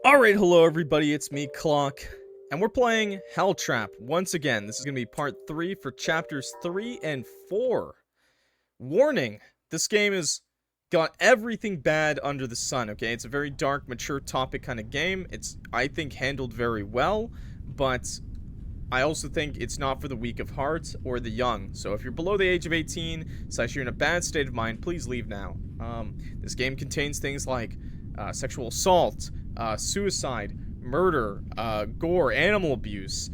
Alright, hello everybody, it's me, Clock, and we're playing Hell Trap once again. This is going to be part 3 for chapters 3 and 4. Warning, this game has got everything bad under the sun, okay? It's a very dark, mature topic kind of game. It's, I think, handled very well, but I also think it's not for the weak of heart or the young. So if you're below the age of 18, / you're in a bad state of mind, please leave now. This game contains things like sexual assault, suicide, murder, gore, animal abuse.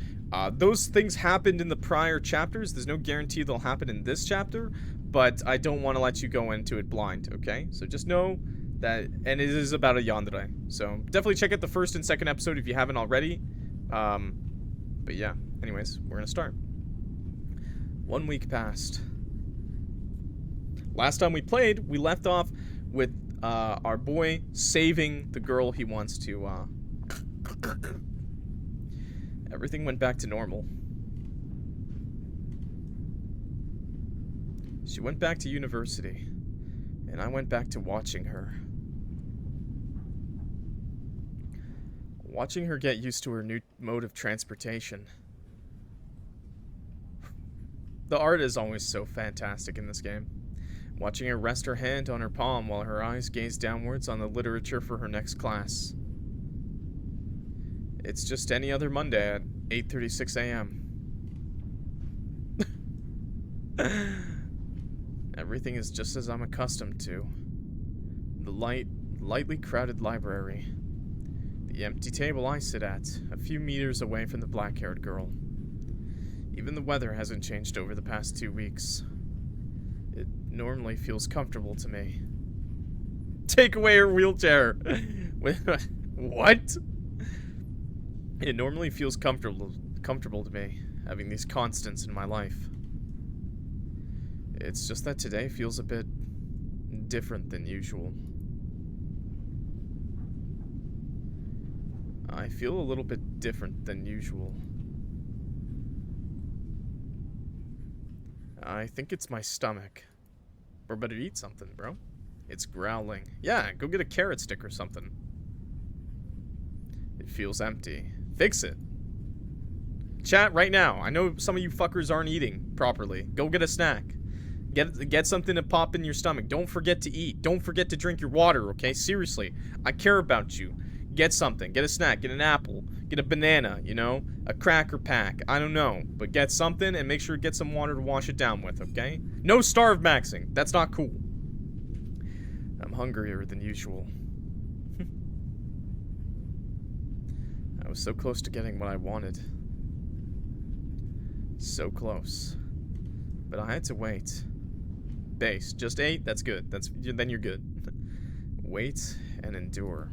Those things happened in the prior chapters. There's no guarantee they'll happen in this chapter, but I don't want to let you go into it blind, okay? So just know that, and it is about a yandere. So definitely check out the first and second episode if you haven't already. But yeah, anyways, we're gonna start. 1 week passed. Last time we played, we left off with our boy saving the girl he wants to, Everything went back to normal. She went back to university, and I went back to watching her. Watching her get used to her new mode of transportation. The art is always so fantastic in this game. Watching her rest her hand on her palm while her eyes gaze downwards on the literature for her next class. It's just any other Monday at 8:36 a.m. Everything is just as I'm accustomed to. The lightly crowded library. The empty table I sit at, a few meters away from the black-haired girl. Even the weather hasn't changed over the past 2 weeks. It normally feels comfortable to me. Take away her wheelchair! What? It normally feels comfortable to me, having these constants in my life. It's just that today feels a bit different than usual. I feel a little bit different than usual. I think it's my stomach. We're about to eat something, bro. It's growling. Yeah, go get a carrot stick or something. It feels empty. Fix it. Chat right now. I know some of you fuckers aren't eating properly. Go get a snack. Get something to pop in your stomach. Don't forget to eat. Don't forget to drink your water, okay? Seriously. I care about you. Get something. Get a snack. Get an apple. Get a banana, you know? A cracker pack. I don't know. But get something and make sure to get some water to wash it down with, okay? No starve maxing. That's not cool. I'm hungrier than usual. I was so close to getting what I wanted. So close. But I had to wait. Base. Just 8? That's good. Then you're good. Wait and endure.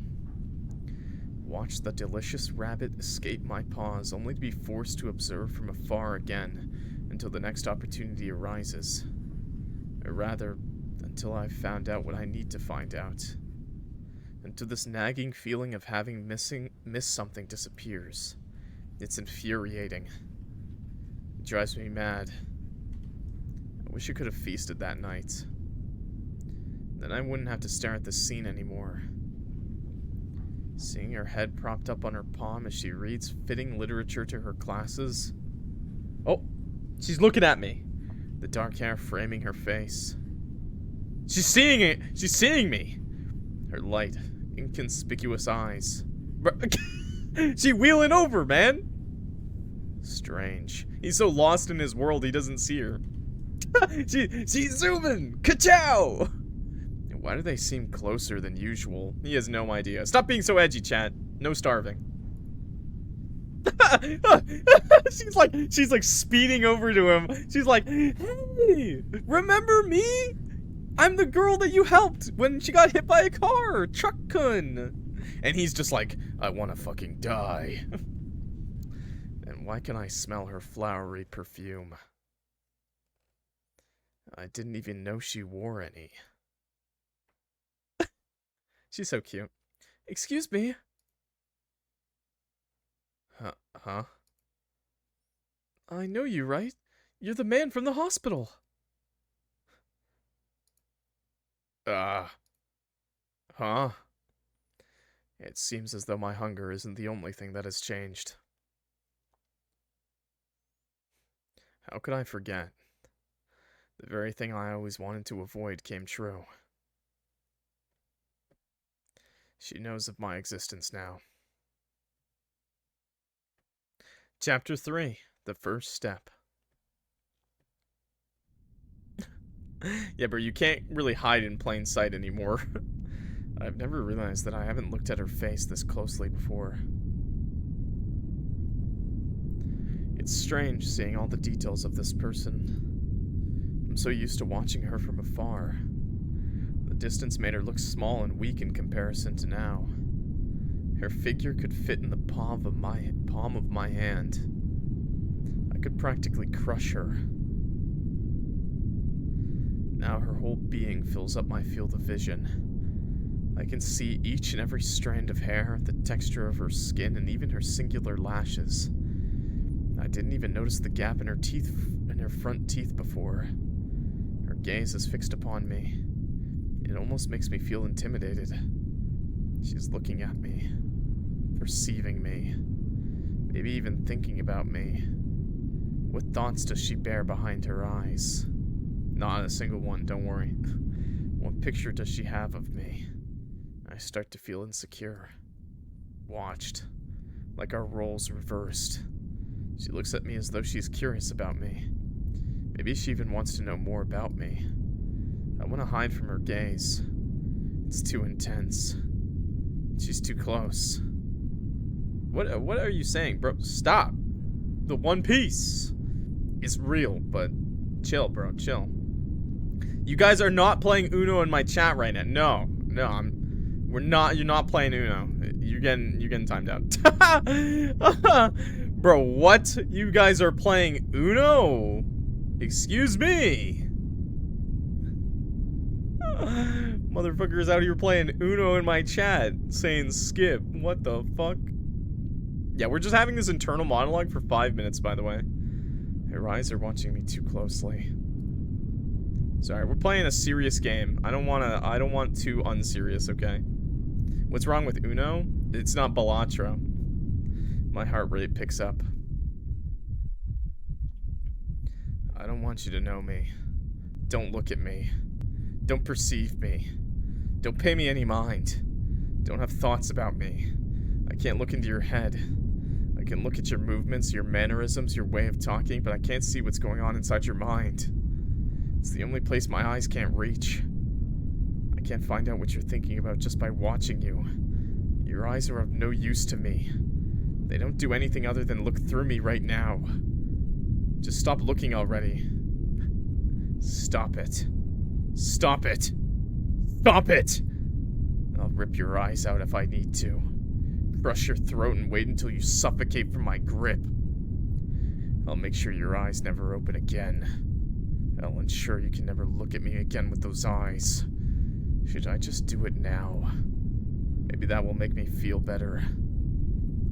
Watch the delicious rabbit escape my paws, only to be forced to observe from afar again until the next opportunity arises. Or rather, until I've found out what I need to find out. Until this nagging feeling of having missed something disappears. It's infuriating. It drives me mad. I wish I could have feasted that night. Then I wouldn't have to stare at the scene anymore. Seeing her head propped up on her palm as she reads fitting literature to her classes. Oh, she's looking at me. The dark hair framing her face. She's seeing it. She's seeing me. Her light, inconspicuous eyes. She wheeling over, man. Strange. He's so lost in his world he doesn't see her. She's zooming. Ka-chow! Why do they seem closer than usual? He has no idea. Stop being so edgy, chat. No starving. she's like speeding over to him. She's like, hey, remember me? I'm the girl that you helped when she got hit by a car, Truck-kun. And he's just like, I wanna fucking die. And why can I smell her flowery perfume? I didn't even know she wore any. She's so cute. Excuse me. Huh? I know you, right? You're the man from the hospital. Huh? It seems as though my hunger isn't the only thing that has changed. How could I forget? The very thing I always wanted to avoid came true. She knows of my existence now. Chapter 3, The First Step. Yeah, but you can't really hide in plain sight anymore. I've never realized that I haven't looked at her face this closely before. It's strange seeing all the details of this person. I'm so used to watching her from afar. The distance made her look small and weak in comparison to now. Her figure could fit in the palm of my hand. I could practically crush her. Now her whole being fills up my field of vision. I can see each and every strand of hair, the texture of her skin, and even her singular lashes. I didn't even notice the gap in her front teeth before. Her gaze is fixed upon me. It almost makes me feel intimidated. She's looking at me, perceiving me, maybe even thinking about me. What thoughts does she bear behind her eyes? Not a single one, don't worry. What picture does she have of me? I start to feel insecure. Watched. Like our roles reversed. She looks at me as though she's curious about me. Maybe she even wants to know more about me. I want to hide from her gaze. It's too intense. She's too close. What are you saying, bro? Stop. The One Piece is real, but chill, bro, chill. You guys are not playing Uno in my chat right now. No, you're not playing Uno. You're getting timed out. Bro, what? You guys are playing Uno? Excuse me. Motherfuckers out here playing Uno in my chat, saying skip. What the fuck? Yeah, we're just having this internal monologue for 5 minutes, by the way. Her eyes are watching me too closely. Sorry, we're playing a serious game. I don't want too unserious, okay? What's wrong with Uno? It's not Balatro. My heart rate picks up. I don't want you to know me. Don't look at me. Don't perceive me. Don't pay me any mind. Don't have thoughts about me. I can't look into your head. I can look at your movements, your mannerisms, your way of talking, but I can't see what's going on inside your mind. It's the only place my eyes can't reach. I can't find out what you're thinking about just by watching you. Your eyes are of no use to me. They don't do anything other than look through me right now. Just stop looking already. Stop it. Stop it. Stop it! I'll rip your eyes out if I need to. Crush your throat and wait until you suffocate from my grip. I'll make sure your eyes never open again. I'll ensure you can never look at me again with those eyes. Should I just do it now? Maybe that will make me feel better.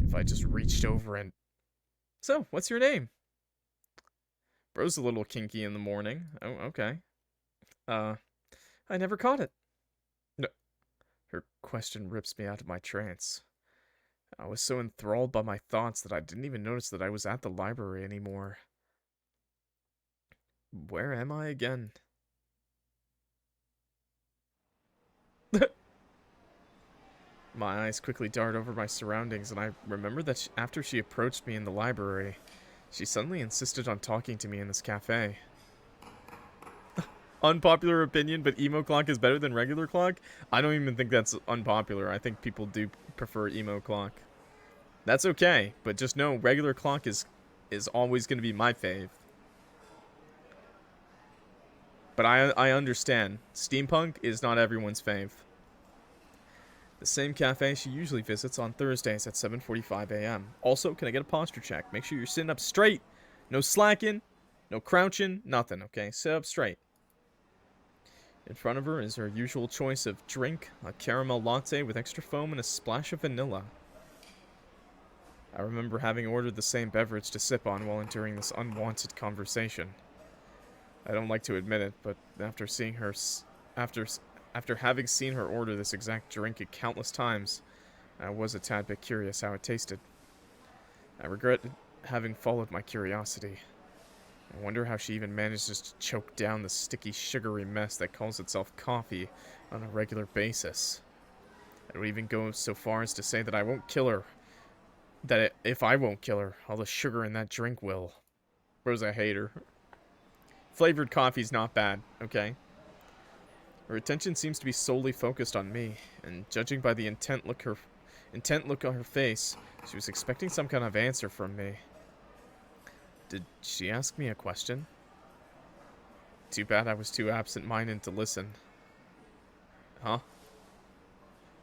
If I just reached over and... So, what's your name? Bro's a little kinky in the morning. Oh, okay. I never caught it. No. Her question rips me out of my trance. I was so enthralled by my thoughts that I didn't even notice that I was at the library anymore. Where am I again? My eyes quickly dart over my surroundings, and I remember that after she approached me in the library, she suddenly insisted on talking to me in this cafe. Unpopular opinion, but emo clock is better than regular clock? I don't even think that's unpopular. I think people do prefer emo clock. That's okay, but just know regular clock is always going to be my fave. But I understand. Steampunk is not everyone's fave. The same cafe she usually visits on Thursdays at 7:45 a.m. Also, can I get a posture check? Make sure you're sitting up straight. No slacking, no crouching, nothing, okay? Sit up straight. In front of her is her usual choice of drink, a caramel latte with extra foam and a splash of vanilla. I remember having ordered the same beverage to sip on while enduring this unwanted conversation. I don't like to admit it, but after having seen her order this exact drink countless times, I was a tad bit curious how it tasted. I regret having followed my curiosity. I wonder how she even manages to choke down the sticky, sugary mess that calls itself coffee on a regular basis. I would even go so far as to say that I won't kill her. If I won't kill her, all the sugar in that drink will. Rose, I hate her. Flavored coffee's not bad, okay? Her attention seems to be solely focused on me, and judging by the intent look on her face, she was expecting some kind of answer from me. Did she ask me a question? Too bad I was too absent-minded to listen. Huh?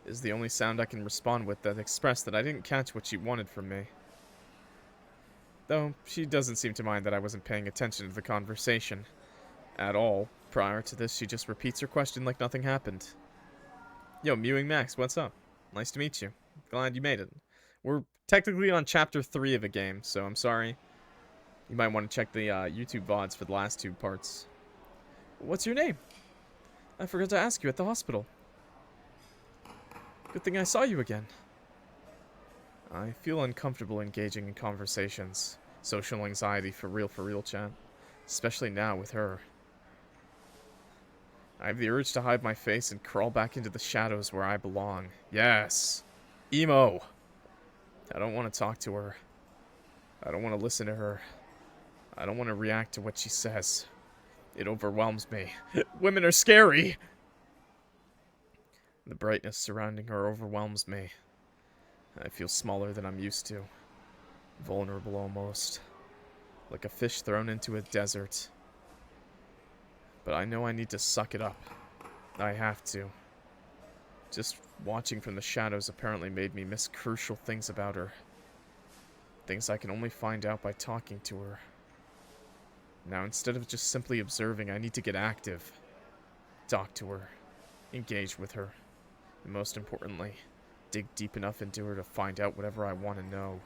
Is the only sound I can respond with that expressed that I didn't catch what she wanted from me. Though, she doesn't seem to mind that I wasn't paying attention to the conversation. At all. Prior to this, she just repeats her question like nothing happened. Yo, Mewing Max, what's up? Nice to meet you. Glad you made it. We're technically on Chapter 3 of a game, so I'm sorry. You might want to check the YouTube VODs for the last 2 parts. What's your name? I forgot to ask you at the hospital. Good thing I saw you again. I feel uncomfortable engaging in conversations. Social anxiety for real chat. Especially now with her. I have the urge to hide my face and crawl back into the shadows where I belong. Yes! Emo! I don't want to talk to her. I don't want to listen to her. I don't want to react to what she says. It overwhelms me. Women are scary! The brightness surrounding her overwhelms me. I feel smaller than I'm used to. Vulnerable almost. Like a fish thrown into a desert. But I know I need to suck it up. I have to. Just watching from the shadows apparently made me miss crucial things about her. Things I can only find out by talking to her. Now, instead of just simply observing, I need to get active. Talk to her. Engage with her. And most importantly, dig deep enough into her to find out whatever I want to know.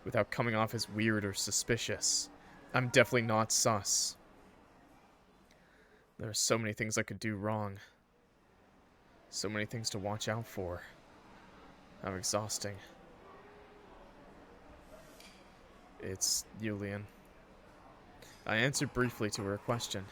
Without coming off as weird or suspicious. I'm definitely not sus. There are so many things I could do wrong. So many things to watch out for. How exhausting. It's Julian. I answered briefly to her question.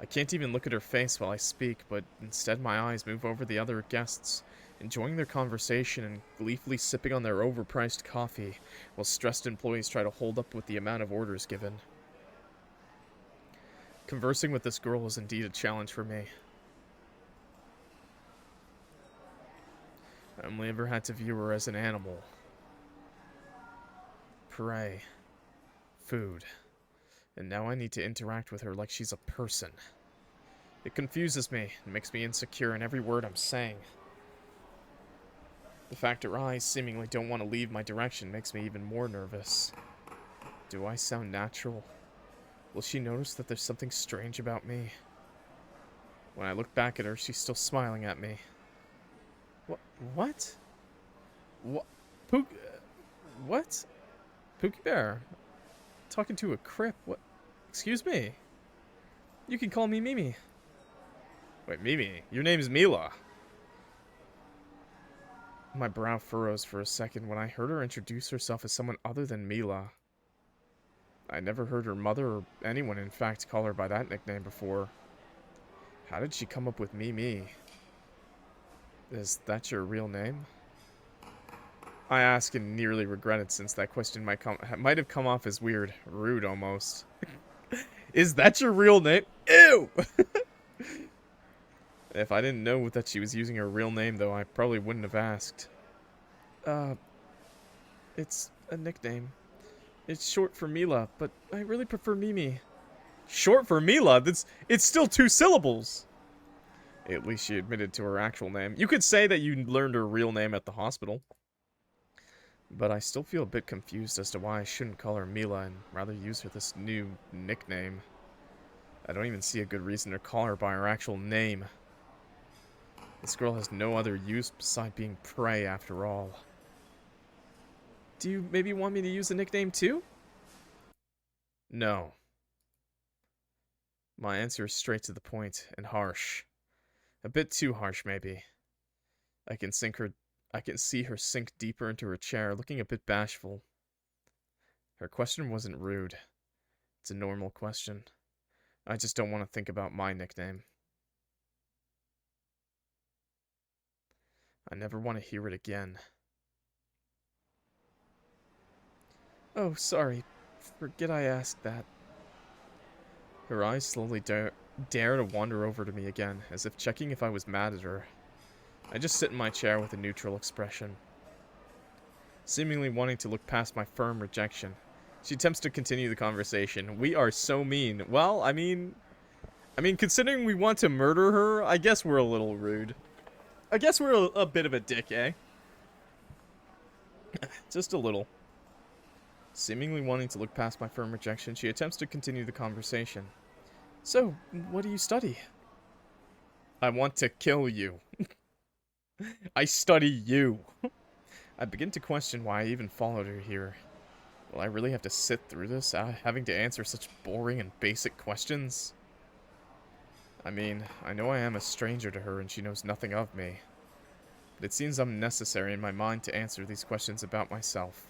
I can't even look at her face while I speak, but instead my eyes move over the other guests, enjoying their conversation and gleefully sipping on their overpriced coffee, while stressed employees try to hold up with the amount of orders given. Conversing with this girl is indeed a challenge for me. I only ever had to view her as an animal. Prey. Food. And now I need to interact with her like she's a person. It confuses me and makes me insecure in every word I'm saying. The fact her eyes seemingly don't want to leave my direction makes me even more nervous. Do I sound natural? Will she notice that there's something strange about me? When I look back at her, she's still smiling at me. What? What? What? Pookie Bear? Talking to a crip? What? Excuse me? You can call me Mimi. Wait, Mimi? Your name's Mila. My brow furrows for a second when I heard her introduce herself as someone other than Mila. I never heard her mother or anyone, in fact, call her by that nickname before. How did she come up with Mimi? Is that your real name? I ask and nearly regret it since that question might have come off as weird. Rude, almost. Is that your real name? Ew! If I didn't know that she was using her real name, though, I probably wouldn't have asked. It's a nickname. It's short for Mila, but I really prefer Mimi. Short for Mila? It's still 2 syllables! At least she admitted to her actual name. You could say that you learned her real name at the hospital. But I still feel a bit confused as to why I shouldn't call her Mila and rather use her this new nickname. I don't even see a good reason to call her by her actual name. This girl has no other use beside being prey after all. Do you maybe want me to use the nickname too? No. My answer is straight to the point and harsh. A bit too harsh, maybe. I can I can see her sink deeper into her chair, looking a bit bashful. Her question wasn't rude. It's a normal question. I just don't want to think about my nickname. I never want to hear it again. Oh, sorry. Forget I asked that. Her eyes slowly dare to wander over to me again, as if checking if I was mad at her. I just sit in my chair with a neutral expression, seemingly wanting to look past my firm rejection. She attempts to continue the conversation. We are so mean. Well, I mean, considering we want to murder her, I guess we're a little rude. I guess we're a bit of a dick, eh? Just a little. Seemingly wanting to look past my firm rejection, she attempts to continue the conversation. So, what do you study? I want to kill you. I study you. I begin to question why I even followed her here. Will I really have to sit through this, having to answer such boring and basic questions? I mean, I know I am a stranger to her and she knows nothing of me. But it seems unnecessary in my mind to answer these questions about myself.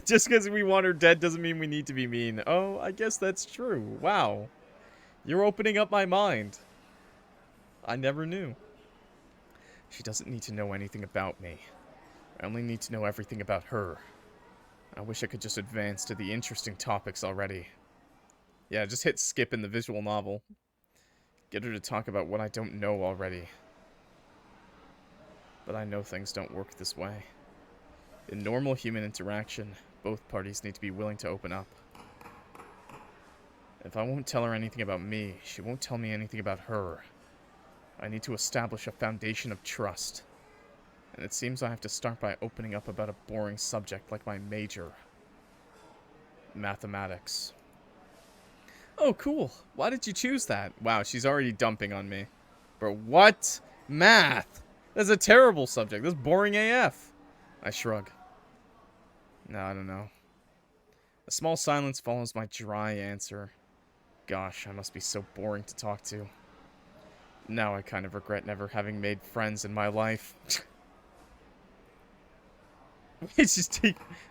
Just because we want her dead doesn't mean we need to be mean. Oh, I guess that's true. Wow. You're opening up my mind. I never knew. She doesn't need to know anything about me. I only need to know everything about her. I wish I could just advance to the interesting topics already. Yeah, just hit skip in the visual novel. Get her to talk about what I don't know already. But I know things don't work this way. In normal human interaction, both parties need to be willing to open up. If I won't tell her anything about me, she won't tell me anything about her. I need to establish a foundation of trust. And it seems I have to start by opening up about a boring subject like my major. Mathematics. Oh, cool. Why did you choose that? Wow, she's already dumping on me. Bro, what? Math! That's a terrible subject. That's boring AF. I shrug. No, I don't know. A small silence follows my dry answer. Gosh, I must be so boring to talk to. Now I kind of regret never having made friends in my life. It's just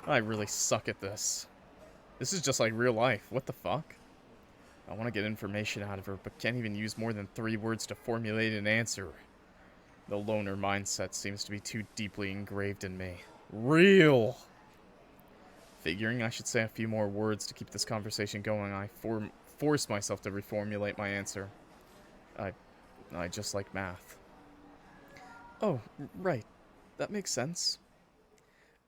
I really suck at this. This is just like real life. What the fuck? I want to get information out of her, but can't even use more than 3 words to formulate an answer. The loner mindset seems to be too deeply engraved in me. Real! Figuring I should say a few more words to keep this conversation going, I force myself to reformulate my answer. I just like math. Oh, right. That makes sense.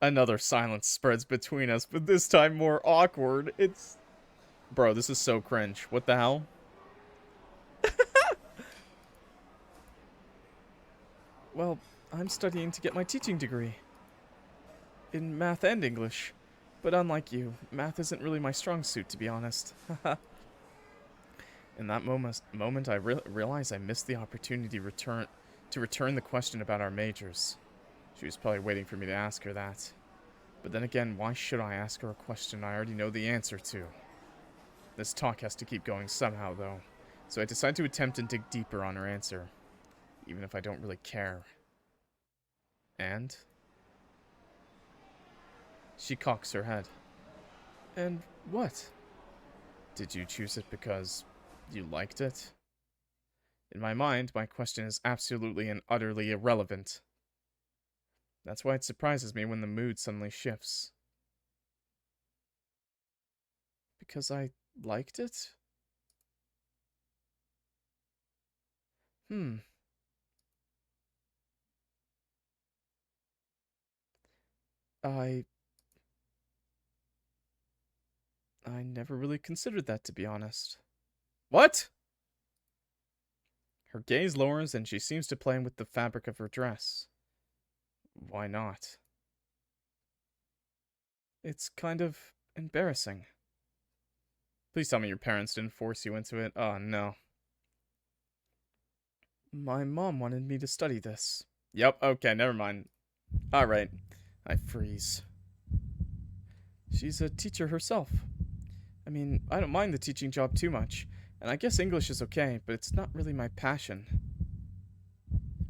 Another silence spreads between us, but this time more awkward. It's... Bro, this is so cringe. What the hell? Well, I'm studying to get my teaching degree. In math and English. But unlike you, math isn't really my strong suit, to be honest. In that moment, I realized I missed the opportunity to return the question about our majors. She was probably waiting for me to ask her that. But then again, why should I ask her a question I already know the answer to? This talk has to keep going somehow, though. So I decide to attempt and dig deeper on her answer. Even if I don't really care. And? She cocks her head. And what? Did you choose it because you liked it? In my mind, my question is absolutely and utterly irrelevant. That's why it surprises me when the mood suddenly shifts. Because I liked it? I never really considered that, to be honest. What? Her gaze lowers and she seems to play with the fabric of her dress. Why not? It's kind of embarrassing. Please tell me your parents didn't force you into it. Oh, no. My mom wanted me to study this. Yep, okay, never mind. Alright. I freeze. She's a teacher herself. I mean, I don't mind the teaching job too much, and I guess English is okay, but it's not really my passion.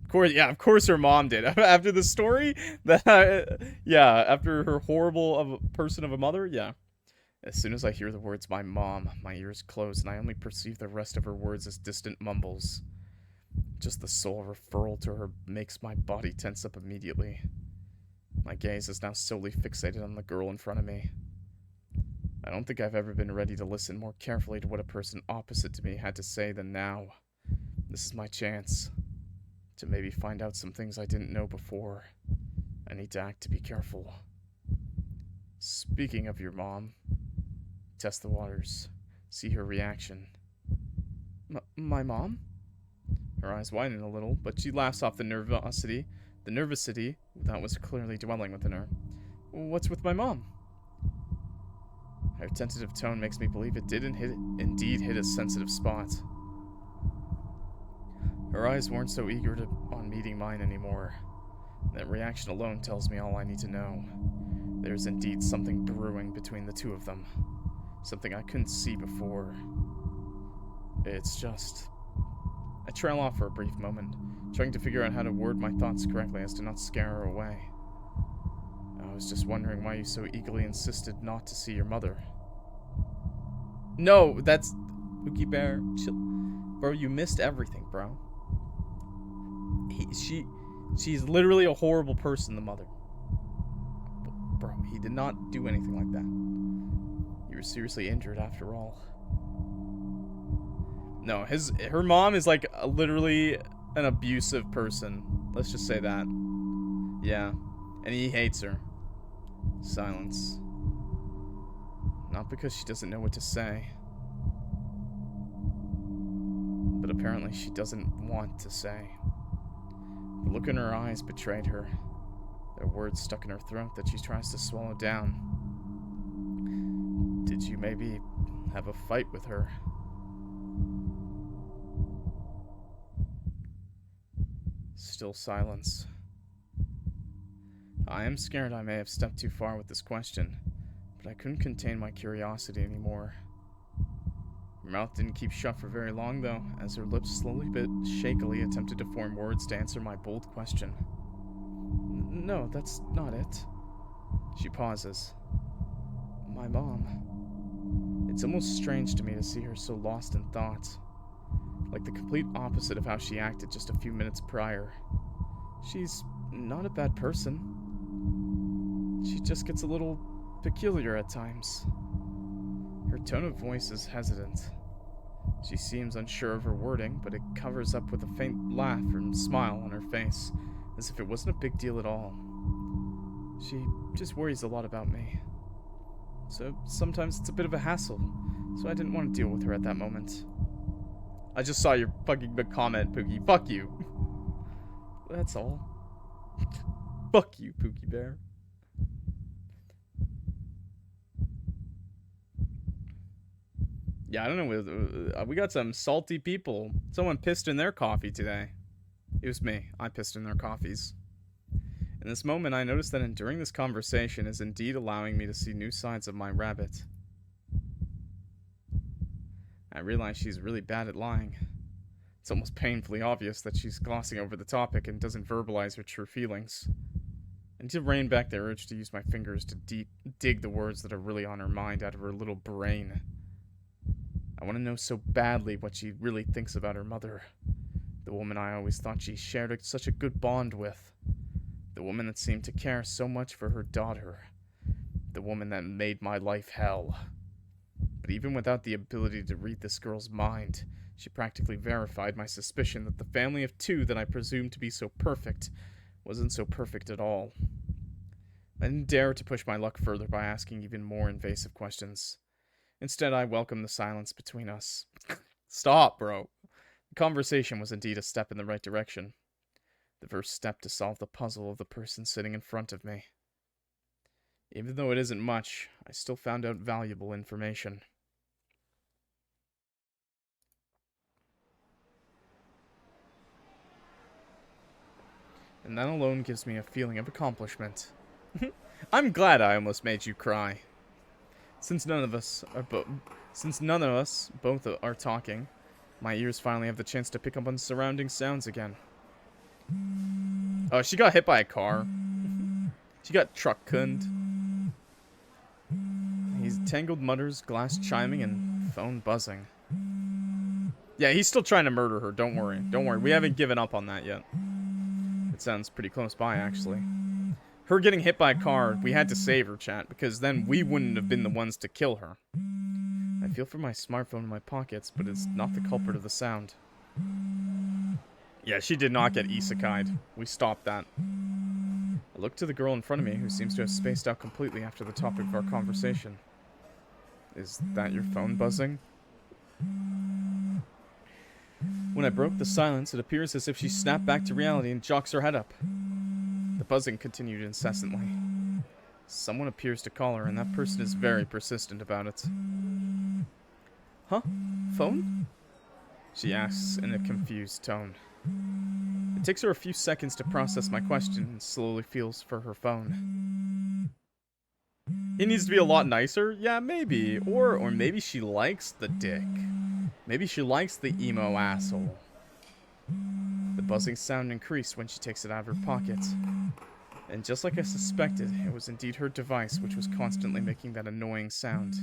Of course, yeah, of course her mom did. After the story, that yeah, after her horrible of a person of a mother, yeah. As soon as I hear the words "my mom," my ears close and I only perceive the rest of her words as distant mumbles. Just the sole referral to her makes my body tense up immediately. My gaze is now solely fixated on the girl in front of me. I don't think I've ever been ready to listen more carefully to what a person opposite to me had to say than now. This is my chance to maybe find out some things I didn't know before. I need to act to be careful. Speaking of your mom, test the waters. See her reaction. My mom? Her eyes widen a little, but she laughs off the nervosity that was clearly dwelling within her. What's with my mom? Her tentative tone makes me believe it did indeed hit a sensitive spot. Her eyes weren't so eager on meeting mine anymore. That reaction alone tells me all I need to know. There's indeed something brewing between the two of them. Something I couldn't see before. It's just... I trail off for a brief moment, trying to figure out how to word my thoughts correctly as to not scare her away. I was just wondering why you so eagerly insisted not to see your mother. No, that's... Pookie Bear, chill. Bro, you missed everything, bro. She's literally a horrible person, the mother. Bro, he did not do anything like that. You were seriously injured after all. No, her mom is like literally an abusive person. Let's just say that. Yeah. And he hates her. Silence. Not because she doesn't know what to say. But apparently she doesn't want to say. The look in her eyes betrayed her. There are words stuck in her throat that she tries to swallow down. Did you maybe have a fight with her? Still silence. I am scared I may have stepped too far with this question, but I couldn't contain my curiosity anymore. Her mouth didn't keep shut for very long, though, as her lips slowly but shakily attempted to form words to answer my bold question. No, that's not it. She pauses. My mom. It's almost strange to me to see her so lost in thought. Like the complete opposite of how she acted just a few minutes prior. She's not a bad person. She just gets a little peculiar at times. Her tone of voice is hesitant. She seems unsure of her wording, but it covers up with a faint laugh and smile on her face, as if it wasn't a big deal at all. She just worries a lot about me. So sometimes it's a bit of a hassle, so I didn't want to deal with her at that moment. I just saw your fucking comment, Pookie. Fuck you. That's all. Fuck you, Pookie Bear. Yeah, I don't know. We got some salty people. Someone pissed in their coffee today. It was me. I pissed in their coffees. In this moment, I noticed that enduring this conversation is indeed allowing me to see new sides of my rabbit. I realize she's really bad at lying. It's almost painfully obvious that she's glossing over the topic and doesn't verbalize her true feelings. I need to rein back the urge to use my fingers to dig the words that are really on her mind out of her little brain. I want to know so badly what she really thinks about her mother. The woman I always thought she shared such a good bond with. The woman that seemed to care so much for her daughter. The woman that made my life hell. But even without the ability to read this girl's mind, she practically verified my suspicion that the family of two that I presumed to be so perfect wasn't so perfect at all. I didn't dare to push my luck further by asking even more invasive questions. Instead, I welcomed the silence between us. Stop, bro. The conversation was indeed a step in the right direction. The first step to solve the puzzle of the person sitting in front of me. Even though it isn't much, I still found out valuable information. And that alone gives me a feeling of accomplishment. I'm glad I almost made you cry. Since none of us both are talking, my ears finally have the chance to pick up on surrounding sounds again. Oh, she got hit by a car. She got truck-cunned. He's tangled mutters, glass chiming, and phone buzzing. Yeah, he's still trying to murder her. Don't worry. Don't worry. We haven't given up on that yet. It sounds pretty close by, actually. Her getting hit by a car, we had to save her, chat, because then we wouldn't have been the ones to kill her. I feel for my smartphone in my pockets, but it's not the culprit of the sound. Yeah, she did not get isekai'd. We stopped that. I look to the girl in front of me, who seems to have spaced out completely after the topic of our conversation. Is that your phone buzzing? When I broke the silence, it appears as if she snapped back to reality and jocks her head up. The buzzing continued incessantly. Someone appears to call her, and that person is very persistent about it. Huh? Phone? She asks in a confused tone. It takes her a few seconds to process my question and slowly feels for her phone. He needs to be a lot nicer? Yeah, maybe. Or maybe she likes the dick. Maybe she likes the emo asshole. The buzzing sound increased when she takes it out of her pocket. And just like I suspected, it was indeed her device which was constantly making that annoying sound.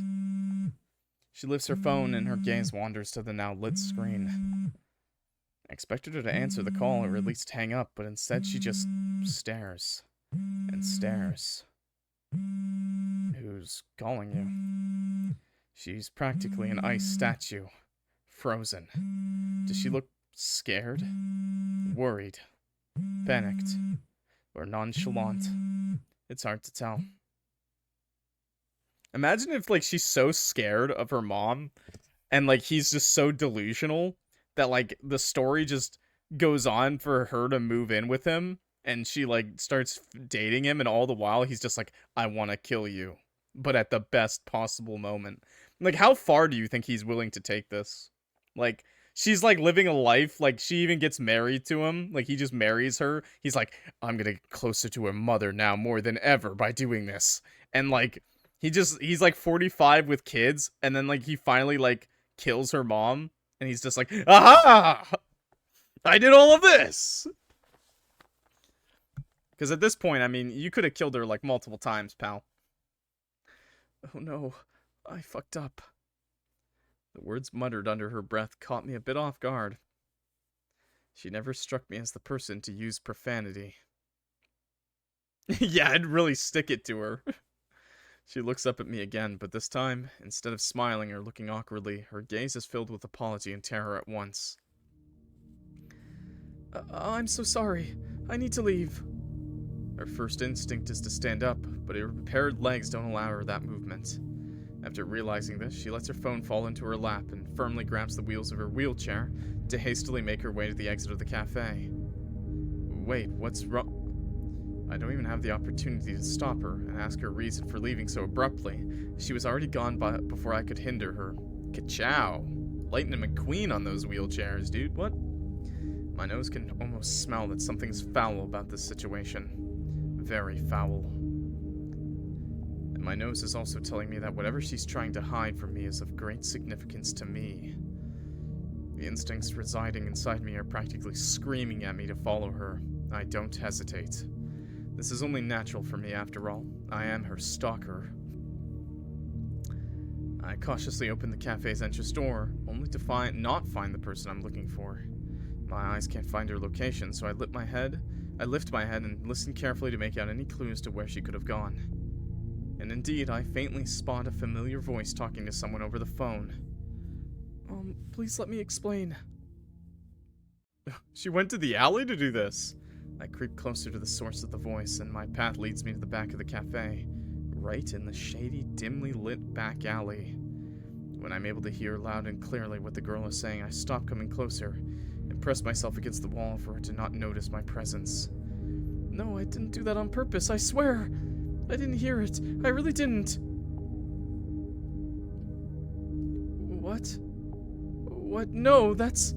She lifts her phone and her gaze wanders to the now lit screen. I expected her to answer the call or at least hang up, but instead she just stares and stares. Who's calling you? She's practically an ice statue. Frozen. Does she look scared? Worried? Panicked? Or nonchalant? It's hard to tell. Imagine if, like, she's so scared of her mom, and, like, he's just so delusional that, like, the story just goes on for her to move in with him, and she, like, starts dating him, and all the while he's just like, I want to kill you, but at the best possible moment. Like, how far do you think he's willing to take this? Like, she's, like, living a life, like, she even gets married to him, like, he just marries her. He's like, I'm gonna get closer to her mother now more than ever by doing this. And, like, he's, like, 45 with kids, and then, like, he finally, like, kills her mom, and he's just like, aha! I did all of this! Because at this point, I mean, you could have killed her, like, multiple times, pal. Oh no, I fucked up. The words muttered under her breath caught me a bit off guard. She never struck me as the person to use profanity. Yeah, I'd really stick it to her. She looks up at me again, but this time, instead of smiling or looking awkwardly, her gaze is filled with apology and terror at once. I'm so sorry. I need to leave. Her first instinct is to stand up, but her repaired legs don't allow her that movement. After realizing this, she lets her phone fall into her lap and firmly grabs the wheels of her wheelchair to hastily make her way to the exit of the cafe. Wait, what's wrong? I don't even have the opportunity to stop her and ask her reason for leaving so abruptly. She was already gone before I could hinder her. Ka-chow! Lightning McQueen on those wheelchairs, dude. What? My nose can almost smell that something's foul about this situation. Very foul. And my nose is also telling me that whatever she's trying to hide from me is of great significance to me. The instincts residing inside me are practically screaming at me to follow her. I don't hesitate. This is only natural for me, after all. I am her stalker. I cautiously open the cafe's entrance door, only to not find the person I'm looking for. My eyes can't find her location, so I lift my head and listen carefully to make out any clues to where she could have gone. And indeed, I faintly spot a familiar voice talking to someone over the phone. Please let me explain. She went to the alley to do this. I creep closer to the source of the voice, and my path leads me to the back of the cafe, right in the shady, dimly lit back alley. When I'm able to hear loud and clearly what the girl is saying, I stop coming closer and press myself against the wall for her to not notice my presence. No, I didn't do that on purpose, I swear! I didn't hear it. I really didn't. What? What? No, that's...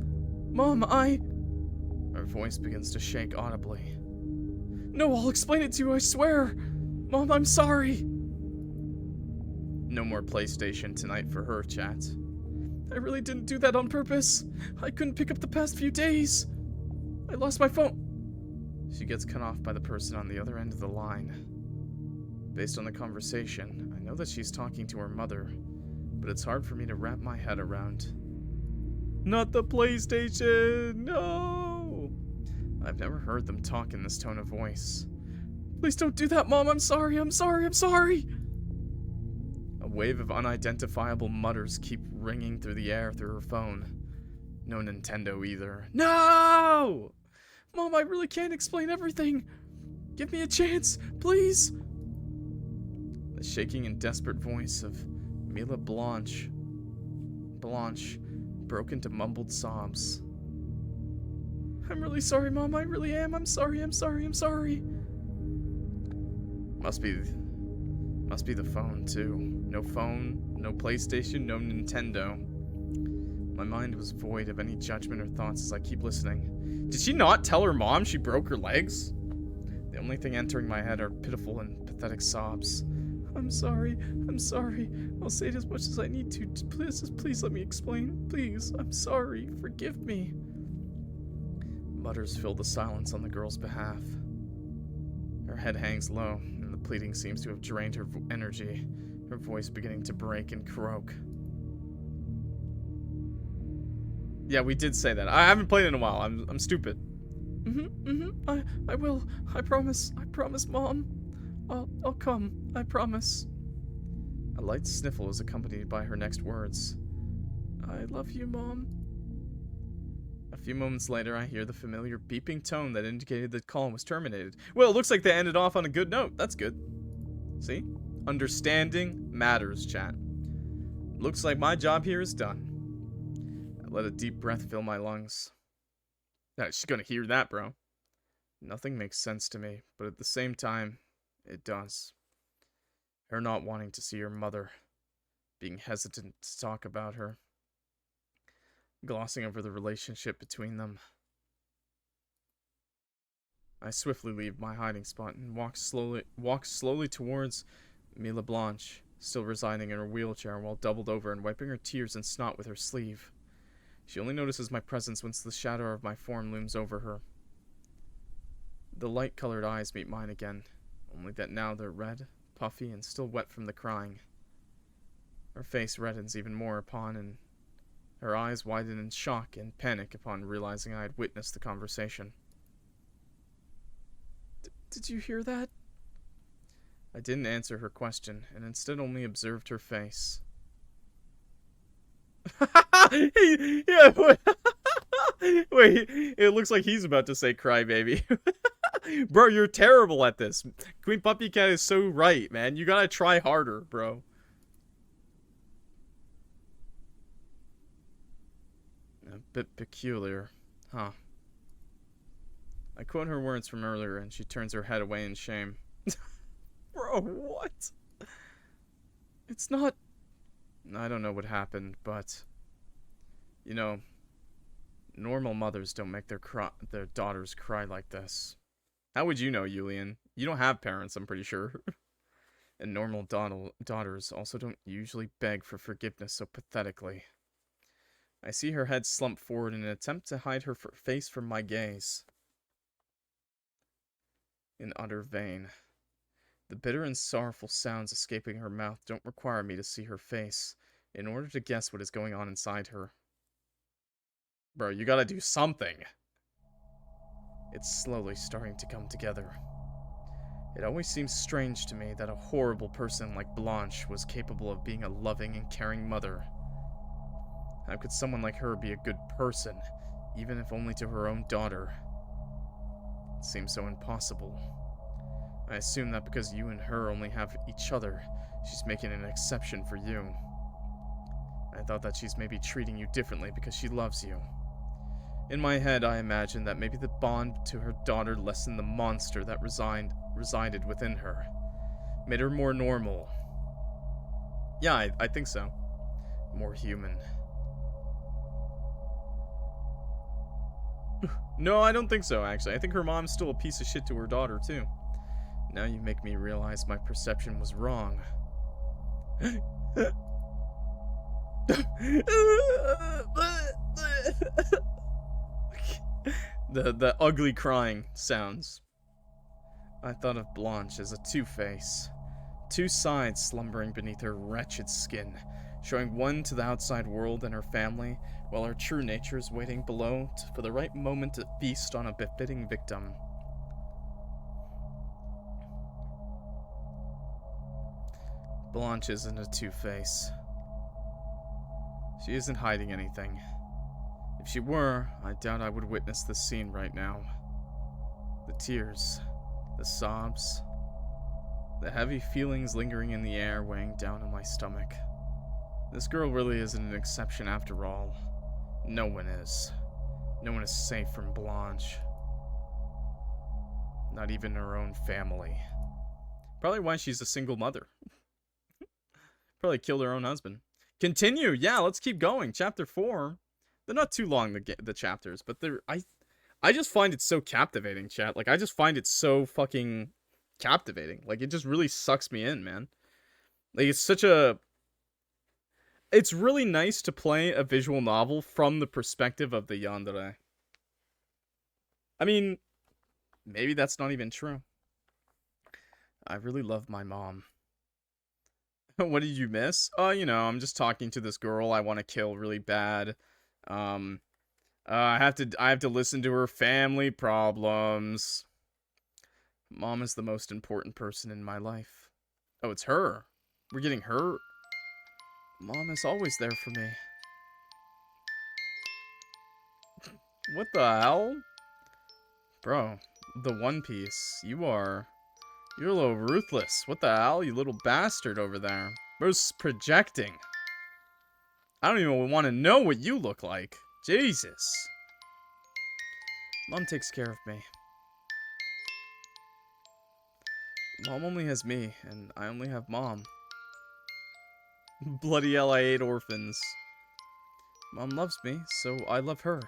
Mom, Her voice begins to shake audibly. No, I'll explain it to you, I swear! Mom, I'm sorry! No more PlayStation tonight for her, chat. I really didn't do that on purpose. I couldn't pick up the past few days. I lost my phone. She gets cut off by the person on the other end of the line. Based on the conversation, I know that she's talking to her mother, but it's hard for me to wrap my head around. Not the PlayStation! No! I've never heard them talk in this tone of voice. Please don't do that, Mom! I'm sorry! I'm sorry! I'm sorry! A wave of unidentifiable mutters keep ringing through the air through her phone. No Nintendo either. No! Mom, I really can't explain everything. Give me a chance, please. The shaking and desperate voice of Mila Blanche broke into mumbled sobs. I'm really sorry, Mom. I really am. I'm sorry. I'm sorry. I'm sorry. Must be the phone, too. No phone, no PlayStation, no Nintendo. My mind was void of any judgment or thoughts as I keep listening. Did she not tell her mom she broke her legs? The only thing entering my head are pitiful and pathetic sobs. I'm sorry. I'm sorry. I'll say it as much as I need to. Please let me explain. Please. I'm sorry. Forgive me. Mutters fill the silence on the girl's behalf. Her head hangs low, and the pleading seems to have drained her energy, her voice beginning to break and croak. Yeah, we did say that. I haven't played in a while. I'm stupid. I will. I promise. I promise, Mom. I'll come. I promise. A light sniffle is accompanied by her next words. I love you, Mom. A few moments later, I hear the familiar beeping tone that indicated the call was terminated. Well, it looks like they ended off on a good note. That's good. See? Understanding matters, chat. Looks like my job here is done. I let a deep breath fill my lungs. She's gonna hear that, bro. Nothing makes sense to me, but at the same time, it does. Her not wanting to see her mother, being hesitant to talk about her, glossing over the relationship between them. I swiftly leave my hiding spot and walk slowly towards Mila Blanche, still residing in her wheelchair while doubled over and wiping her tears and snot with her sleeve. She only notices my presence once the shadow of my form looms over her. The light-colored eyes meet mine again, only that now they're red, puffy, and still wet from the crying. Her face reddens even more and her eyes widen in shock and panic upon realizing I had witnessed the conversation. Did you hear that? I didn't answer her question, and instead only observed her face. Yeah, wait, it looks like he's about to say crybaby. Bro, you're terrible at this. Queen Puppy Cat is so right, man. You gotta try harder, bro. A bit peculiar, huh? I quote her words from earlier, and she turns her head away in shame. Bro, what? It's not... I don't know what happened, but... You know, normal mothers don't make their daughters cry like this. How would you know, Julian? You don't have parents, I'm pretty sure. And normal daughters also don't usually beg for forgiveness so pathetically. I see her head slump forward in an attempt to hide her face from my gaze. In utter vain. The bitter and sorrowful sounds escaping her mouth don't require me to see her face in order to guess what is going on inside her. Bro, you gotta do something. It's slowly starting to come together. It always seems strange to me that a horrible person like Blanche was capable of being a loving and caring mother. How could someone like her be a good person, even if only to her own daughter? It seems so impossible. I assume that because you and her only have each other, she's making an exception for you. I thought that she's maybe treating you differently because she loves you. In my head, I imagined that maybe the bond to her daughter lessened the monster that resided within her. Made her more normal. Yeah, I think so. More human. No, I don't think so, actually. I think her mom's still a piece of shit to her daughter, too. Now you make me realize my perception was wrong. The ugly crying sounds. I thought of Blanche as a two-face. Two sides slumbering beneath her wretched skin, showing one to the outside world and her family, while her true nature is waiting below for the right moment to feast on a befitting victim. Blanche isn't a two-face. She isn't hiding anything. If she were, I doubt I would witness this scene right now. The tears, the sobs, the heavy feelings lingering in the air weighing down on my stomach. This girl really isn't an exception after all. No one is. No one is safe from Blanche. Not even her own family. Probably why she's a single mother. Probably killed her own husband. Continue! Yeah, let's keep going. Chapter 4. They're not too long, the chapters, but they're... I just find it so captivating, chat. Like, I just find it so fucking captivating. Like, it just really sucks me in, man. Like, it's such a... It's really nice to play a visual novel from the perspective of the yandere. I mean, maybe that's not even true. I really love my mom. What did you miss? Oh, you know, I'm just talking to this girl I want to kill really bad. I have to listen to her family problems. Mom is the most important person in my life. Oh, it's her. We're getting her. Mom is always there for me. What the hell? Bro, the One Piece. You're a little ruthless. What the hell, you little bastard over there? Bro's projecting. I don't even want to know what you look like. Jesus. Mom takes care of me. Mom only has me, and I only have Mom. Bloody hell, I hate orphans. Mom loves me, so I love her.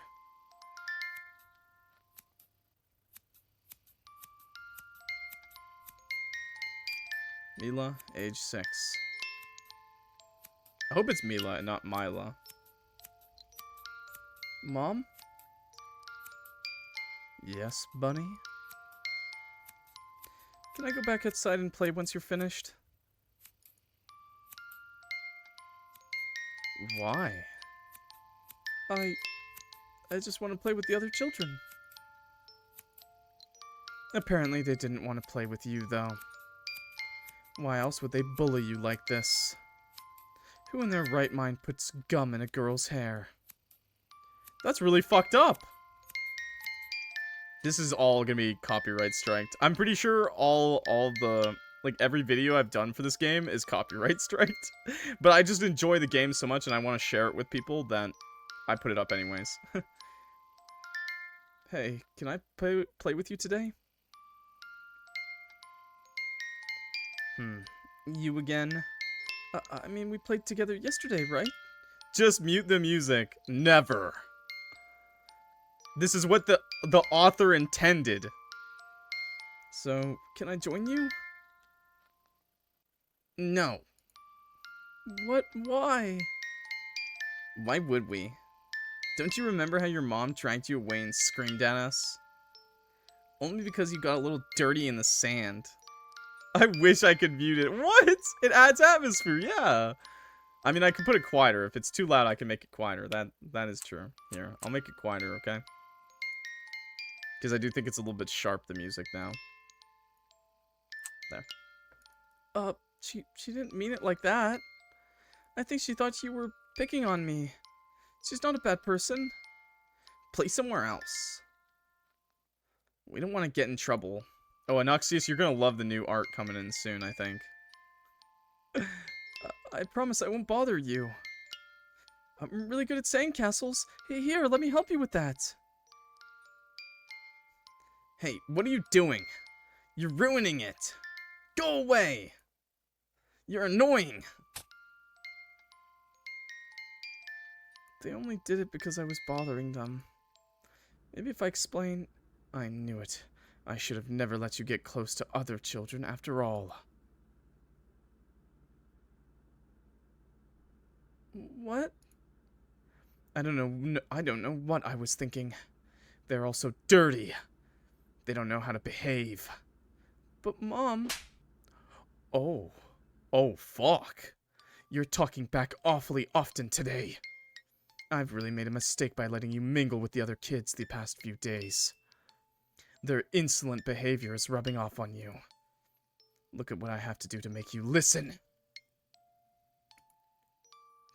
Mila, age 6. I hope it's Mila and not Mila. Mom? Yes, Bunny? Can I go back outside and play once you're finished? Why? I just want to play with the other children. Apparently they didn't want to play with you, though. Why else would they bully you like this? Who in their right mind puts gum in a girl's hair? That's really fucked up. This is all gonna be copyright striked. I'm pretty sure all the, like, every video I've done for this game is copyright striked. But I just enjoy the game so much and I want to share it with people that I put it up anyways. Hey, can I play with you today? You again? I mean, we played together yesterday, right? Just mute the music. Never. This is what the author intended. So, can I join you? No. What? Why? Why would we? Don't you remember how your mom dragged you away and screamed at us? Only because you got a little dirty in the sand. I wish I could mute it. What? It adds atmosphere, yeah. I mean, I can put it quieter. If it's too loud, I can make it quieter. That is true. Here, I'll make it quieter, okay? Because I do think it's a little bit sharp, the music now. There. She didn't mean it like that. I think she thought you were picking on me. She's not a bad person. Play somewhere else. We don't want to get in trouble. Oh, Anuxius, you're gonna love the new art coming in soon, I think. I promise I won't bother you. I'm really good at sandcastles. Hey, here, let me help you with that. Hey, what are you doing? You're ruining it. Go away. You're annoying. They only did it because I was bothering them. Maybe if I explain... I knew it. I should have never let you get close to other children after all. What? I don't know what I was thinking. They're all so dirty. They don't know how to behave. But Mom... Oh. Oh, fuck. You're talking back awfully often today. I've really made a mistake by letting you mingle with the other kids the past few days. Their insolent behavior is rubbing off on you. Look at what I have to do to make you listen.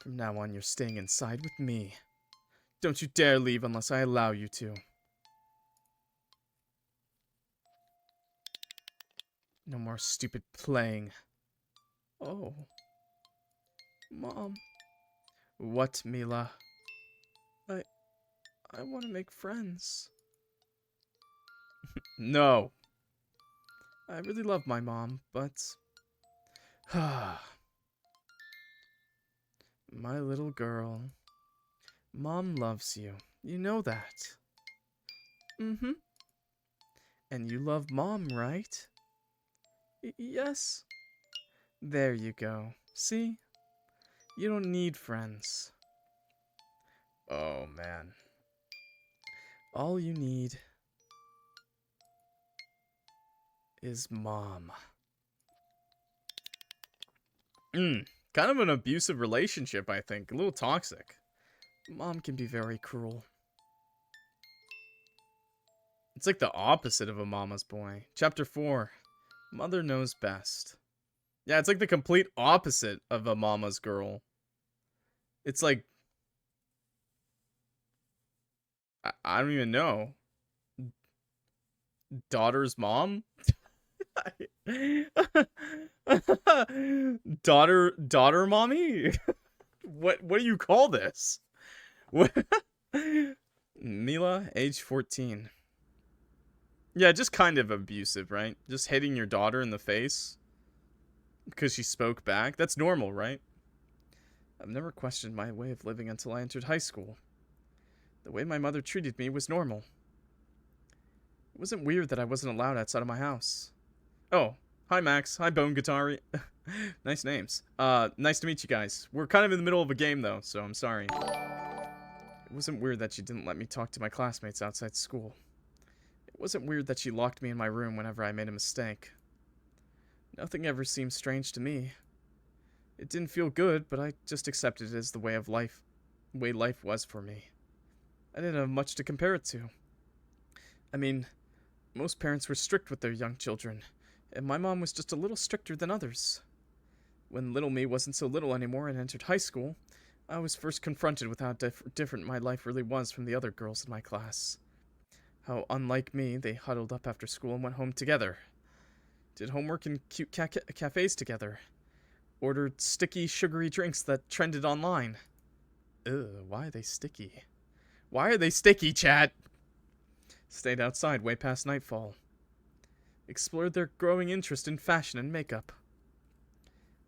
From now on, you're staying inside with me. Don't you dare leave unless I allow you to. No more stupid playing. Oh. Mom. What, Mila? I want to make friends. No. I really love my mom, but... My little girl. Mom loves you. You know that. Mm-hmm. And you love Mom, right? Yes. There you go. See? You don't need friends. Oh, man. All you need is Mom. Kind of an abusive relationship, I think. A little toxic. Mom can be very cruel. It's like the opposite of a mama's boy. Chapter 4. Mother knows best. Yeah, it's like the complete opposite of a mama's girl. It's like... I don't even know. Daughter's mom? Daughter mommy? What do you call this? Mila, age 14. Yeah, just kind of abusive, right? Just hitting your daughter in the face because she spoke back. That's normal, right? I've never questioned my way of living until I entered high school. The way my mother treated me was normal. It wasn't weird that I wasn't allowed outside of my house. Oh, hi Max. Hi Bone Guitar. Nice names. Nice to meet you guys. We're kind of in the middle of a game though, so I'm sorry. It wasn't weird that she didn't let me talk to my classmates outside school. It wasn't weird that she locked me in my room whenever I made a mistake. Nothing ever seemed strange to me. It didn't feel good, but I just accepted it as the way life was for me. I didn't have much to compare it to. I mean, most parents were strict with their young children, and my mom was just a little stricter than others. When little me wasn't so little anymore and entered high school, I was first confronted with how different my life really was from the other girls in my class. How, unlike me, they huddled up after school and went home together. Did homework in cute cafes together. Ordered sticky, sugary drinks that trended online. Ugh, why are they sticky? Why are they sticky, chat? Stayed outside way past nightfall. Explored their growing interest in fashion and makeup.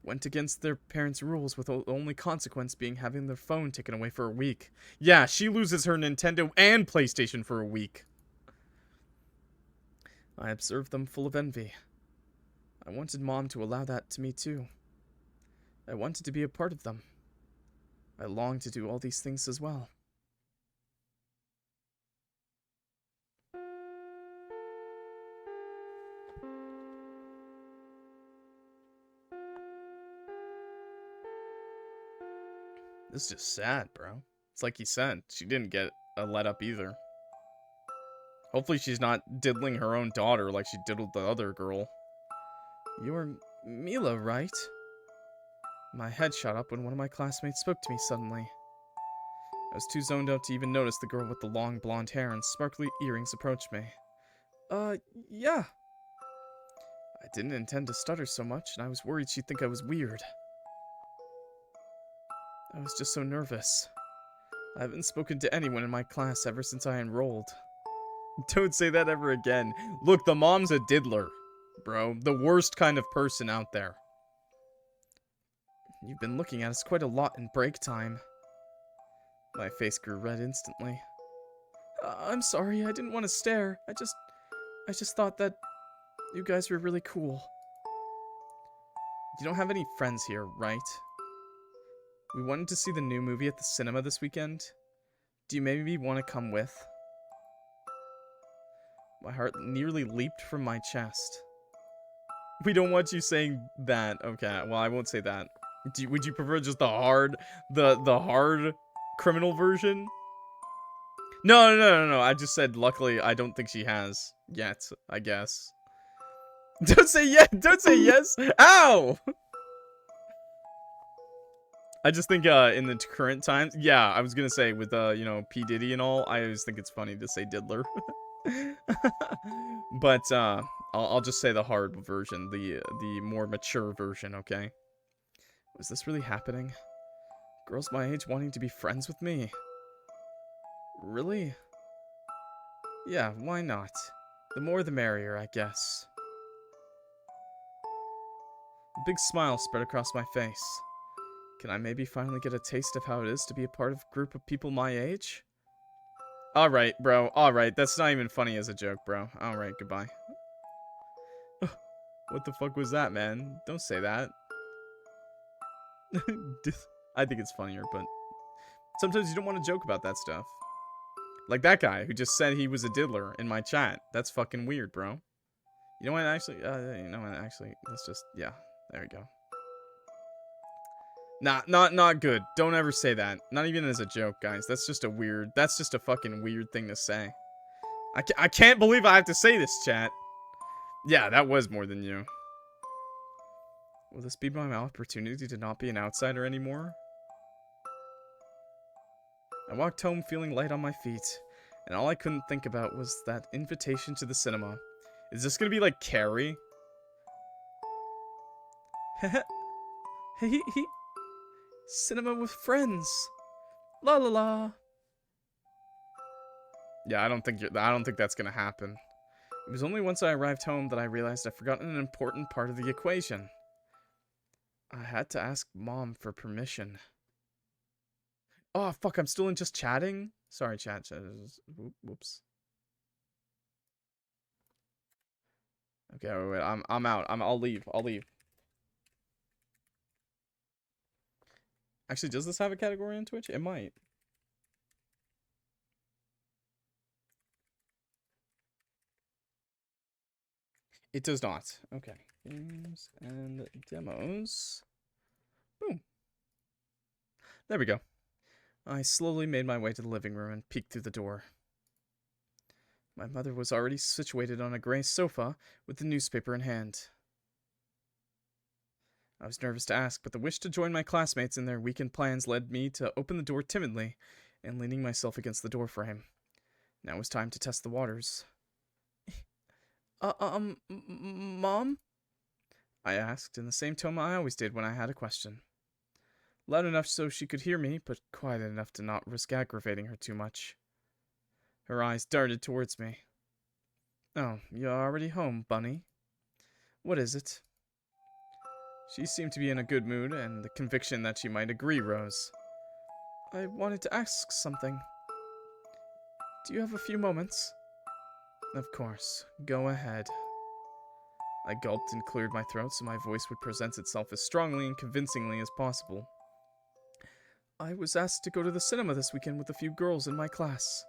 Went against their parents' rules with the only consequence being having their phone taken away for a week. Yeah, she loses her Nintendo and PlayStation for a week. I observed them full of envy. I wanted Mom to allow that to me too. I wanted to be a part of them. I longed to do all these things as well. This is just sad, bro. It's like he said, she didn't get a let up either. Hopefully she's not diddling her own daughter like she diddled the other girl. You're Mila, right? My head shot up when one of my classmates spoke to me suddenly. I was too zoned out to even notice the girl with the long blonde hair and sparkly earrings approached me. Yeah. I didn't intend to stutter so much, and I was worried she'd think I was weird. I was just so nervous. I haven't spoken to anyone in my class ever since I enrolled. Don't say that ever again. Look, the mom's a diddler, bro. The worst kind of person out there. You've been looking at us quite a lot in break time. My face grew red instantly. I'm sorry, I didn't want to stare. I just thought that you guys were really cool. You don't have any friends here, right? We wanted to see the new movie at the cinema this weekend. Do you maybe want to come with? My heart nearly leaped from my chest. We don't want you saying that. Okay, well, I won't say that. Would you prefer just the hard criminal version? No. I just said, luckily, I don't think she has yet, I guess. Don't say yes. Don't say yes. Ow! I just think, in the current times, yeah, I was gonna say with, you know, P. Diddy and all, I always think it's funny to say diddler. But, I'll just say the hard version, the more mature version, okay? Was this really happening? Girls my age wanting to be friends with me? Really? Yeah, why not? The more the merrier, I guess. A big smile spread across my face. Can I maybe finally get a taste of how it is to be a part of a group of people my age? Alright, bro. Alright, that's not even funny as a joke, bro. Alright, goodbye. What the fuck was that, man? Don't say that. I think it's funnier, but sometimes you don't want to joke about that stuff. Like that guy who just said he was a diddler in my chat. That's fucking weird, bro. You know what, actually, let's just, yeah, there we go. Nah, not good. Don't ever say that. Not even as a joke, guys. That's just a fucking weird thing to say. I can't believe I have to say this, chat. Yeah, that was more than you. Will this be my opportunity to not be an outsider anymore? I walked home feeling light on my feet, and all I couldn't think about was that invitation to the cinema. Is this gonna be like Carrie? Hey, cinema with friends. La la la. Yeah, I don't think that's gonna happen. It was only once I arrived home that I realized I'd forgotten an important part of the equation. I had to ask Mom for permission. Oh, fuck, I'm still in just chatting? Sorry, chat. Whoops. Okay, wait, I'm out. I'll leave. Actually, does this have a category on Twitch? It might. It does not. Okay. Games and demos. Boom. There we go. I slowly made my way to the living room and peeked through the door. My mother was already situated on a gray sofa with the newspaper in hand. I was nervous to ask, but the wish to join my classmates in their weekend plans led me to open the door timidly and leaning myself against the door frame. Now it was time to test the waters. Mom? I asked in the same tone I always did when I had a question. Loud enough so she could hear me, but quiet enough to not risk aggravating her too much. Her eyes darted towards me. Oh, you're already home, Bunny. What is it? She seemed to be in a good mood, and the conviction that she might agree rose. I wanted to ask something. Do you have a few moments? Of course. Go ahead. I gulped and cleared my throat so my voice would present itself as strongly and convincingly as possible. I was asked to go to the cinema this weekend with a few girls in my class.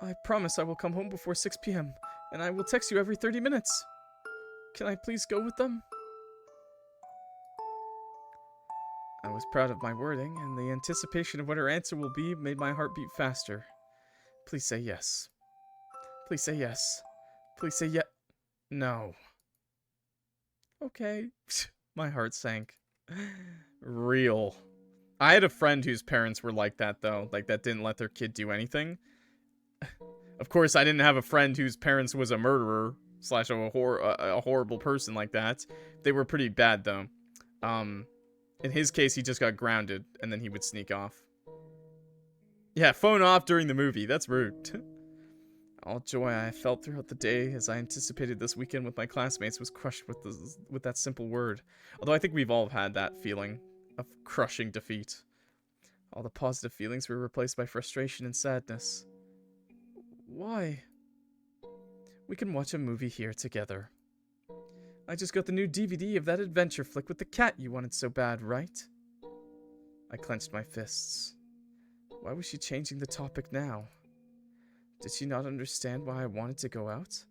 I promise I will come home before 6 p.m., and I will text you every 30 minutes. Can I please go with them? I was proud of my wording, and the anticipation of what her answer will be made my heart beat faster. Please say yes. Please say yes. Please say yes. No. Okay. My heart sank. Real. I had a friend whose parents were like that, though. Like, that didn't let their kid do anything. Of course, I didn't have a friend whose parents was a murderer / a horrible person like that. They were pretty bad, though. In his case, he just got grounded, and then he would sneak off. Yeah, phone off during the movie. That's rude. All joy I felt throughout the day as I anticipated this weekend with my classmates was crushed with that simple word. Although I think we've all had that feeling of crushing defeat. All the positive feelings were replaced by frustration and sadness. Why? We can watch a movie here together. I just got the new DVD of that adventure flick with the cat you wanted so bad, right? I clenched my fists. Why was she changing the topic now? Did she not understand why I wanted to go out?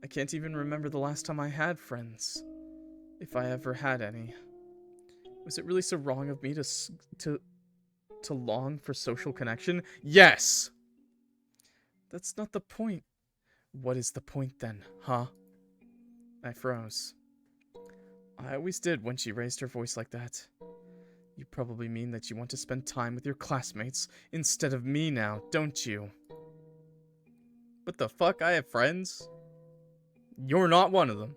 I can't even remember the last time I had friends, if I ever had any. Was it really so wrong of me to long for social connection? Yes! That's not the point. What is the point then, huh? I froze. I always did when she raised her voice like that. You probably mean that you want to spend time with your classmates instead of me now, don't you? What the fuck? I have friends? You're not one of them.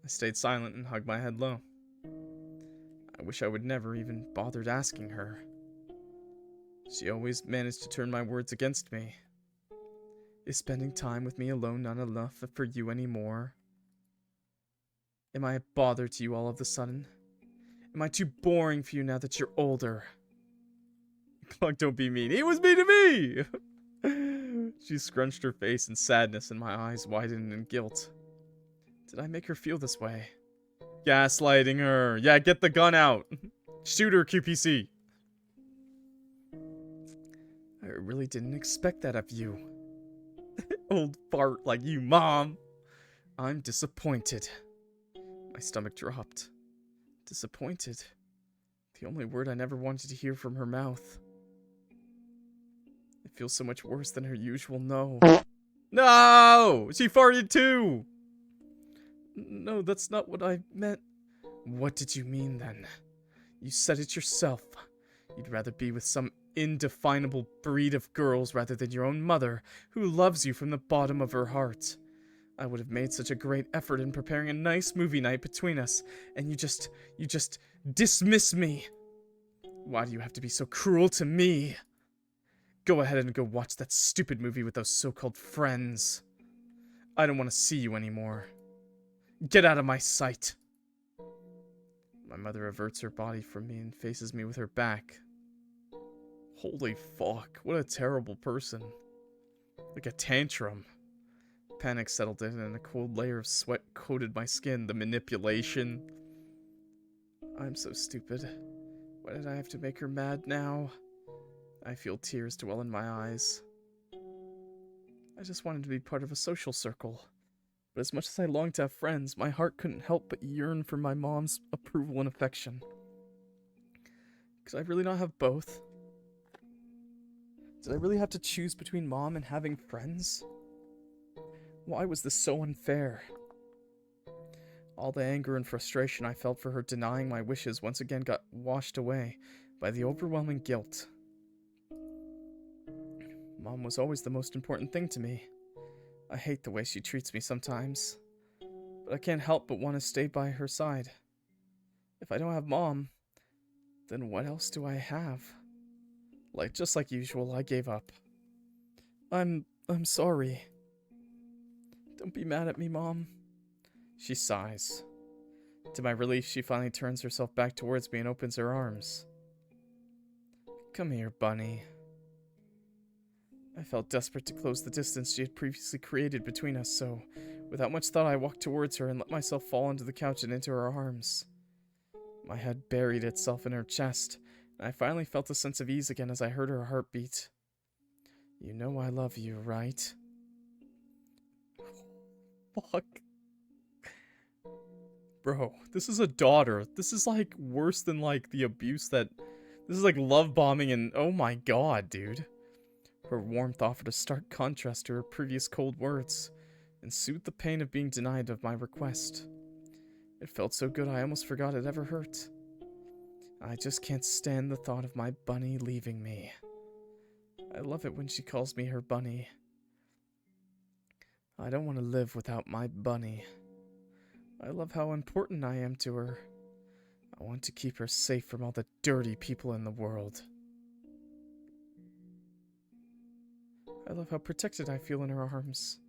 I stayed silent and hugged my head low. I wish I would never even bothered asking her. She always managed to turn my words against me. Is spending time with me alone not enough for you anymore? Am I a bother to you all of a sudden? Am I too boring for you now that you're older? Clock, don't be mean. He was mean to me! She scrunched her face in sadness and my eyes widened in guilt. Did I make her feel this way? Gaslighting her. Yeah, get the gun out. Shoot her, QPC. I really didn't expect that of you. Old fart like you, Mom. I'm disappointed. My stomach dropped. Disappointed. The only word I never wanted to hear from her mouth. It feels so much worse than her usual no. No! She farted too! No, that's not what I meant. What did you mean then? You said it yourself. You'd rather be with some indefinable breed of girls rather than your own mother, who loves you from the bottom of her heart. I would have made such a great effort in preparing a nice movie night between us, and you just dismiss me. Why do you have to be so cruel to me? Go ahead and go watch that stupid movie with those so-called friends. I don't want to see you anymore. Get out of my sight. My mother averts her body from me and faces me with her back. Holy fuck, what a terrible person. Like a tantrum. Panic settled in and a cold layer of sweat coated my skin. The manipulation. I'm so stupid. Why did I have to make her mad now? I feel tears dwell in my eyes. I just wanted to be part of a social circle. But as much as I longed to have friends, my heart couldn't help but yearn for my mom's approval and affection. Could I really not have both? Did I really have to choose between Mom and having friends? Why was this so unfair? All the anger and frustration I felt for her denying my wishes once again got washed away by the overwhelming guilt. Mom was always the most important thing to me. I hate the way she treats me sometimes, but I can't help but want to stay by her side. If I don't have Mom, then what else do I have? Just like usual, I gave up. I'm sorry. Don't be mad at me, Mom. She sighs. To my relief, she finally turns herself back towards me and opens her arms. Come here, Bunny. I felt desperate to close the distance she had previously created between us, so without much thought I walked towards her and let myself fall onto the couch and into her arms. My head buried itself in her chest, and I finally felt a sense of ease again as I heard her heartbeat. You know I love you, right? Fuck. Bro, this is a daughter. This is like worse than like the abuse that... This is like love bombing and oh my god, dude. Her warmth offered a stark contrast to her previous cold words, and soothed the pain of being denied of my request. It felt so good I almost forgot it ever hurt. I just can't stand the thought of my bunny leaving me. I love it when she calls me her bunny. I don't want to live without my bunny. I love how important I am to her. I want to keep her safe from all the dirty people in the world. I love how protected I feel in her arms.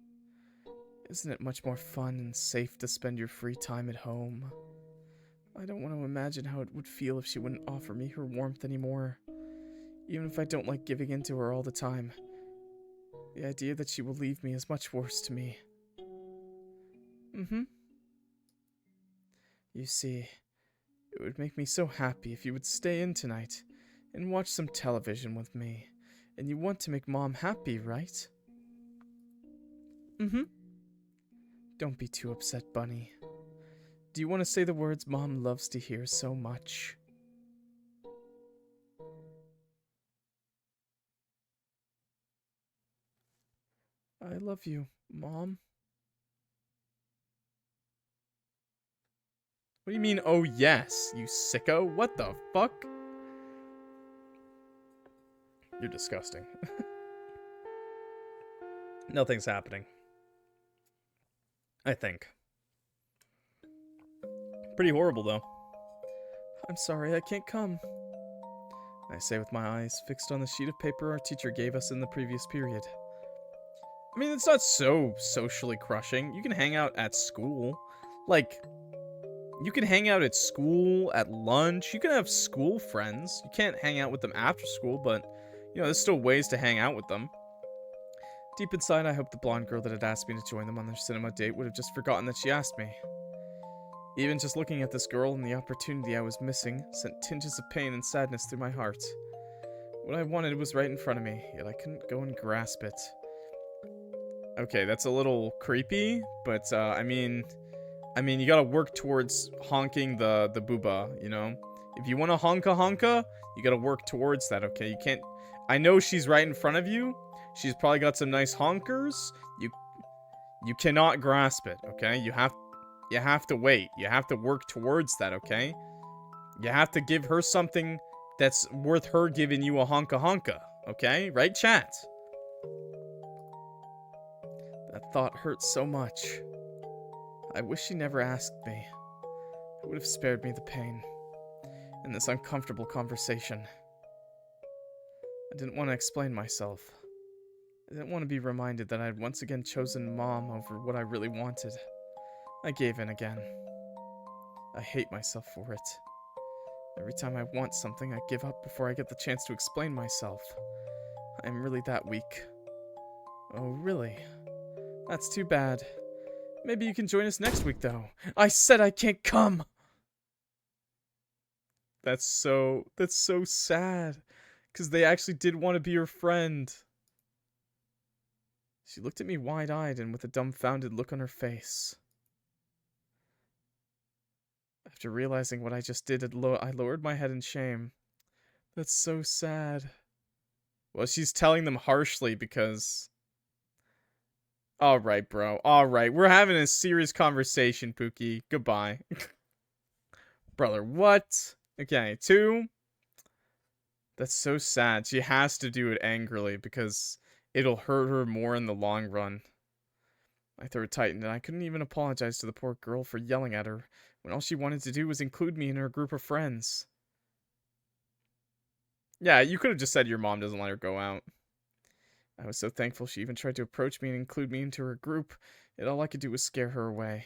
Isn't it much more fun and safe to spend your free time at home? I don't want to imagine how it would feel if she wouldn't offer me her warmth anymore. Even if I don't like giving in to her all the time. The idea that she will leave me is much worse to me. You see, it would make me so happy if you would stay in tonight and watch some television with me And you want to make Mom happy, right? Mm-hmm. Don't be too upset, Bunny. Do you want to say the words Mom loves to hear so much? I love you, Mom. What do you mean, oh yes, you sicko? What the fuck? You're disgusting. Nothing's happening. I think. Pretty horrible, though. I'm sorry, I can't come. I say with my eyes fixed on the sheet of paper our teacher gave us in the previous period. I mean, it's not so socially crushing. You can hang out at school. Like, you can hang out at school, at lunch. You can have school friends. You can't hang out with them after school, but, you know, there's still ways to hang out with them. Deep inside, I hope the blonde girl that had asked me to join them on their cinema date would have just forgotten that she asked me. Even just looking at this girl and the opportunity I was missing sent tinges of pain and sadness through my heart. What I wanted was right in front of me, yet I couldn't go and grasp it. Okay, that's a little creepy, but, I mean, you gotta work towards honking the booba, you know? If you want to honka, you gotta work towards that, okay? You can't... I know she's right in front of you. She's probably got some nice honkers. You cannot grasp it, okay? You have to wait. You have to work towards that, okay? You have to give her something that's worth her giving you a honka, okay? Right, chat? That thought hurts so much. I wish she never asked me. It would have spared me the pain and this uncomfortable conversation. I didn't want to explain myself. I didn't want to be reminded that I had once again chosen Mom over what I really wanted. I gave in again. I hate myself for it. Every time I want something, I give up before I get the chance to explain myself. I am really that weak. Oh, really? That's too bad. Maybe you can join us next week, though. I said I can't come! That's so sad. Because they actually did want to be your friend. She looked at me wide-eyed and with a dumbfounded look on her face. After realizing what I just did, I lowered my head in shame. That's so sad. Well, she's telling them harshly because... Alright, bro. Alright, we're having a serious conversation, Pookie. Goodbye. Brother, what? Okay, 2. That's so sad. She has to do it angrily because it'll hurt her more in the long run. My throat tightened and I couldn't even apologize to the poor girl for yelling at her when all she wanted to do was include me in her group of friends. Yeah, you could have just said your mom doesn't let her go out. I was so thankful she even tried to approach me and include me into her group, yet all I could do was scare her away.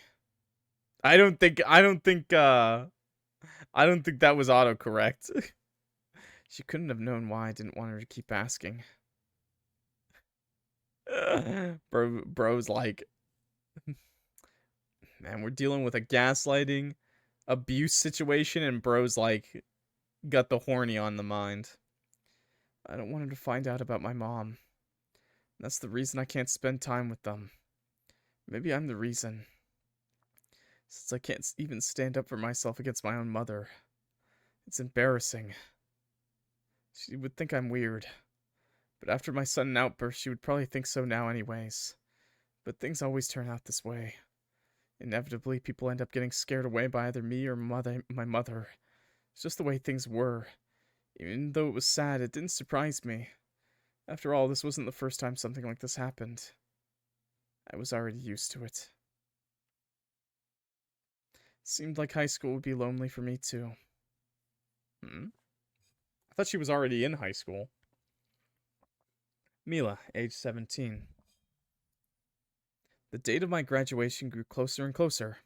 I don't think that was autocorrect. She couldn't have known why I didn't want her to keep asking. Bro's like, man, we're dealing with a gaslighting, abuse situation, and bro's like, got the horny on the mind. I don't want her to find out about my mom. That's the reason I can't spend time with them. Maybe I'm the reason. Since I can't even stand up for myself against my own mother. It's embarrassing. She would think I'm weird. But after my sudden outburst, she would probably think so now anyways. But things always turn out this way. Inevitably, people end up getting scared away by either me or my mother. It's just the way things were. Even though it was sad, it didn't surprise me. After all, this wasn't the first time something like this happened. I was already used to it. Seemed like high school would be lonely for me too. I thought she was already in high school. Mila, age 17. The date of my graduation grew closer and closer.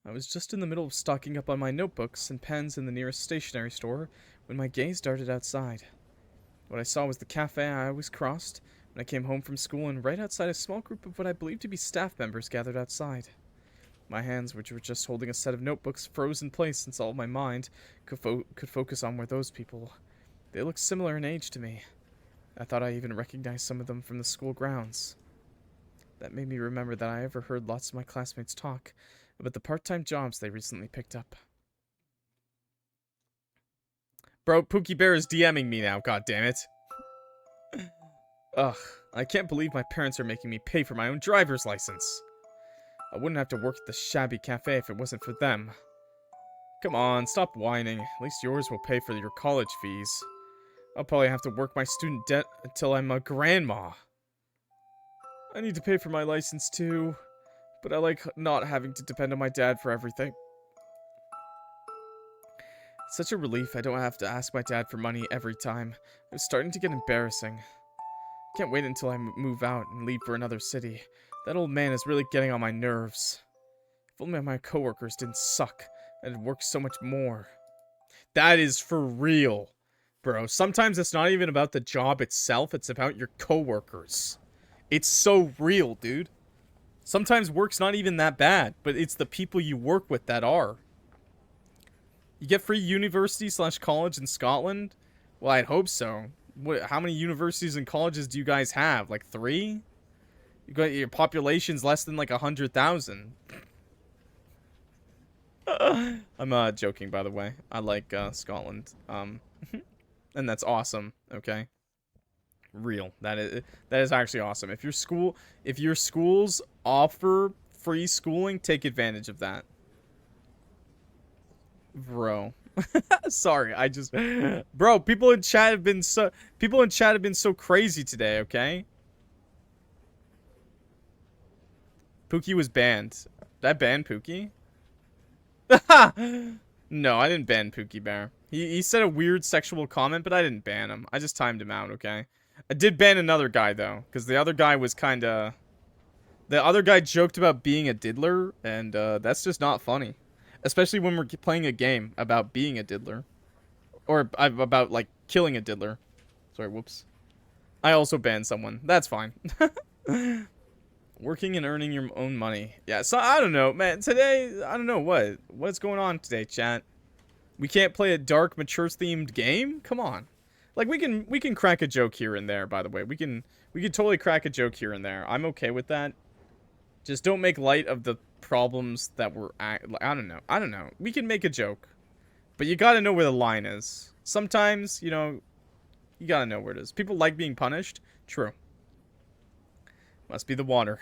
I was just in the middle of stocking up on my notebooks and pens in the nearest stationery store when my gaze darted outside. What I saw was the cafe I always crossed when I came home from school, and right outside a small group of what I believed to be staff members gathered outside. My hands, which were just holding a set of notebooks, froze in place since all my mind could focus on were those people. They looked similar in age to me. I thought I even recognized some of them from the school grounds. That made me remember that I overheard lots of my classmates talk about the part-time jobs they recently picked up. Bro, Pookie Bear is DMing me now, god damn it. Ugh, I can't believe my parents are making me pay for my own driver's license. I wouldn't have to work at the shabby cafe if it wasn't for them. Come on, stop whining. At least yours will pay for your college fees. I'll probably have to work my student debt until I'm a grandma. I need to pay for my license too, but I like not having to depend on my dad for everything. It's such a relief I don't have to ask my dad for money every time. It's starting to get embarrassing. Can't wait until I move out and leave for another city. That old man is really getting on my nerves. If only my coworkers didn't suck, I'd work so much more. That is for real, bro. Sometimes it's not even about the job itself, it's about your coworkers. It's so real, dude. Sometimes work's not even that bad, but it's the people you work with that are. You get free university/college in Scotland? Well, I'd hope so. How many universities and colleges do you guys have? Like 3? You got your population's less than like 100,000. I'm joking, by the way. I like Scotland. And that's awesome. Okay. Real. That is actually awesome. If your schools offer free schooling, take advantage of that. Bro. Sorry, bro, people in chat have been so crazy today, okay? Pookie was banned. Did I ban Pookie? No, I didn't ban Pookie Bear. He said a weird sexual comment, but I didn't ban him. I just timed him out, okay? I did ban another guy, though, because the other guy was kinda... The other guy joked about being a diddler, and that's just not funny. Especially when we're playing a game about being a diddler. Or about, like, killing a diddler. Sorry, whoops. I also banned someone. That's fine. Working and earning your own money. Yeah, so I don't know, man. Today, I don't know what's going on today, chat. We can't play a dark, mature-themed game? Come on. Like, we can crack a joke here and there, by the way. We can totally crack a joke here and there. I'm okay with that. Just don't make light of the problems that we're I don't know. We can make a joke. But you gotta know where the line is. Sometimes, you know, you gotta know where it is. People like being punished. True. Must be the water.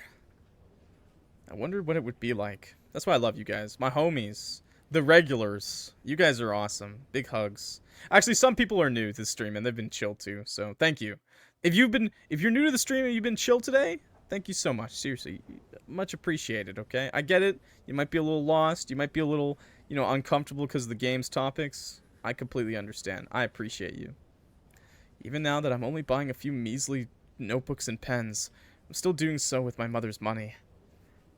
I wondered what it would be like. That's why I love you guys. My homies. The regulars. You guys are awesome. Big hugs. Actually, some people are new to the stream and they've been chill too. So, thank you. If you're new to the stream and you've been chill today, thank you so much. Seriously. Much appreciated, okay? I get it. You might be a little lost. You might be a little, you know, uncomfortable because of the game's topics. I completely understand. I appreciate you. Even now that I'm only buying a few measly notebooks and pens, I'm still doing so with my mother's money.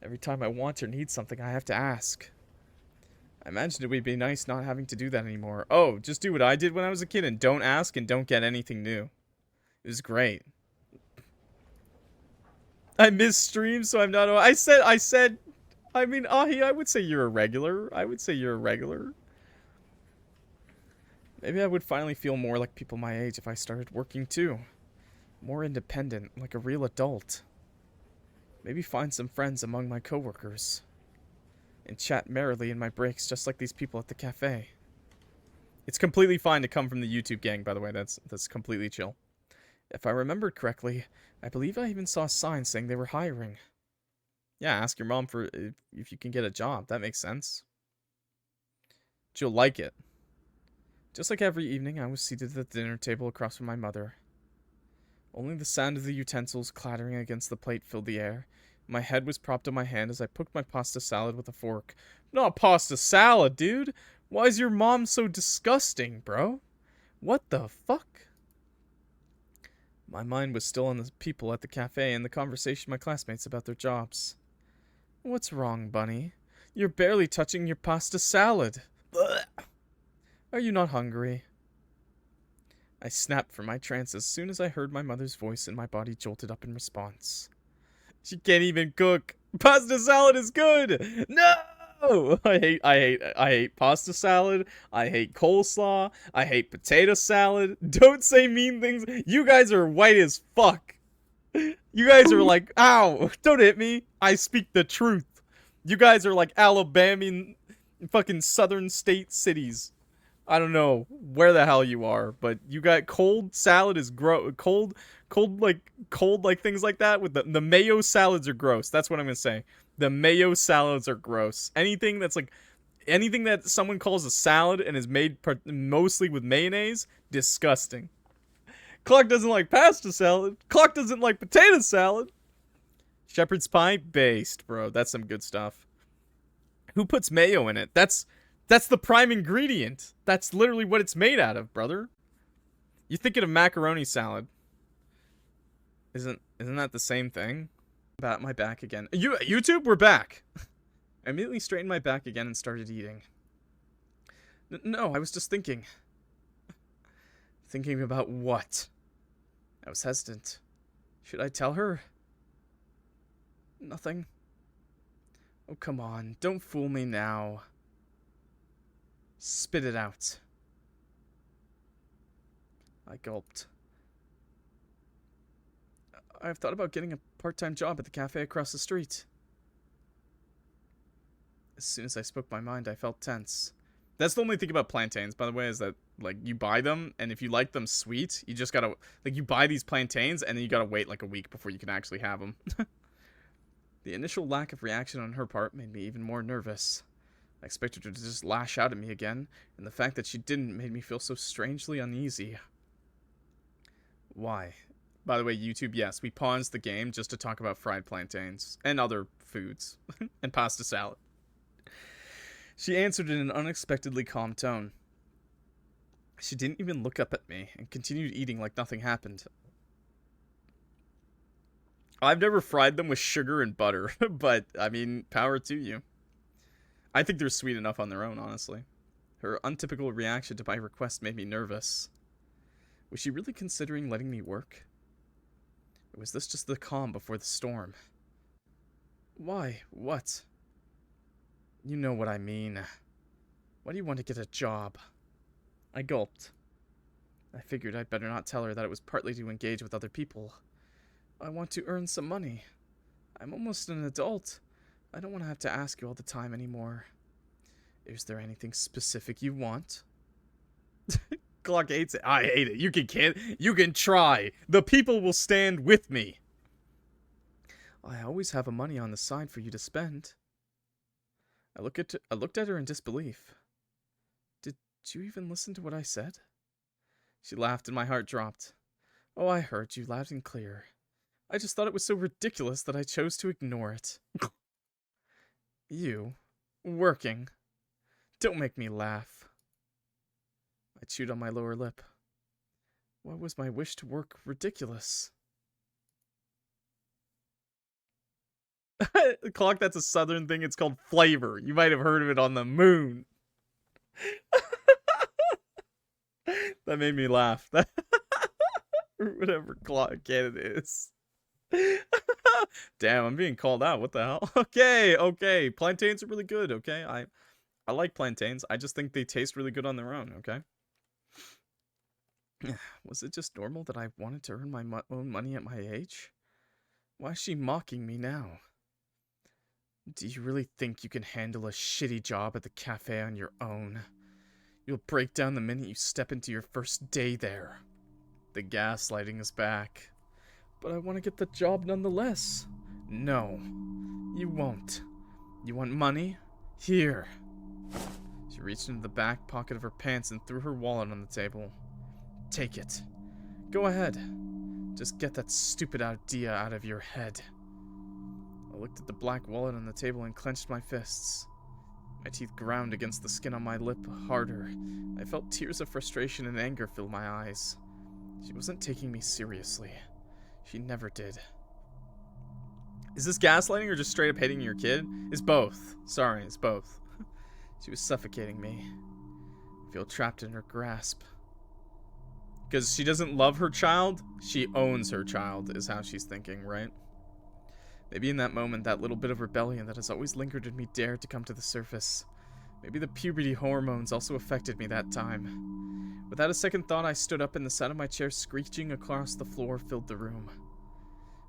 Every time I want or need something, I have to ask. I imagined it would be nice not having to do that anymore. Oh, just do what I did when I was a kid and don't ask and don't get anything new. It was great. I miss streams, so I'm not... I mean, Ahi, I would say you're a regular. Maybe I would finally feel more like people my age if I started working too. More independent, like a real adult. Maybe find some friends among my coworkers. And chat merrily in my breaks just like these people at the cafe. It's completely fine to come from the YouTube gang, by the way. That's completely chill. If I remembered correctly, I believe I even saw a sign saying they were hiring. Yeah, ask your mom for if you can get a job. That makes sense. She'll like it. Just like every evening, I was seated at the dinner table across from my mother. Only the sound of the utensils clattering against the plate filled the air. My head was propped on my hand as I poked my pasta salad with a fork. Not pasta salad, dude! Why is your mom so disgusting, bro? What the fuck? My mind was still on the people at the cafe and the conversation my classmates about their jobs. What's wrong, Bunny? You're barely touching your pasta salad. Blech. Are you not hungry? I snapped from my trance as soon as I heard my mother's voice and my body jolted up in response. She can't even cook. Pasta salad is good! No! Oh, I hate pasta salad. I hate coleslaw. I hate potato salad. Don't say mean things. You guys are white as fuck. You guys are like, ow, don't hit me. I speak the truth. You guys are like Alabama, fucking southern state cities. I don't know where the hell you are, but you got cold salad is cold like things like that with the mayo salads are gross. That's what I'm gonna say. The mayo salads are gross. Anything that's like anything that someone calls a salad and is made mostly with mayonnaise, disgusting. Clock doesn't like pasta salad. Clock doesn't like potato salad. Shepherd's pie, based, bro. That's some good stuff. Who puts mayo in it? That's the prime ingredient. That's literally what it's made out of, brother. You're thinking of macaroni salad. Isn't that the same thing? About my back again. YouTube, we're back. I immediately straightened my back again and started eating. No, I was just thinking. Thinking about what? I was hesitant. Should I tell her? Nothing. Oh, come on. Don't fool me now. Spit it out. I gulped. I've thought about getting a part-time job at the cafe across the street. As soon as I spoke my mind, I felt tense. That's the only thing about plantains, by the way, is that, like, you buy them, and if you like them sweet, you just gotta, like, you buy these plantains, and then you gotta wait, like, a week before you can actually have them. The initial lack of reaction on her part made me even more nervous. I expected her to just lash out at me again, and the fact that she didn't made me feel so strangely uneasy. Why? By the way, YouTube, yes, we paused the game just to talk about fried plantains, and other foods, and pasta salad. She answered in an unexpectedly calm tone. She didn't even look up at me, and continued eating like nothing happened. I've never fried them with sugar and butter, but, I mean, power to you. I think they're sweet enough on their own, honestly. Her untypical reaction to my request made me nervous. Was she really considering letting me work? Or was this just the calm before the storm? Why? What? You know what I mean. Why do you want to get a job? I gulped. I figured I'd better not tell her that it was partly to engage with other people. I want to earn some money. I'm almost an adult. I don't want to have to ask you all the time anymore. Is there anything specific you want? Clock hates it. I hate it. You can try. The people will stand with me. I always have money on the side for you to spend. I looked at her in disbelief. Did you even listen to what I said? She laughed and my heart dropped. Oh, I heard you loud and clear. I just thought it was so ridiculous that I chose to ignore it. You, working. Don't make me laugh. I chewed on my lower lip. Why was my wish to work ridiculous? Clock, that's a southern thing. It's called flavor. You might have heard of it on the moon. That made me laugh. Whatever clock it is. Damn, I'm being called out. What the hell? Okay. Plantains are really good, okay? I like plantains. I just think they taste really good on their own, okay? Was it just normal that I wanted to earn my own money at my age? Why is she mocking me now? Do you really think you can handle a shitty job at the cafe on your own? You'll break down the minute you step into your first day there. The gaslighting is back. But I want to get the job nonetheless. No, you won't. You want money? Here. She reached into the back pocket of her pants and threw her wallet on the table. Take it. Go ahead. Just get that stupid idea out of your head. I looked at the black wallet on the table and clenched my fists. My teeth ground against the skin on my lip harder. I felt tears of frustration and anger fill my eyes. She wasn't taking me seriously. She never did. Is this gaslighting or just straight up hating your kid? It's both. Sorry, it's both. She was suffocating me. I feel trapped in her grasp. Because she doesn't love her child, she owns her child, is how she's thinking, right? Maybe in that moment, that little bit of rebellion that has always lingered in me dared to come to the surface. Maybe the puberty hormones also affected me that time. Without a second thought, I stood up and the sound of my chair screeching across the floor filled the room.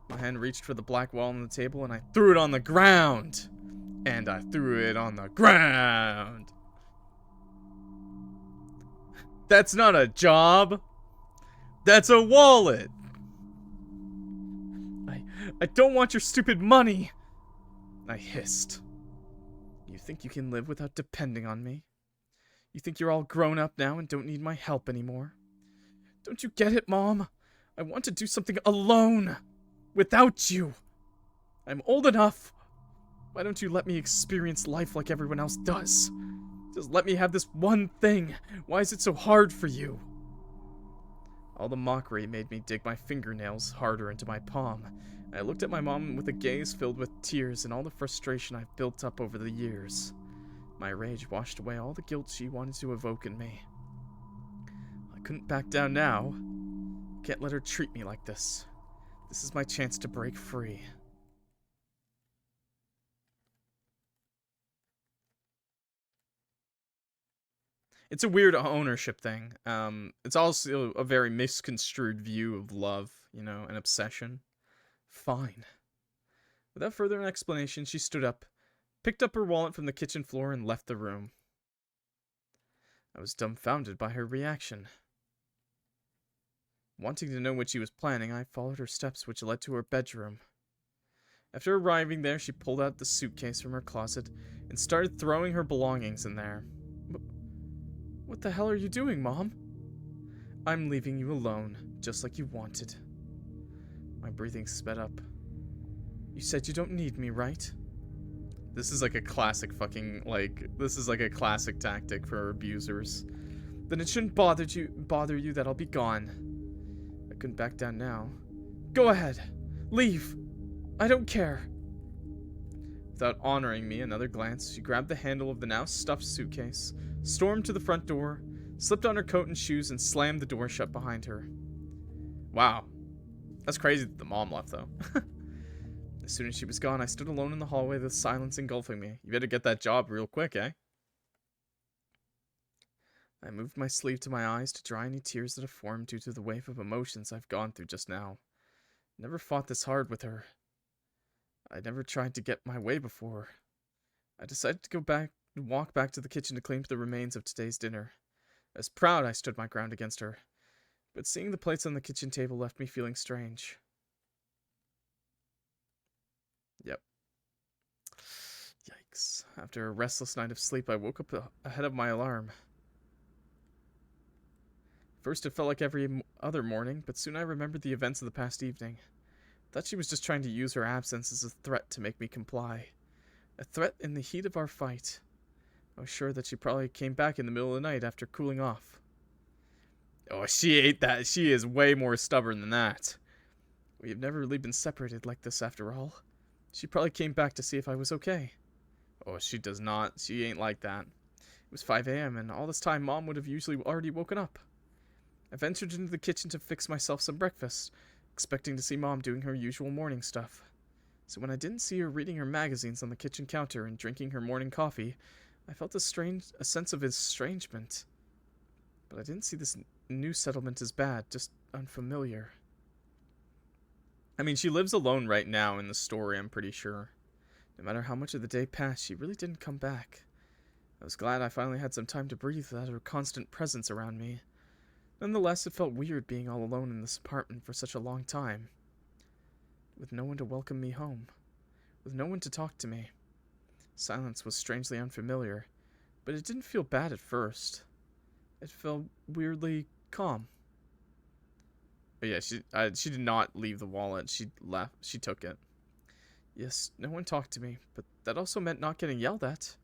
My hand reached for the black wall on the table and I threw it on the ground. And I threw it on the ground. That's not a job. That's a wallet. I don't want your stupid money. I hissed. You think you can live without depending on me? You think you're all grown up now and don't need my help anymore? Don't you get it, Mom? I want to do something alone. Without you. I'm old enough. Why don't you let me experience life like everyone else does? Just let me have this one thing. Why is it so hard for you? All the mockery made me dig my fingernails harder into my palm. I looked at my mom with a gaze filled with tears and all the frustration I've built up over the years. My rage washed away all the guilt she wanted to evoke in me. I couldn't back down now. Can't let her treat me like this. This is my chance to break free. It's a weird ownership thing. It's also a very misconstrued view of love, you know, an obsession. Fine. Without further explanation, she stood up, picked up her wallet from the kitchen floor, and left the room. I was dumbfounded by her reaction. Wanting to know what she was planning, I followed her steps, which led to her bedroom. After arriving there, she pulled out the suitcase from her closet and started throwing her belongings in there. What the hell are you doing, Mom? I'm leaving you alone, just like you wanted. My breathing sped up. You said you don't need me, right? This is like a classic fucking, this is like a classic tactic for abusers. Then it shouldn't bother you that I'll be gone. I couldn't back down now. Go ahead. Leave. I don't care. Without honoring me another glance, she grabbed the handle of the now stuffed suitcase, stormed to the front door, slipped on her coat and shoes, and slammed the door shut behind her. Wow. That's crazy that the mom left, though. As soon as she was gone, I stood alone in the hallway, the silence engulfing me. You better get that job real quick, eh? I moved my sleeve to my eyes to dry any tears that have formed due to the wave of emotions I've gone through just now. Never fought this hard with her. I never tried to get my way before. I decided to walk back to the kitchen to clean up the remains of today's dinner. I was proud I stood my ground against her, but seeing the plates on the kitchen table left me feeling strange. Yep. Yikes. After a restless night of sleep, I woke up ahead of my alarm. First, it felt like every other morning, but soon I remembered the events of the past evening. I thought she was just trying to use her absence as a threat to make me comply. A threat in the heat of our fight. I was sure that she probably came back in the middle of the night after cooling off. Oh, she ate that. She is way more stubborn than that. We have never really been separated like this after all. She probably came back to see if I was okay. Oh, she does not. She ain't like that. It was 5 a.m. and all this time Mom would have usually already woken up. I ventured into the kitchen to fix myself some breakfast, expecting to see Mom doing her usual morning stuff. So when I didn't see her reading her magazines on the kitchen counter and drinking her morning coffee, I felt a sense of estrangement. But I didn't see this new settlement as bad, just unfamiliar. I mean, she lives alone right now in the story, I'm pretty sure. No matter how much of the day passed, she really didn't come back. I was glad I finally had some time to breathe without her constant presence around me. Nonetheless, it felt weird being all alone in this apartment for such a long time. With no one to welcome me home. With no one to talk to me. Silence was strangely unfamiliar, but it didn't feel bad at first. It felt weirdly calm. But yeah, she did not leave the wallet. She left. She took it. Yes, no one talked to me, but that also meant not getting yelled at.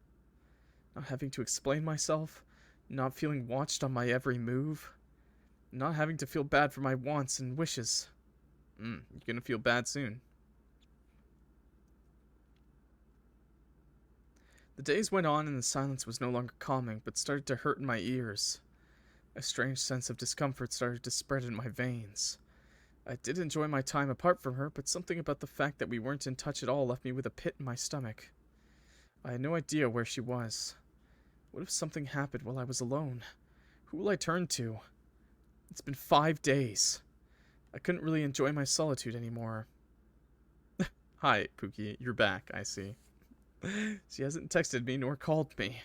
Not having to explain myself. Not feeling watched on my every move. Not having to feel bad for my wants and wishes. You're gonna feel bad soon. The days went on and the silence was no longer calming, but started to hurt in my ears. A strange sense of discomfort started to spread in my veins. I did enjoy my time apart from her, but something about the fact that we weren't in touch at all left me with a pit in my stomach. I had no idea where she was. What if something happened while I was alone? Who will I turn to? It's been 5 days. I couldn't really enjoy my solitude anymore. Hi, Pookie. You're back, I see. She hasn't texted me nor called me.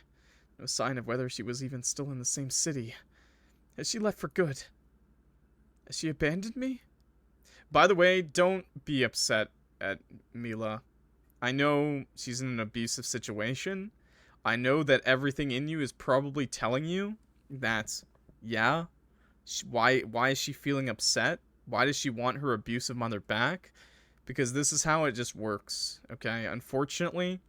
No sign of whether she was even still in the same city. Has she left for good? Has she abandoned me? By the way, don't be upset at Mila. I know she's in an abusive situation. I know that everything in you is probably telling you that, yeah, why is she feeling upset? Why does she want her abusive mother back? Because this is how it just works, okay? Unfortunately,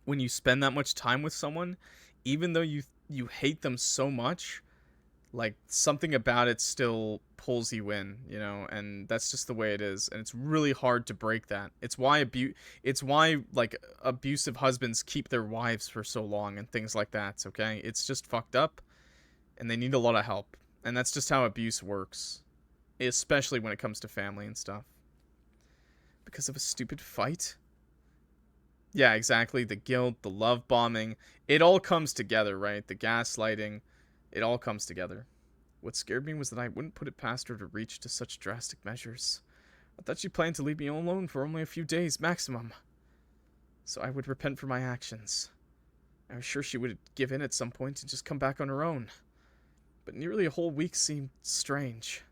when you spend that much time with someone, even though you hate them so much, like, something about it still pulls you in, you know, and that's just the way it is, and it's really hard to break that. It's why like abusive husbands keep their wives for so long and things like that, okay? It's just fucked up, and they need a lot of help, and that's just how abuse works, especially when it comes to family and stuff. Because of a stupid fight? Yeah, exactly. The guilt, the love bombing, it all comes together, right? The gaslighting, it all comes together. What scared me was that I wouldn't put it past her to reach to such drastic measures. I thought she planned to leave me alone for only a few days, maximum. So I would repent for my actions. I was sure she would give in at some point and just come back on her own. But nearly a whole week seemed strange.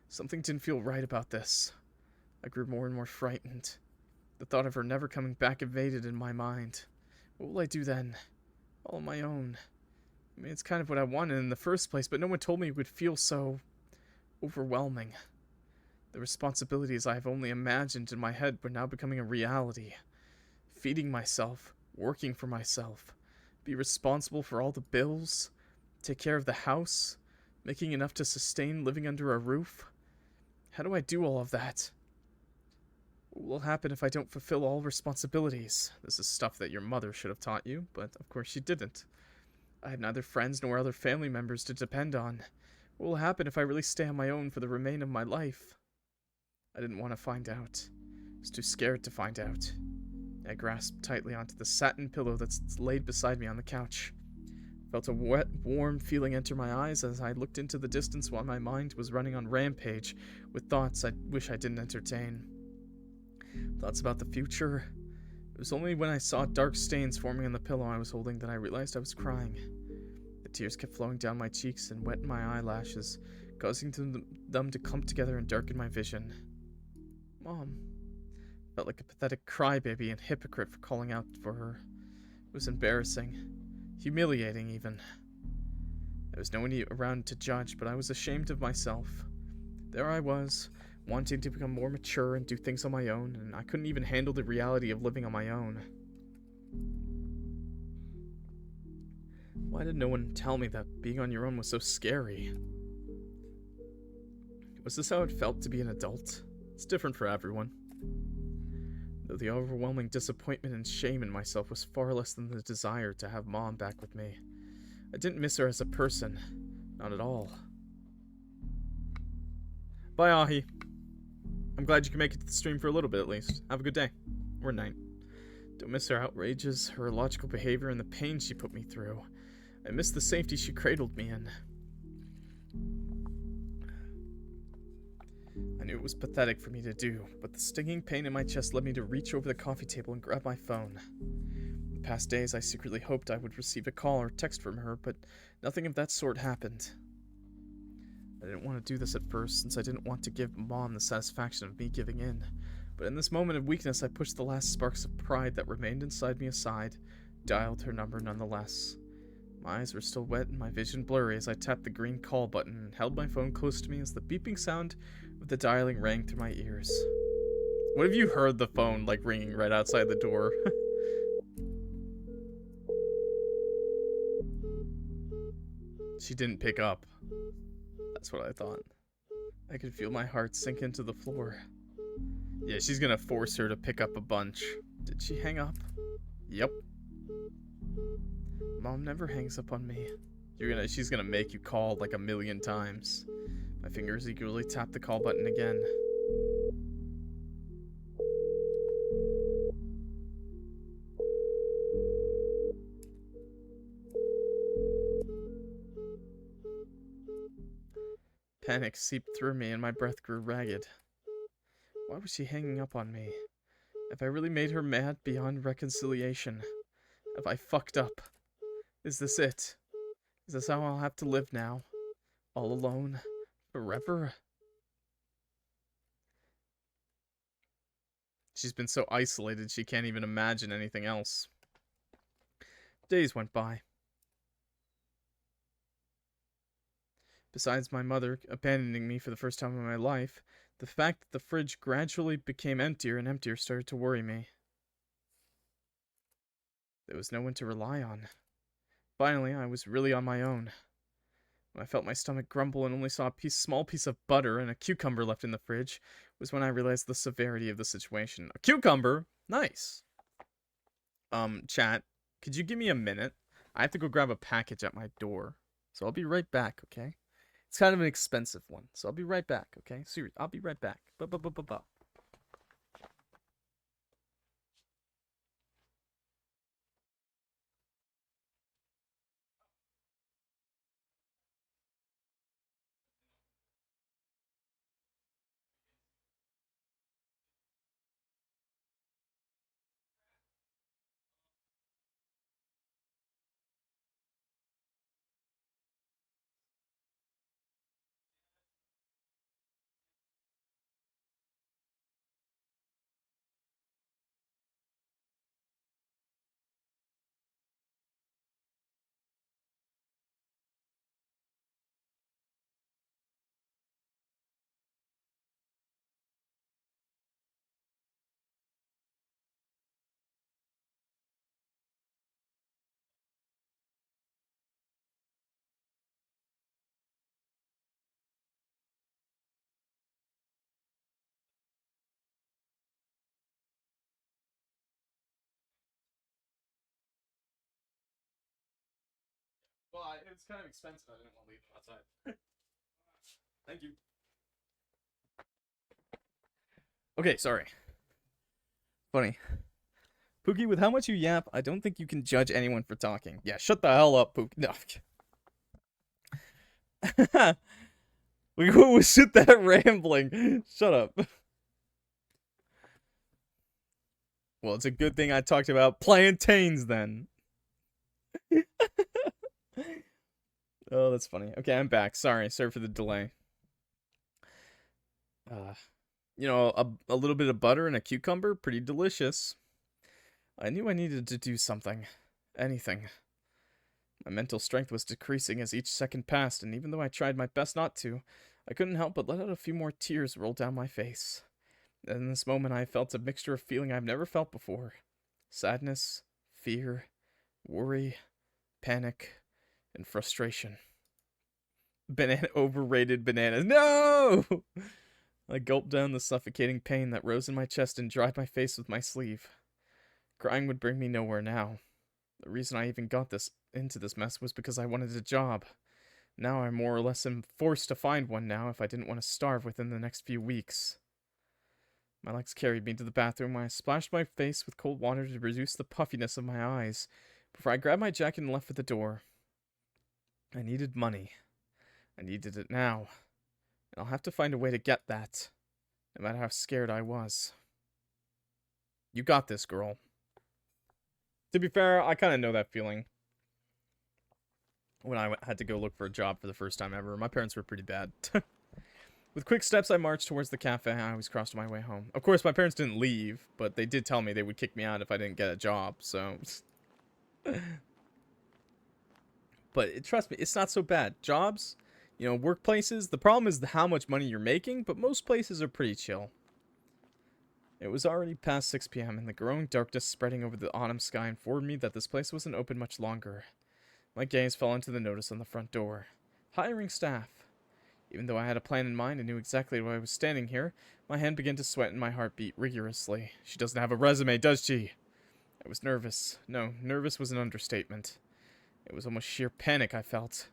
Something didn't feel right about this. I grew more and more frightened. The thought of her never coming back invaded in my mind. What will I do then? All on my own. I mean, it's kind of what I wanted in the first place, but no one told me it would feel so overwhelming. The responsibilities I have only imagined in my head were now becoming a reality. Feeding myself, working for myself, be responsible for all the bills, take care of the house, making enough to sustain living under a roof. How do I do all of that? What will happen if I don't fulfill all responsibilities? This is stuff that your mother should have taught you, but of course she didn't. I had neither friends nor other family members to depend on. What will happen if I really stay on my own for the remainder of my life? I didn't want to find out. I was too scared to find out. I grasped tightly onto the satin pillow that's laid beside me on the couch. I felt a wet, warm feeling enter my eyes as I looked into the distance while my mind was running on rampage with thoughts I wish I didn't entertain. Thoughts about the future. It was only when I saw dark stains forming on the pillow I was holding that I realized I was crying. The tears kept flowing down my cheeks and wetting my eyelashes, causing them to clump together and darken my vision. Mom. I felt like a pathetic crybaby and hypocrite for calling out for her. It was embarrassing. Humiliating, even. There was no one around to judge, but I was ashamed of myself. There I was, wanting to become more mature and do things on my own, and I couldn't even handle the reality of living on my own. Why did no one tell me that being on your own was so scary? Was this how it felt to be an adult? It's different for everyone. Though the overwhelming disappointment and shame in myself was far less than the desire to have Mom back with me. I didn't miss her as a person. Not at all. Bye, Ahi. I'm glad you can make it to the stream for a little bit at least. Have a good day. Or night. Don't miss her outrages, her illogical behavior, and the pain she put me through. I miss the safety she cradled me in. I knew it was pathetic for me to do, but the stinging pain in my chest led me to reach over the coffee table and grab my phone. The past days I secretly hoped I would receive a call or text from her, but nothing of that sort happened. I didn't want to do this at first, since I didn't want to give Mom the satisfaction of me giving in. But in this moment of weakness, I pushed the last sparks of pride that remained inside me aside, dialed her number nonetheless. My eyes were still wet and my vision blurry as I tapped the green call button and held my phone close to me as the beeping sound of the dialing rang through my ears. What if you heard the phone, like, ringing right outside the door? She didn't pick up. That's what I thought. I could feel my heart sink into the floor. Yeah, she's gonna force her to pick up a bunch. Did she hang up? Yep. Mom never hangs up on me. She's gonna make you call like 1,000,000 times. My fingers eagerly tapped the call button again. Panic seeped through me and my breath grew ragged. Why was she hanging up on me? Have I really made her mad beyond reconciliation? Have I fucked up? Is this it? Is this how I'll have to live now? All alone? Forever? She's been so isolated she can't even imagine anything else. Days went by. Besides my mother abandoning me for the first time in my life, the fact that the fridge gradually became emptier and emptier started to worry me. There was no one to rely on. Finally, I was really on my own. When I felt my stomach grumble and only saw a small piece of butter and a cucumber left in the fridge, was when I realized the severity of the situation. A cucumber? Nice. Chat, could you give me a minute? I have to go grab a package at my door. So I'll be right back, okay? It's kind of an expensive one, so I'll be right back, okay? Seriously, I'll be right back. Ba-ba-ba-ba-ba. Well, it was kind of expensive. I didn't want to leave it outside. Thank you. Okay, sorry. Funny. Pookie, with how much you yap, I don't think you can judge anyone for talking. Yeah, shut the hell up, Pookie. No. We will sit that rambling. Shut up. Well, it's a good thing I talked about plantains then. Oh, that's funny. Okay, I'm back. Sorry for the delay. You know, a little bit of butter and a cucumber, pretty delicious. I knew I needed to do something. Anything. My mental strength was decreasing as each second passed, and even though I tried my best not to, I couldn't help but let out a few more tears roll down my face. And in this moment, I felt a mixture of feeling I've never felt before. Sadness, fear, worry, panic, and frustration. Overrated bananas. No! I gulped down the suffocating pain that rose in my chest and dried my face with my sleeve. Crying would bring me nowhere now. The reason I even got into this mess was because I wanted a job. Now I more or less am forced to find one now if I didn't want to starve within the next few weeks. My legs carried me to the bathroom where I splashed my face with cold water to reduce the puffiness of my eyes before I grabbed my jacket and left for the door. I needed money. I needed it now. And I'll have to find a way to get that, no matter how scared I was. You got this, girl. To be fair, I kind of know that feeling. When I had to go look for a job for the first time ever, my parents were pretty bad. With quick steps, I marched towards the cafe I always crossed on my way home. Of course, my parents didn't leave, but they did tell me they would kick me out if I didn't get a job, so... But trust me, it's not so bad. Jobs, you know, workplaces, the problem is how much money you're making, but most places are pretty chill. It was already past 6 p.m., and the growing darkness spreading over the autumn sky informed me that this place wasn't open much longer. My gaze fell into the notice on the front door. Hiring staff. Even though I had a plan in mind and knew exactly why I was standing here, my hand began to sweat and my heart beat rigorously. She doesn't have a resume, does she? I was nervous. No, nervous was an understatement. It was almost sheer panic I felt.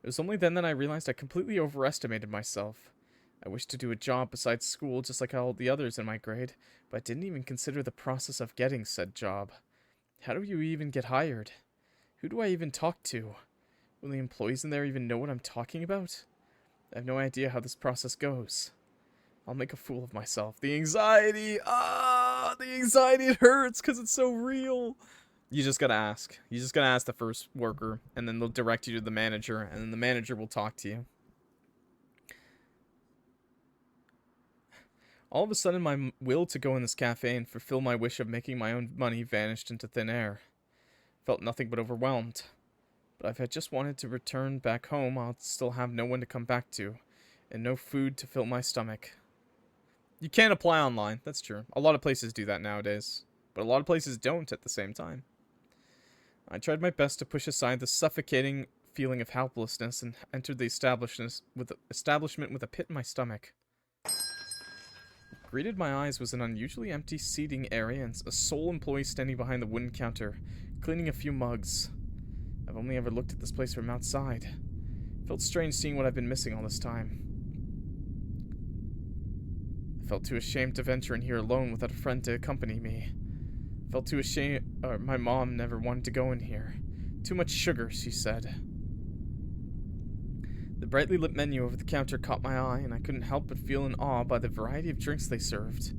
It was only then that I realized I completely overestimated myself. I wished to do a job besides school just like all the others in my grade, but I didn't even consider the process of getting said job. How do you even get hired? Who do I even talk to? Will the employees in there even know what I'm talking about? I have no idea how this process goes. I'll make a fool of myself. The anxiety! The anxiety, it hurts because it's so real. You just gotta ask. You just gotta ask the first worker, and then they'll direct you to the manager, and then the manager will talk to you. All of a sudden, my will to go in this cafe and fulfill my wish of making my own money vanished into thin air. Felt nothing but overwhelmed. But if I just wanted to return back home, I'll still have no one to come back to, and no food to fill my stomach. You can apply online, that's true. A lot of places do that nowadays, but a lot of places don't at the same time. I tried my best to push aside the suffocating feeling of helplessness and entered the establishment with a pit in my stomach. Greeted my eyes was an unusually empty seating area and a sole employee standing behind the wooden counter, cleaning a few mugs. I've only ever looked at this place from outside. It felt strange seeing what I've been missing all this time. I felt too ashamed to venture in here alone without a friend to accompany me. I felt too ashamed. My mom never wanted to go in here. Too much sugar, she said. The brightly lit menu over the counter caught my eye, and I couldn't help but feel in awe by the variety of drinks they served.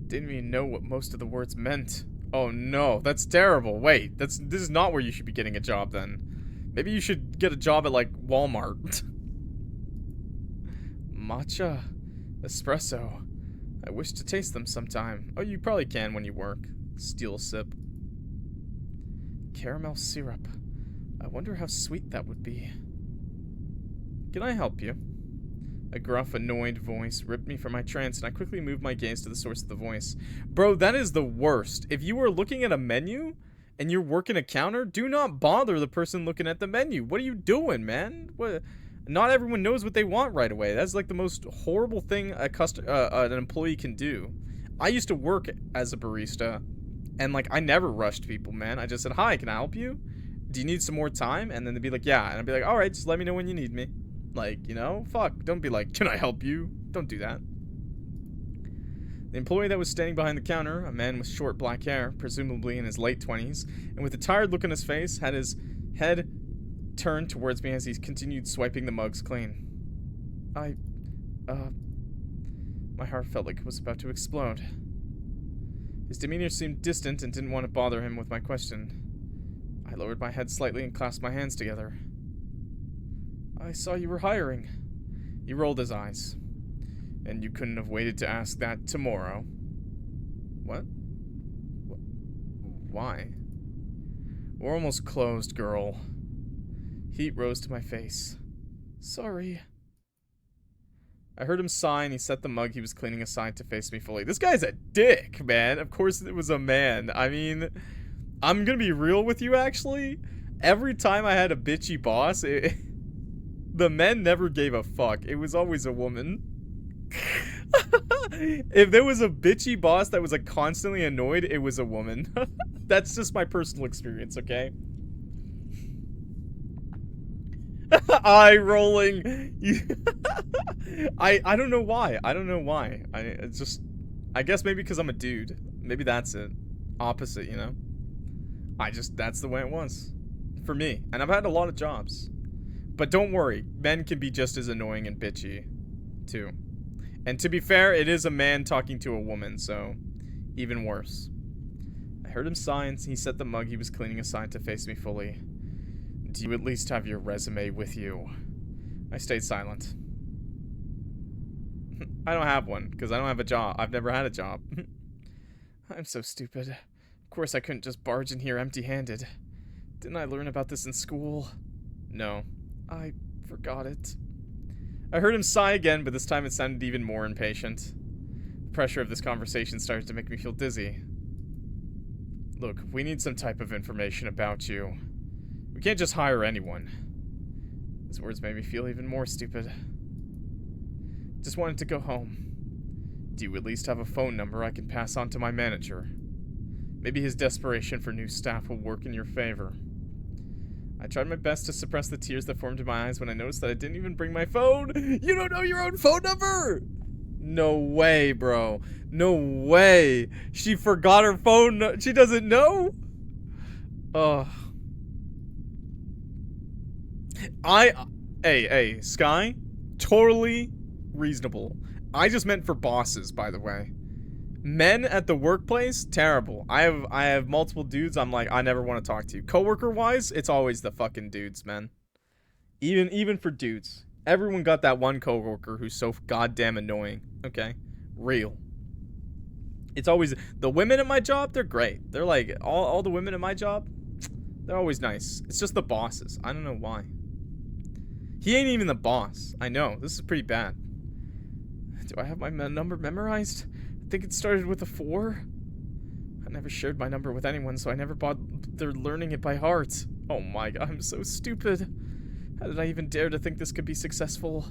Didn't even know what most of the words meant. Oh no, that's terrible. Wait, this is not where you should be getting a job then. Maybe you should get a job at like Walmart. Matcha, espresso. I wish to taste them sometime. Oh, you probably can when you work. Steal a sip. Caramel syrup. I wonder how sweet that would be. Can I help you? A gruff, annoyed voice ripped me from my trance, and I quickly moved my gaze to the source of the voice. Bro, that is the worst. If you are looking at a menu and you're working a counter, do not bother the person looking at the menu. What are you doing, man? What? Not everyone knows what they want right away. That's like the most horrible thing an employee can do. I used to work as a barista, and like I never rushed people, man. I just said, "Hi, can I help you? Do you need some more time?" And then they'd be like, "Yeah," and I'd be like, "All right, just let me know when you need me." Like, you know, fuck. Don't be like, "Can I help you?" Don't do that. The employee that was standing behind the counter, a man with short black hair, presumably in his late 20s, and with a tired look on his face, had his head turned towards me as he continued swiping the mugs clean. My heart felt like it was about to explode. His demeanor seemed distant and didn't want to bother him with my question. I lowered my head slightly and clasped my hands together. "I saw you were hiring." He rolled his eyes. "And you couldn't have waited to ask that tomorrow?" What? Why? "We're almost closed, girl." Heat rose to my face. "Sorry." I heard him sigh, and he set the mug he was cleaning aside to face me fully. This guy's a dick, man. Of course it was a man. I mean, I'm gonna be real with you, actually. Every time I had a bitchy boss, the men never gave a fuck. It was always a woman. If there was a bitchy boss that was like constantly annoyed, it was a woman. That's just my personal experience, okay? Eye rolling. I don't know why. I don't know why. I guess maybe because I'm a dude. Maybe that's it. Opposite, you know? That's the way it was. For me. And I've had a lot of jobs. But don't worry, men can be just as annoying and bitchy, too. And to be fair, it is a man talking to a woman, so even worse. I heard him sigh, and he set the mug he was cleaning aside to face me fully. "Do you at least have your resume with you?" I stayed silent. I don't have one, because I don't have a job. I've never had a job. I'm so stupid. Of course I couldn't just barge in here empty-handed. Didn't I learn about this in school? No. I forgot it. I heard him sigh again, but this time it sounded even more impatient. The pressure of this conversation started to make me feel dizzy. "Look, we need some type of information about you. We can't just hire anyone." His words made me feel even more stupid. Just wanted to go home. "Do you at least have a phone number I can pass on to my manager? Maybe his desperation for new staff will work in your favor." I I tried my best to suppress the tears that formed in my eyes when I noticed that I didn't even bring my phone. You don't know your own phone number? No way, bro. No way. She forgot her phone. She doesn't know? Ugh. Hey, Sky, totally reasonable. I just meant for bosses, by the way. Men at the workplace, terrible. I have multiple dudes. I'm like, I never want to talk to you. Coworker wise, it's always the fucking dudes, man. Even for dudes, everyone got that one coworker who's so goddamn annoying. Okay, real. It's always the women at my job. They're great. They're like all the women at my job. They're always nice. It's just the bosses. I don't know why. He ain't even the boss. I know. This is pretty bad. Do I have my number memorized? I think it started with a 4. I never shared my number with anyone, so I never bothered learning it by heart. Oh my god, I'm so stupid. How did I even dare to think this could be successful?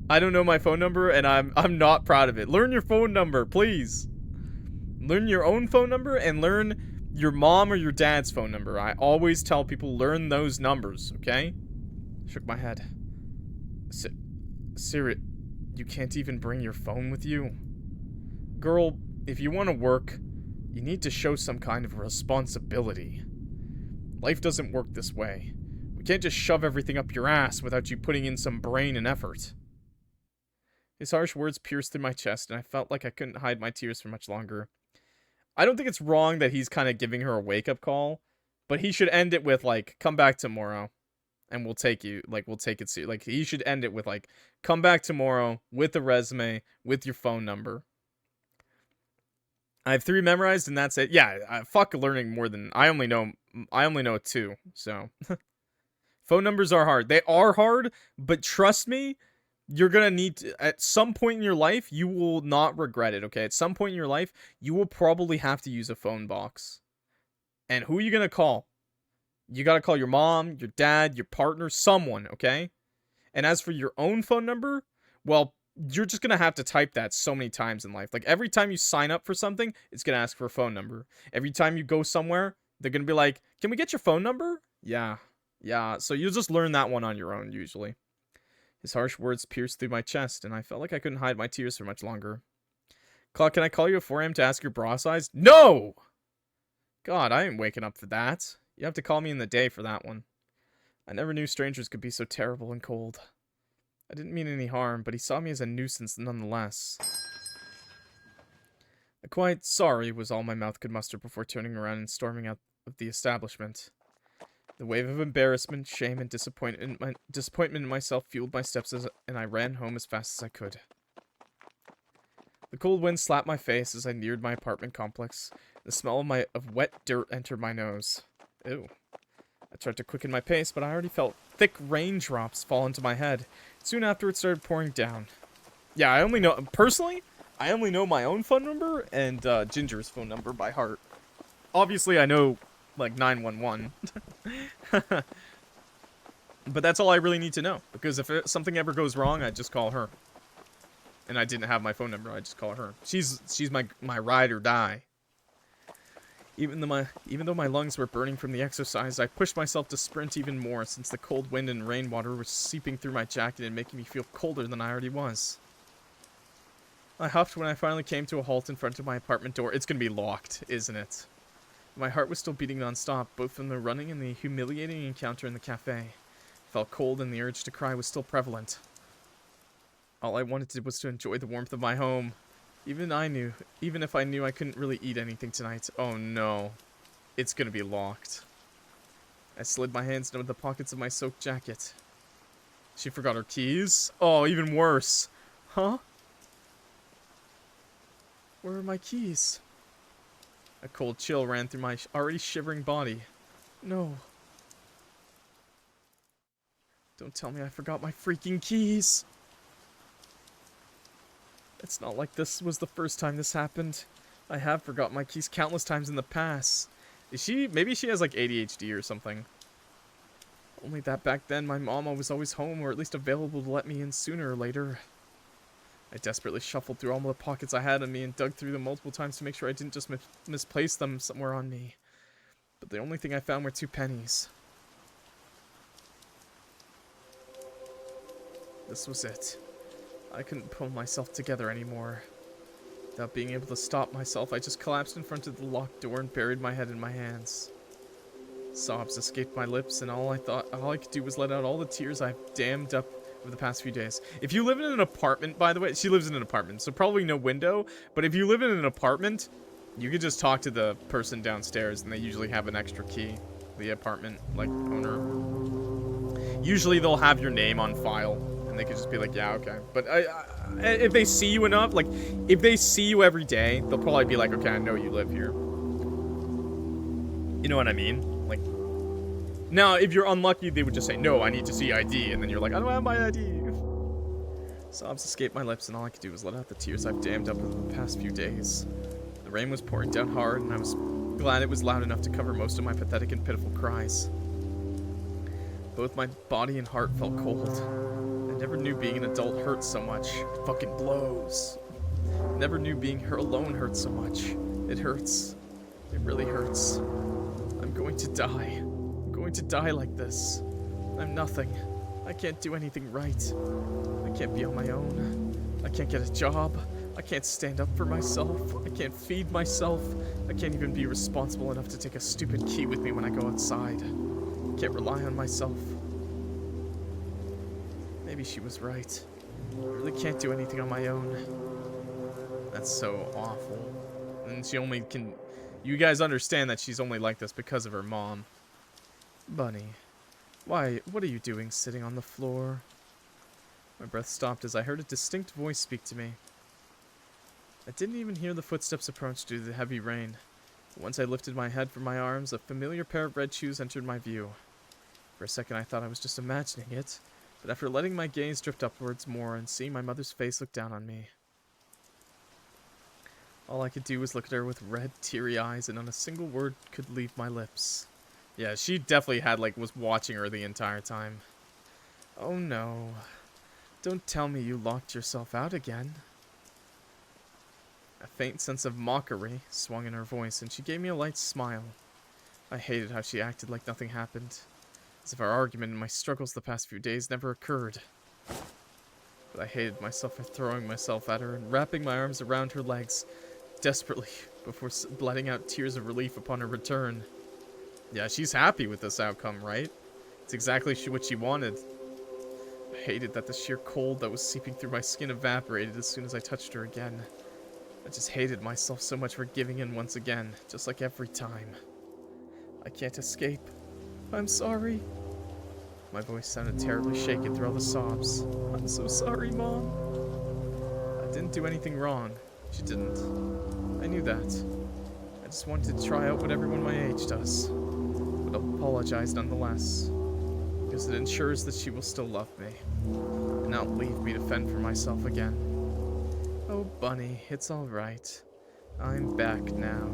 I don't know my phone number, and I'm not proud of it. Learn your phone number, please. Learn your own phone number, and learn your mom or your dad's phone number. I always tell people, learn those numbers, okay? Shook my head. Siri, you can't even bring your phone with you? Girl, if you want to work, you need to show some kind of responsibility. Life doesn't work this way. We can't just shove everything up your ass without you putting in some brain and effort. His harsh words pierced through my chest, and I felt like I couldn't hide my tears for much longer. I don't think it's wrong that he's kind of giving her a wake-up call, but he should end it with, like, come back tomorrow, and we'll take you, like, we'll take it seriously. Like, he should end it with, like, come back tomorrow with a resume, with your phone number. I have 3 memorized, and that's it. Yeah, fuck learning more than... I only know 2, so... Phone numbers are hard. They are hard, but trust me, you're gonna need to... At some point in your life, you will not regret it, okay? At some point in your life, you will probably have to use a phone box. And who are you gonna call? You gotta call your mom, your dad, your partner, someone, okay? And as for your own phone number, well... You're just going to have to type that so many times in life. Like, every time you sign up for something, it's going to ask for a phone number. Every time you go somewhere, they're going to be like, can we get your phone number? Yeah. So you'll just learn that one on your own, usually. His harsh words pierced through my chest, and I felt like I couldn't hide my tears for much longer. Clock, can I call you at 4 a.m. to ask your bra size? No! God, I ain't waking up for that. You have to call me in the day for that one. I never knew strangers could be so terrible and cold. I didn't mean any harm, but he saw me as a nuisance nonetheless. A quiet sorry was all my mouth could muster before turning around and storming out of the establishment. The wave of embarrassment, shame, and disappointment in myself fueled my steps and I ran home as fast as I could. The cold wind slapped my face as I neared my apartment complex. The smell of wet dirt entered my nose. Ew. I tried to quicken my pace, but I already felt thick raindrops fall into my head. Soon after, it started pouring down. Yeah, I only know my own phone number and Ginger's phone number by heart. Obviously, I know, like, 911. But that's all I really need to know. Because if something ever goes wrong, I just call her. And I didn't have my phone number, I just call her. She's my ride or die. Even though my lungs were burning from the exercise, I pushed myself to sprint even more since the cold wind and rainwater were seeping through my jacket and making me feel colder than I already was. I huffed when I finally came to a halt in front of my apartment door. It's gonna be locked, isn't it? My heart was still beating non-stop, both from the running and the humiliating encounter in the cafe. I felt cold and the urge to cry was still prevalent. All I wanted was to enjoy the warmth of my home. Even if I knew I couldn't really eat anything tonight. Oh no. It's gonna be locked. I slid my hands into the pockets of my soaked jacket. She forgot her keys? Oh, even worse. Huh? Where are my keys? A cold chill ran through my already shivering body. No. Don't tell me I forgot my freaking keys. It's not like this was the first time this happened. I have forgotten my keys countless times in the past. Maybe she has like ADHD or something. Only that back then my mama was always home or at least available to let me in sooner or later. I desperately shuffled through all the pockets I had on me and dug through them multiple times to make sure I didn't just misplace them somewhere on me. But the only thing I found were 2 pennies. This was it. I couldn't pull myself together anymore. Without being able to stop myself, I just collapsed in front of the locked door and buried my head in my hands. Sobs escaped my lips, and all I could do was let out all the tears I've dammed up over the past few days. If you live in an apartment, by the way, she lives in an apartment, so probably no window, but if you live in an apartment, you could just talk to the person downstairs, and they usually have an extra key. The apartment, like, owner. Usually they'll have your name on file, and they could just be like, yeah, okay. But if they see you enough, like, if they see you every day, they'll probably be like, okay, I know you live here. You know what I mean? Like, now, if you're unlucky, they would just say, no, I need to see ID, and then you're like, I don't have my ID. Sobs escaped my lips, and all I could do was let out the tears I've dammed up over the past few days. The rain was pouring down hard, and I was glad it was loud enough to cover most of my pathetic and pitiful cries. Both my body and heart felt cold. I never knew being an adult hurt so much. It fucking blows. I never knew being her alone hurt so much. It hurts. It really hurts. I'm going to die. I'm going to die like this. I'm nothing. I can't do anything right. I can't be on my own. I can't get a job. I can't stand up for myself. I can't feed myself. I can't even be responsible enough to take a stupid key with me when I go outside. I can't rely on myself. Maybe she was right. I really can't do anything on my own. That's so awful. And she only can... You guys understand that she's only like this because of her mom. Bunny, why, what are you doing sitting on the floor? My breath stopped as I heard a distinct voice speak to me. I didn't even hear the footsteps approach due to the heavy rain. But once I lifted my head from my arms, a familiar pair of red shoes entered my view. For a second I thought I was just imagining it, but after letting my gaze drift upwards more and seeing my mother's face look down on me, all I could do was look at her with red, teary eyes, and not a single word could leave my lips. Yeah, she definitely had, like, was watching her the entire time. Oh no. Don't tell me you locked yourself out again. A faint sense of mockery swung in her voice, and she gave me a light smile. I hated how she acted like nothing happened, as if our argument and my struggles the past few days never occurred. But I hated myself for throwing myself at her and wrapping my arms around her legs, desperately, before letting out tears of relief upon her return. Yeah, she's happy with this outcome, right? It's exactly what she wanted. I hated that the sheer cold that was seeping through my skin evaporated as soon as I touched her again. I just hated myself so much for giving in once again, just like every time. I can't escape. I'm sorry. My voice sounded terribly shaken through all the sobs. I'm so sorry, Mom. I didn't do anything wrong. She didn't. I knew that. I just wanted to try out what everyone my age does. But I'll apologize nonetheless, because it ensures that she will still love me, and not leave me to fend for myself again. Oh, Bunny, it's alright. I'm back now.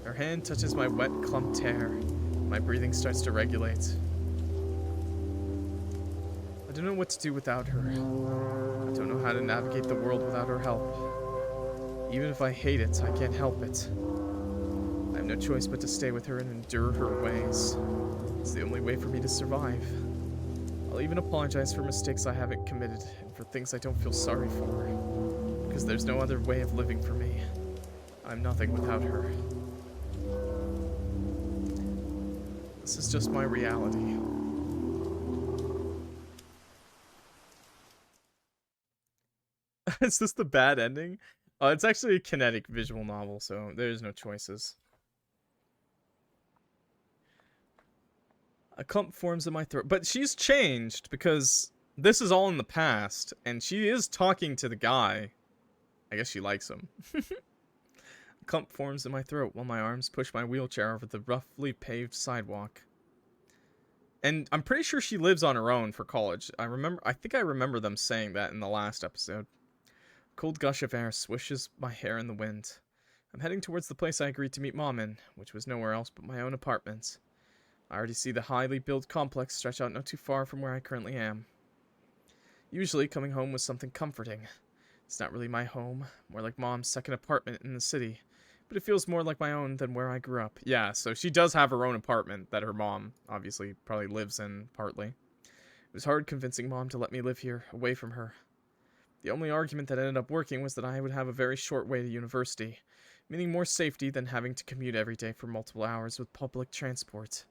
Her hand touches my wet, clumped hair. My breathing starts to regulate. I don't know what to do without her. I don't know how to navigate the world without her help. Even if I hate it, I can't help it. I have no choice but to stay with her and endure her ways. It's the only way for me to survive. I'll even apologize for mistakes I haven't committed and for things I don't feel sorry for. Because there's no other way of living for me. I'm nothing without her. This is just my reality. Is this the bad ending? It's actually a kinetic visual novel, so there's no choices. A clump forms in my throat. But she's changed because this is all in the past, and she is talking to the guy. I guess she likes him. A clump forms in my throat while my arms push my wheelchair over the roughly paved sidewalk. And I'm pretty sure she lives on her own for college. I think I remember them saying that in the last episode. A cold gush of air swishes my hair in the wind. I'm heading towards the place I agreed to meet Mom in, which was nowhere else but my own apartment. I already see the highly built complex stretch out not too far from where I currently am. Usually, coming home was something comforting. It's not really my home, more like Mom's second apartment in the city, but it feels more like my own than where I grew up. Yeah, so she does have her own apartment that her mom, obviously, probably lives in, partly. It was hard convincing Mom to let me live here, away from her. The only argument that ended up working was that I would have a very short way to university, meaning more safety than having to commute every day for multiple hours with public transport.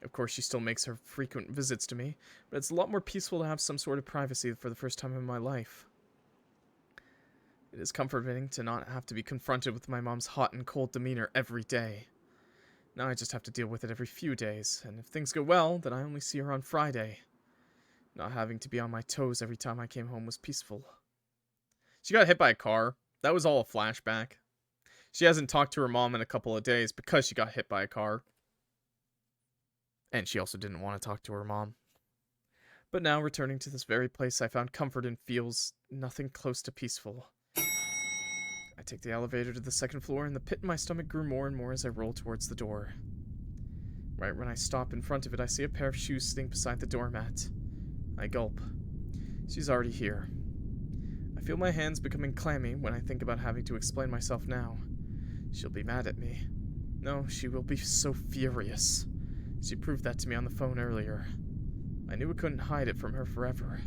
Of course, she still makes her frequent visits to me, but it's a lot more peaceful to have some sort of privacy for the first time in my life. It is comforting to not have to be confronted with my mom's hot and cold demeanor every day. Now I just have to deal with it every few days, and if things go well, then I only see her on Friday. Not having to be on my toes every time I came home was peaceful. She got hit by a car. That was all a flashback. She hasn't talked to her mom in a couple of days because she got hit by a car. And she also didn't want to talk to her mom. But now, returning to this very place, I found comfort and feels nothing close to peaceful. I take the elevator to the second floor, and the pit in my stomach grew more and more as I rolled towards the door. Right when I stop in front of it, I see a pair of shoes sitting beside the doormat. I gulp. She's already here. I feel my hands becoming clammy when I think about having to explain myself now. She'll be mad at me. No, she will be so furious. She proved that to me on the phone earlier. I knew I couldn't hide it from her forever.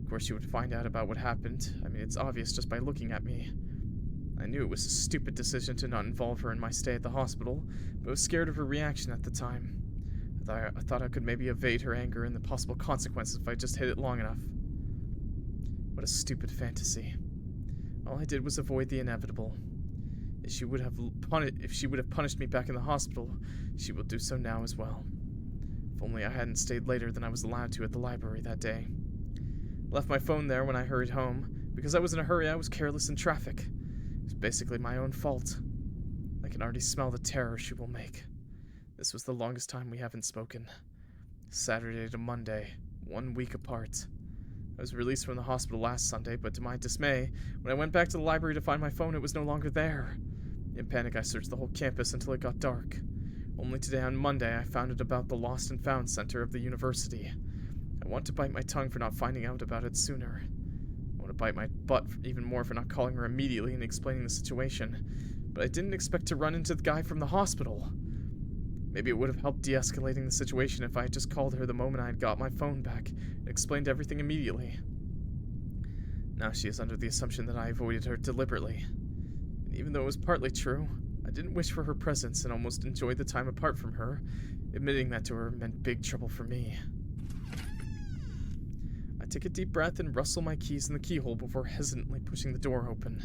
Of course she would find out about what happened. I mean, it's obvious just by looking at me. I knew it was a stupid decision to not involve her in my stay at the hospital, but I was scared of her reaction at the time. I thought I could maybe evade her anger and the possible consequences if I just hid it long enough. What a stupid fantasy. All I did was avoid the inevitable. If she would have punished me back in the hospital, she will do so now as well. If only I hadn't stayed later than I was allowed to at the library that day. I left my phone there when I hurried home. Because I was in a hurry, I was careless in traffic. It was basically my own fault. I can already smell the terror she will make. This was the longest time we haven't spoken. Saturday to Monday, 1 week apart. I was released from the hospital last Sunday, but to my dismay, when I went back to the library to find my phone, it was no longer there. In panic, I searched the whole campus until it got dark. Only today on Monday, I found it about the Lost and Found Center of the university. I want to bite my tongue for not finding out about it sooner. I want to bite my butt even more for not calling her immediately and explaining the situation. But I didn't expect to run into the guy from the hospital. Maybe it would have helped de-escalating the situation if I had just called her the moment I had got my phone back and explained everything immediately. Now she is under the assumption that I avoided her deliberately. And even though it was partly true, I didn't wish for her presence and almost enjoyed the time apart from her. Admitting that to her meant big trouble for me. I take a deep breath and rustle my keys in the keyhole before hesitantly pushing the door open.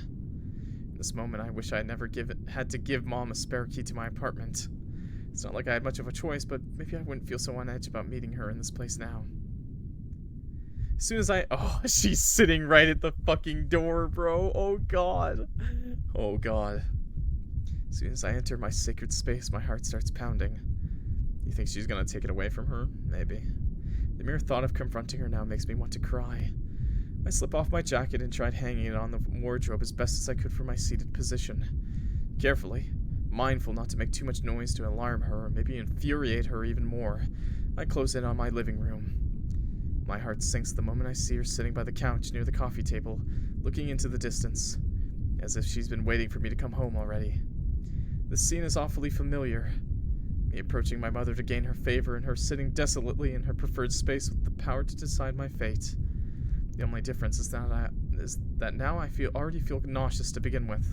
In this moment, I wish I had never had to give Mom a spare key to my apartment. It's not like I had much of a choice, but maybe I wouldn't feel so on edge about meeting her in this place now. As soon as oh, she's sitting right at the fucking door, bro. Oh, God. Oh, God. As soon as I enter my sacred space, my heart starts pounding. You think she's gonna take it away from her? Maybe. The mere thought of confronting her now makes me want to cry. I slip off my jacket and tried hanging it on the wardrobe as best as I could from my seated position. Carefully, mindful not to make too much noise to alarm her or maybe infuriate her even more, I close in on my living room. My heart sinks the moment I see her sitting by the couch near the coffee table, looking into the distance, as if she's been waiting for me to come home already. The scene is awfully familiar. Me approaching my mother to gain her favor and her sitting desolately in her preferred space with the power to decide my fate. The only difference is that now I already feel nauseous to begin with.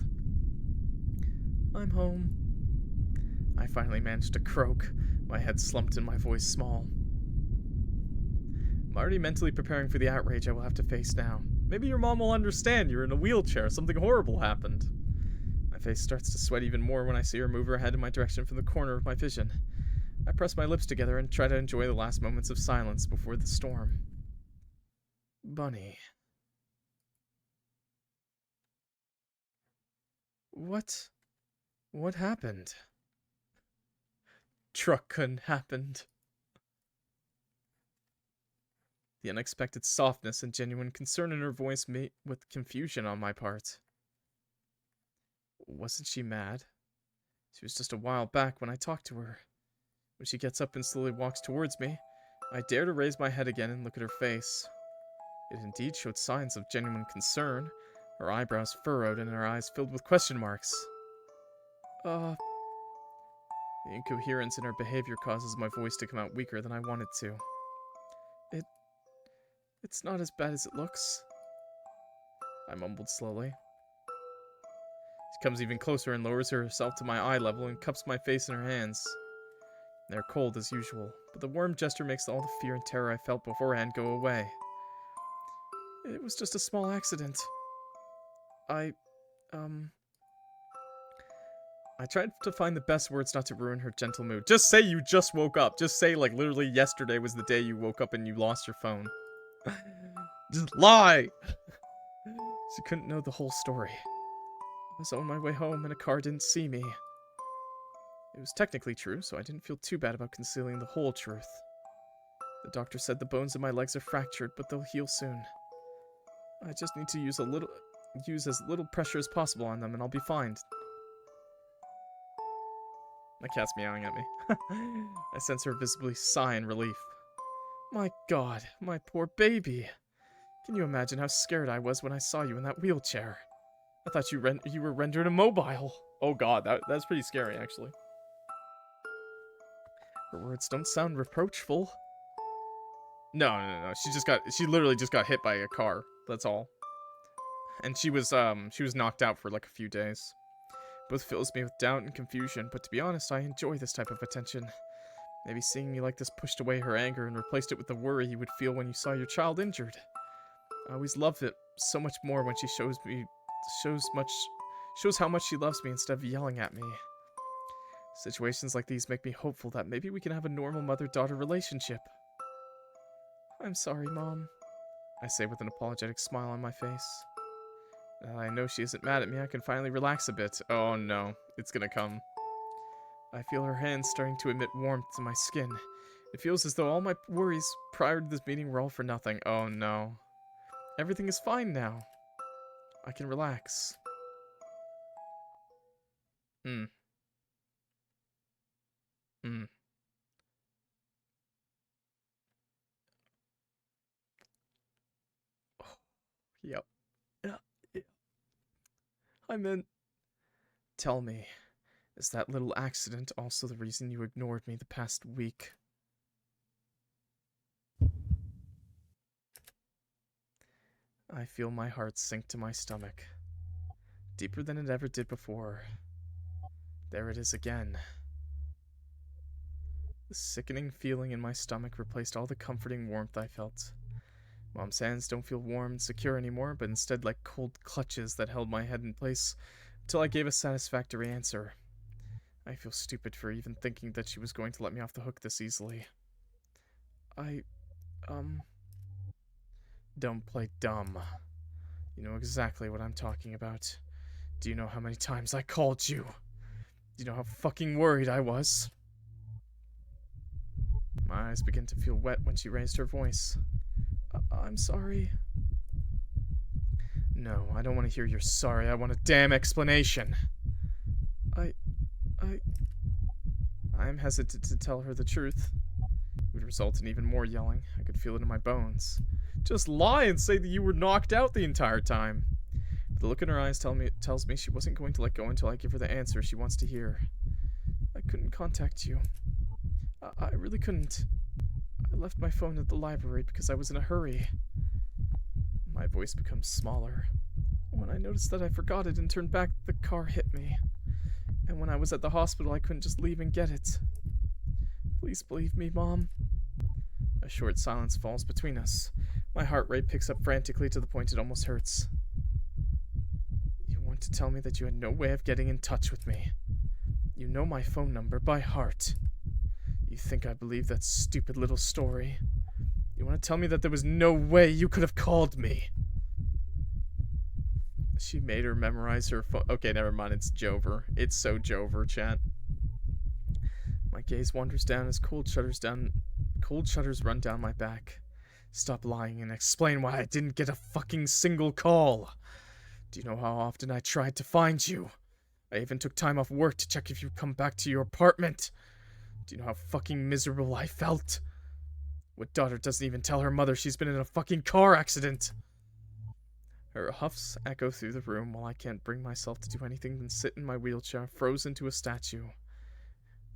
I'm home. I finally managed to croak, my head slumped and my voice small. I'm already mentally preparing for the outrage I will have to face now. Maybe your mom will understand you're in a wheelchair, something horrible happened. My face starts to sweat even more when I see her move her head in my direction from the corner of my vision. I press my lips together and try to enjoy the last moments of silence before the storm. Bunny. What happened? Truck couldn't happened. The unexpected softness and genuine concern in her voice met with confusion on my part. Wasn't she mad? She was just a while back when I talked to her. When she gets up and slowly walks towards me, I dare to raise my head again and look at her face. It indeed showed signs of genuine concern, her eyebrows furrowed and her eyes filled with question marks. The incoherence in her behavior causes my voice to come out weaker than I wanted to. It's not as bad as it looks, I mumbled slowly. She comes even closer and lowers herself to my eye level and cups my face in her hands. They're cold as usual, but the warm gesture makes all the fear and terror I felt beforehand go away. It was just a small accident. I tried to find the best words not to ruin her gentle mood. Just say you just woke up. Just say, like, literally yesterday was the day you woke up and you lost your phone. Just lie! She couldn't know the whole story. I was on my way home and a car didn't see me. It was technically true, so I didn't feel too bad about concealing the whole truth. The doctor said the bones in my legs are fractured, but they'll heal soon. I just need to use as little pressure as possible on them and I'll be fine. My cat's meowing at me. I sense her visibly sigh in relief. My God, my poor baby. Can you imagine how scared I was when I saw you in that wheelchair? I thought you were rendered immobile. Oh God, that's pretty scary, actually. Her words don't sound reproachful. No. She literally just got hit by a car. That's all. And she was knocked out for like a few days. Both fills me with doubt and confusion, but to be honest, I enjoy this type of attention. Maybe seeing me like this pushed away her anger and replaced it with the worry you would feel when you saw your child injured. I always loved it so much more when she shows how much she loves me instead of yelling at me. Situations like these make me hopeful that maybe we can have a normal mother-daughter relationship. I'm sorry, Mom, I say with an apologetic smile on my face. Now I know she isn't mad at me, I can finally relax a bit. Oh no, it's gonna come. I feel her hands starting to emit warmth to my skin. It feels as though all my worries prior to this meeting were all for nothing. Oh no. Everything is fine now. I can relax. Yep. Yeah. I meant... Tell me, is that little accident also the reason you ignored me the past week? I feel my heart sink to my stomach. Deeper than it ever did before. There it is again. The sickening feeling in my stomach replaced all the comforting warmth I felt. Mom's hands don't feel warm and secure anymore, but instead like cold clutches that held my head in place until I gave a satisfactory answer. I feel stupid for even thinking that she was going to let me off the hook this easily. Don't play dumb. You know exactly what I'm talking about. Do you know how many times I called you? Do you know how fucking worried I was? My eyes began to feel wet when she raised her voice. I'm sorry. No, I don't want to hear you're sorry. I want a damn explanation. I'm hesitant to tell her the truth. It would result in even more yelling. I could feel it in my bones. Just lie and say that you were knocked out the entire time. But the look in her eyes tells me she wasn't going to let go until I give her the answer she wants to hear. I couldn't contact you. I really couldn't. I left my phone at the library because I was in a hurry. My voice becomes smaller. When I noticed that I forgot it and turned back, the car hit me. And when I was at the hospital, I couldn't just leave and get it. Please believe me, Mom. A short silence falls between us. My heart rate picks up frantically to the point it almost hurts. You want to tell me that you had no way of getting in touch with me. You know my phone number by heart. You think I believe that stupid little story? You want to tell me that there was no way you could have called me? She made her memorize her phone. Okay, never mind. It's Jover. It's so Jover, chat. My gaze wanders down as cold shudders run down my back. Stop lying and explain why I didn't get a fucking single call. Do you know how often I tried to find you? I even took time off work to check if you'd come back to your apartment. Do you know how fucking miserable I felt? What daughter doesn't even tell her mother she's been in a fucking car accident? Her huffs echo through the room while I can't bring myself to do anything than sit in my wheelchair, frozen to a statue.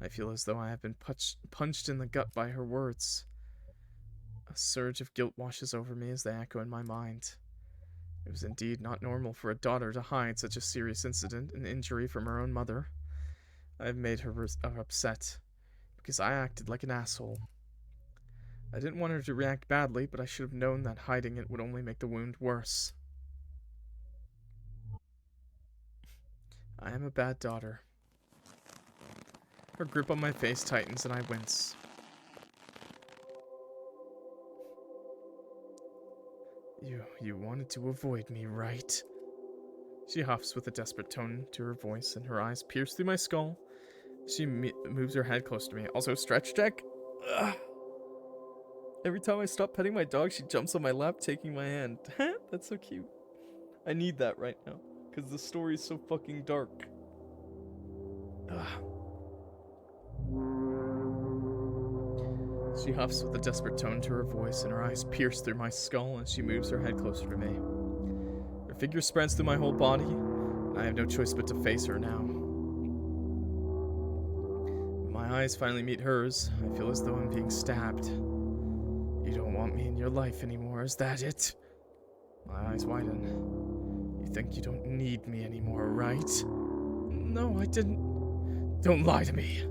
I feel as though I have been punched in the gut by her words. A surge of guilt washes over me as they echo in my mind. It was indeed not normal for a daughter to hide such a serious incident and injury from her own mother. I have made her upset because I acted like an asshole. I didn't want her to react badly, but I should have known that hiding it would only make the wound worse. I am a bad daughter. Her grip on my face tightens and I wince. You wanted to avoid me, right? She huffs with a desperate tone to her voice, and her eyes pierce through my skull. She moves her head close to me. Also, stretch check. Ugh. Every time I stop petting my dog, she jumps on my lap, taking my hand. That's so cute. I need that right now, because the story's so fucking dark. Ugh. She huffs with a desperate tone to her voice, and her eyes pierce through my skull as she moves her head closer to me. Her figure spreads through my whole body, and I have no choice but to face her now. When my eyes finally meet hers, I feel as though I'm being stabbed. You don't want me in your life anymore, is that it? My eyes widen. You think you don't need me anymore, right? No, I didn't. Don't lie to me.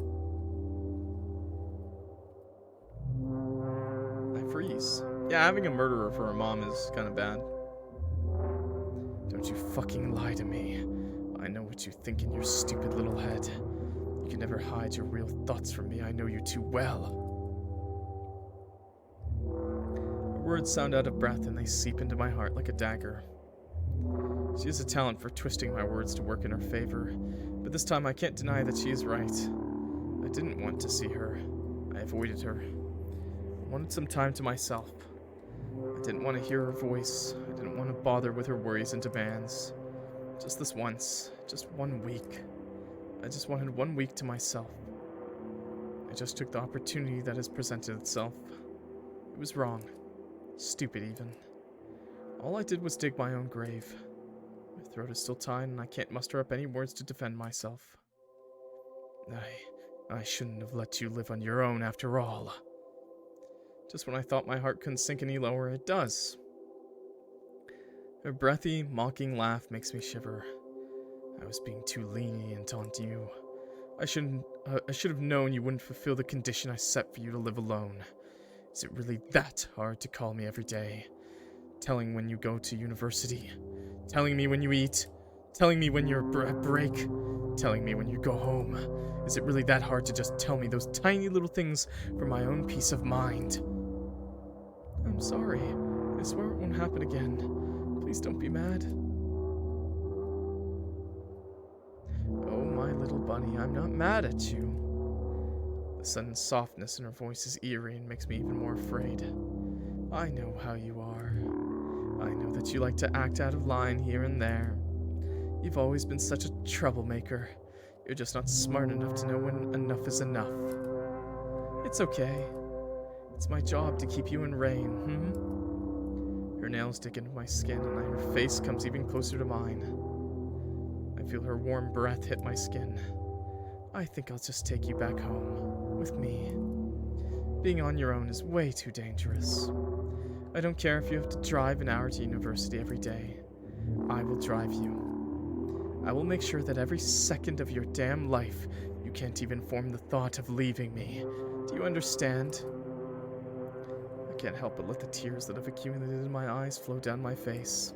Freeze. Yeah, having a murderer for a mom is kind of bad. Don't you fucking lie to me. I know what you think in your stupid little head. You can never hide your real thoughts from me. I know you too well. Her words sound out of breath and they seep into my heart like a dagger. She has a talent for twisting my words to work in her favor, but this time I can't deny that she is right. I didn't want to see her. I avoided her. I wanted some time to myself. I didn't want to hear her voice. I didn't want to bother with her worries and demands. Just this once. Just 1 week. I just wanted 1 week to myself. I just took the opportunity that has presented itself. It was wrong. Stupid, even. All I did was dig my own grave. My throat is still tied, and I can't muster up any words to defend myself. I shouldn't have let you live on your own after all. Just when I thought my heart couldn't sink any lower, it does. Her breathy, mocking laugh makes me shiver. I was being too lenient on you. I should have known you wouldn't fulfill the condition I set for you to live alone. Is it really that hard to call me every day? Telling when you go to university. Telling me when you eat. Telling me when you're at break. Telling me when you go home. Is it really that hard to just tell me those tiny little things for my own peace of mind? I'm sorry. I swear it won't happen again. Please don't be mad. Oh, my little bunny, I'm not mad at you. The sudden softness in her voice is eerie and makes me even more afraid. I know how you are. I know that you like to act out of line here and there. You've always been such a troublemaker. You're just not smart enough to know when enough is enough. It's okay. It's my job to keep you in rein, Her nails dig into my skin and her face comes even closer to mine. I feel her warm breath hit my skin. I think I'll just take you back home, with me. Being on your own is way too dangerous. I don't care if you have to drive an hour to university every day. I will drive you. I will make sure that every second of your damn life, you can't even form the thought of leaving me. Do you understand? I can't help but let the tears that have accumulated in my eyes flow down my face.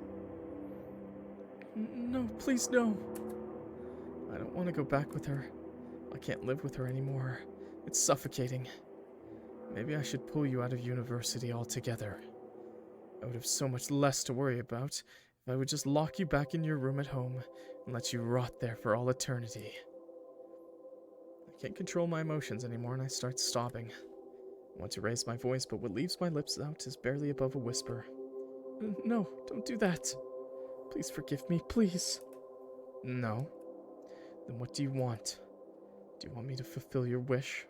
No, please no. I don't want to go back with her. I can't live with her anymore. It's suffocating. Maybe I should pull you out of university altogether. I would have so much less to worry about if I would just lock you back in your room at home and let you rot there for all eternity. I can't control my emotions anymore and I start sobbing. I want to raise my voice, but what leaves my lips out is barely above a whisper. No, don't do that. Please forgive me, please. No. Then what do you want? Do you want me to fulfill your wish,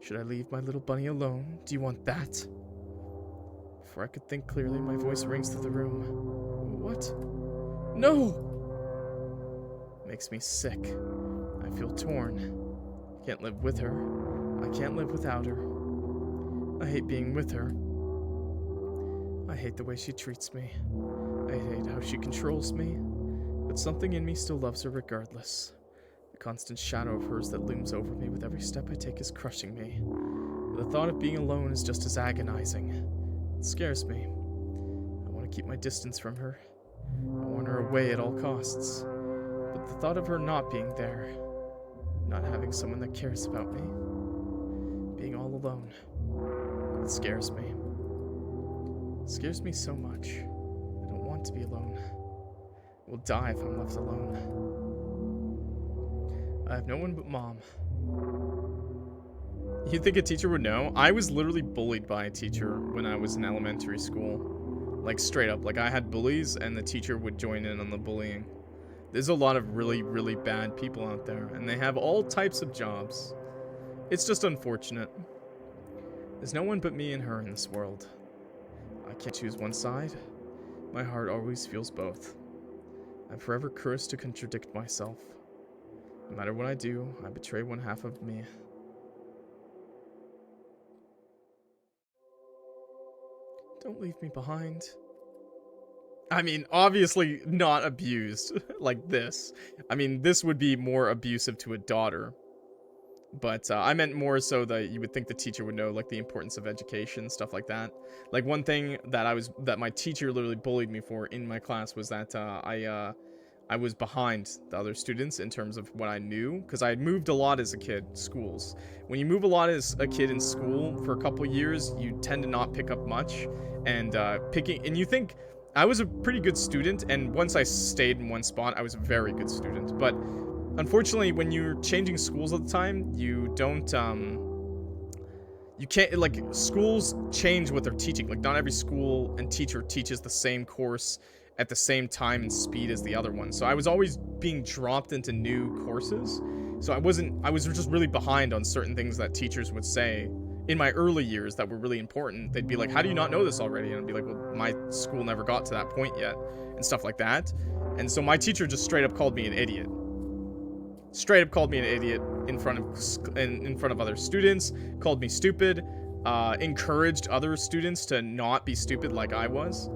Should I leave my little bunny alone? Do you want that? Before I could think clearly, my voice rings through the room. What? No! It makes me sick. I feel torn. I can't live with her. I can't live without her. I hate being with her. I hate the way she treats me. I hate how she controls me. But something in me still loves her regardless. The constant shadow of hers that looms over me with every step I take is crushing me. The thought of being alone is just as agonizing. It scares me. I want to keep my distance from her. I want her away at all costs. But the thought of her not being there, not having someone that cares about me, being all alone, it scares me. It scares me so much. I don't want to be alone. I will die if I'm left alone. I have no one but Mom. You think a teacher would know? I was literally bullied by a teacher when I was in elementary school. Like, straight up. Like, I had bullies, and the teacher would join in on the bullying. There's a lot of really, really bad people out there, and they have all types of jobs. It's just unfortunate. There's no one but me and her in this world. I can't choose one side. My heart always feels both. I'm forever cursed to contradict myself. No matter what I do, I betray one half of me. Don't leave me behind. I mean, obviously not abused like this. I mean, this would be more abusive to a daughter. But I meant more so that you would think the teacher would know, like, the importance of education, stuff like that. Like, one thing that my teacher literally bullied me for in my class was that I was behind the other students in terms of what I knew, because I had moved a lot as a kid, schools. When you move a lot as a kid in school for a couple years, you tend to not pick up much, and you think, I was a pretty good student, and once I stayed in one spot, I was a very good student, but unfortunately, when you're changing schools at the time, you don't, you can't, like, schools change what they're teaching. Like, not every school and teacher teaches the same course at the same time and speed as the other one. So I was always being dropped into new courses. So I was just really behind on certain things that teachers would say in my early years that were really important. They'd be like, how do you not know this already? And I'd be like, well, my school never got to that point yet, and stuff like that. And so my teacher just straight up called me an idiot. Straight up called me an idiot in front of other students, called me stupid, encouraged other students to not be stupid like I was.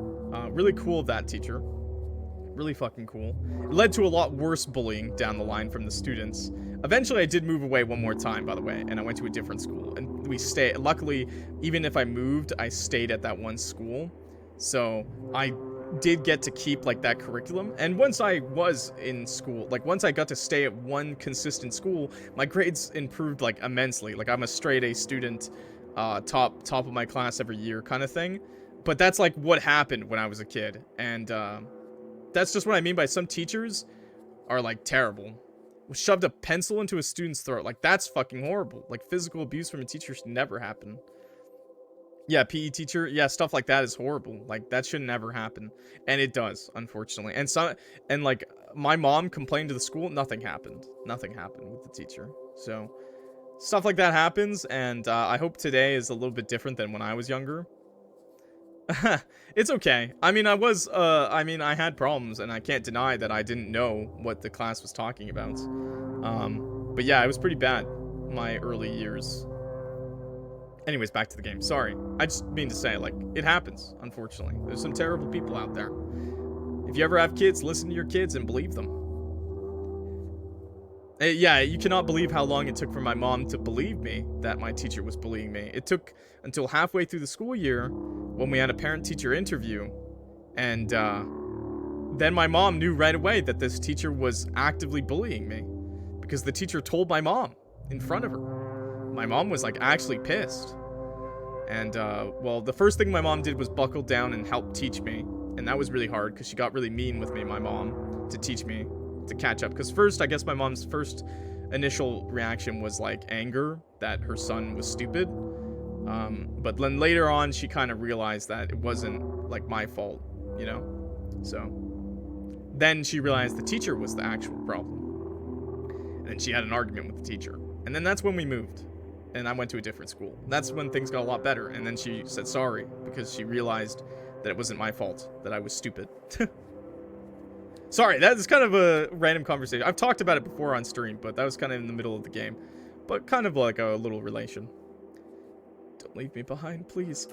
Really cool of that teacher. Really fucking cool. It led to a lot worse bullying down the line from the students. Eventually, I did move away one more time, by the way, and I went to a different school. And we stayed. Luckily, even if I moved, I stayed at that one school. So I did get to keep, like, that curriculum. And once I was in school, like, once I got to stay at one consistent school, my grades improved, like, immensely. Like, I'm a straight A student, top of my class every year kind of thing. But that's, like, what happened when I was a kid. And that's just what I mean by some teachers are, like, terrible. Shoved a pencil into a student's throat. Like, that's fucking horrible. Like, physical abuse from a teacher should never happen. Yeah, PE teacher. Yeah, stuff like that is horrible. Like, that should never happen. And it does, unfortunately. And like, my mom complained to the school. Nothing happened. Nothing happened with the teacher. So, stuff like that happens. And I hope today is a little bit different than when I was younger. It's okay. I mean, I had problems, and I can't deny that I didn't know what the class was talking about. But yeah, it was pretty bad, my early years. Anyways, back to the game. Sorry. I just mean to say, like, it happens, unfortunately. There's some terrible people out there. If you ever have kids, listen to your kids and believe them. Yeah, you cannot believe how long it took for my mom to believe me that my teacher was bullying me. It took until halfway through the school year when we had a parent-teacher interview, and then my mom knew right away that this teacher was actively bullying me because the teacher told my mom in front of her. My mom was, like, actually pissed. And, well, the first thing my mom did was buckle down and help teach me. And that was really hard because she got really mean with me, my mom, to teach me, to catch up. Because first, I guess my mom's first initial reaction was, like, anger that her son was stupid. But then later on, she kind of realized that it wasn't, like, my fault, you know? So, then she realized the teacher was the actual problem. And then she had an argument with the teacher. And then that's when we moved. And I went to a different school. That's when things got a lot better. And then she said sorry because she realized that it wasn't my fault, that I was stupid. Sorry, that is kind of a random conversation. I've talked about it before on stream, but that was kind of in the middle of the game. But kind of like a little relation. Don't leave me behind, please.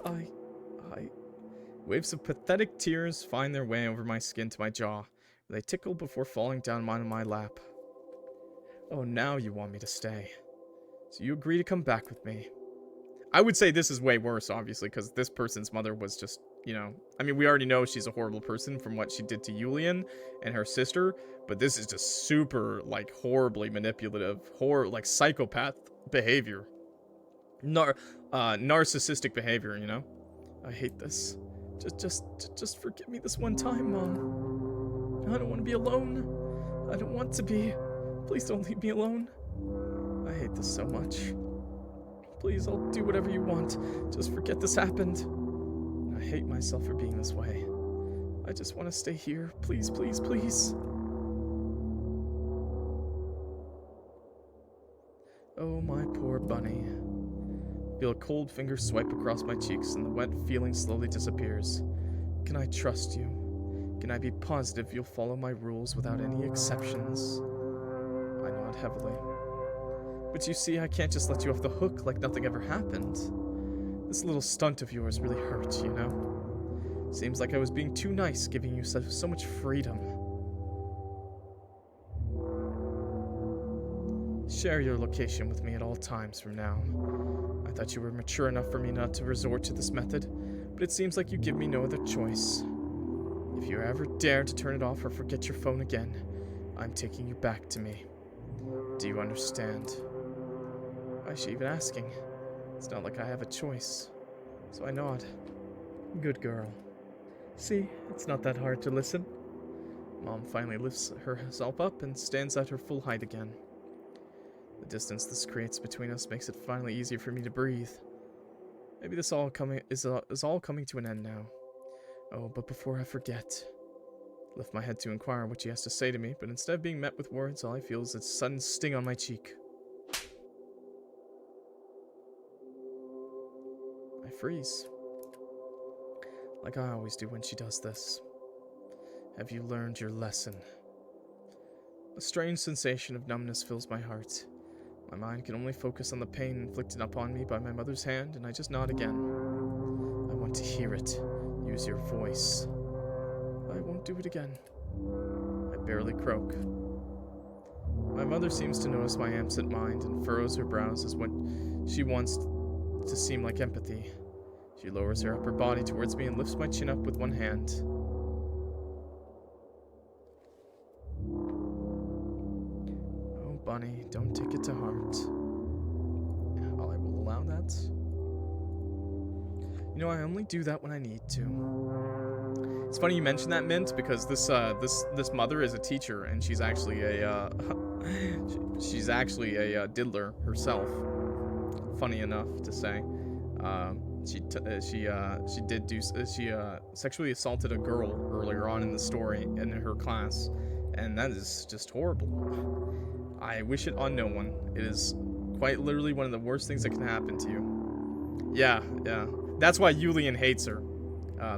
Waves of pathetic tears find their way over my skin to my jaw. They tickle before falling down on my lap. Oh, now you want me to stay. So you agree to come back with me. I would say this is way worse, obviously, because this person's mother was just, you know... I mean, we already know she's a horrible person from what she did to Julian and her sister, but this is just super, like, horribly manipulative, like, psychopath behavior. Narcissistic behavior, you know? I hate this. Just forgive me this one time, Mom. I don't want to be alone. I don't want to be. Please don't leave me alone. I hate this so much. Please, I'll do whatever you want. Just forget this happened. I hate myself for being this way. I just want to stay here. Please, please, please. Oh, my poor bunny. Feel a cold finger swipe across my cheeks and the wet feeling slowly disappears. Can I trust you? Can I be positive you'll follow my rules without any exceptions? I nod heavily. But you see, I can't just let you off the hook like nothing ever happened. This little stunt of yours really hurt, you know? Seems like I was being too nice, giving you so much freedom. Share your location with me at all times from now. I thought you were mature enough for me not to resort to this method, but it seems like you give me no other choice. If you ever dare to turn it off or forget your phone again, I'm taking you back to me. Do you understand? Why is she even asking? It's not like I have a choice. So I nod. Good girl. See, it's not that hard to listen. Mom finally lifts herself up and stands at her full height again. The distance this creates between us makes it finally easier for me to breathe. Maybe this is all coming to an end now. Oh, but before I forget. Lift my head to inquire what she has to say to me, but instead of being met with words, all I feel is a sudden sting on my cheek. I freeze. Like I always do when she does this. Have you learned your lesson? A strange sensation of numbness fills my heart. My mind can only focus on the pain inflicted upon me by my mother's hand, and I just nod again. I want to hear it. Use your voice. I won't do it again. I barely croak. My mother seems to notice my absent mind and furrows her brows as what she wants to seem like empathy. She lowers her upper body towards me and lifts my chin up with one hand. Oh, Bunny, don't take it to heart. Well, I will allow that. You know, I only do that when I need to. It's funny you mention that, Mint, because this mother is a teacher, and she's actually a she's actually a diddler herself. Funny enough to say, she sexually assaulted a girl earlier on in the story in her class, and that is just horrible. I wish it on no one. It is quite literally one of the worst things that can happen to you. Yeah. That's why Julian hates her,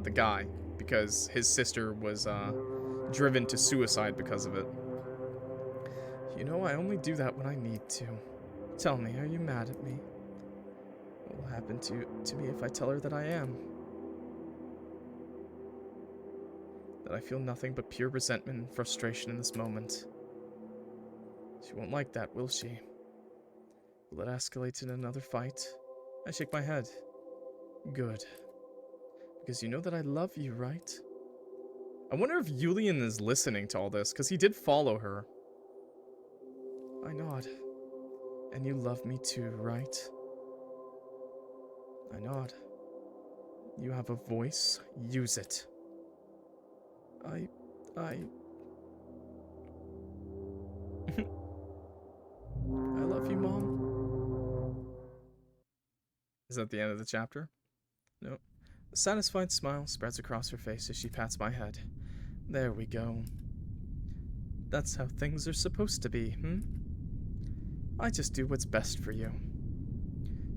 the guy, because his sister was driven to suicide because of it. You know, I only do that when I need to. Tell me, are you mad at me? What will happen to me if I tell her that I am? That I feel nothing but pure resentment and frustration in this moment. She won't like that, will she? Will it escalate in another fight? I shake my head. Good. Because you know that I love you, right? I wonder if Julian is listening to all this, because he did follow her. I nod. And you love me too, right? I nod. You have a voice. Use it. I love you, Mom. Is that the end of the chapter? No. A satisfied smile spreads across her face as she pats my head. There we go. That's how things are supposed to be, I just do what's best for you.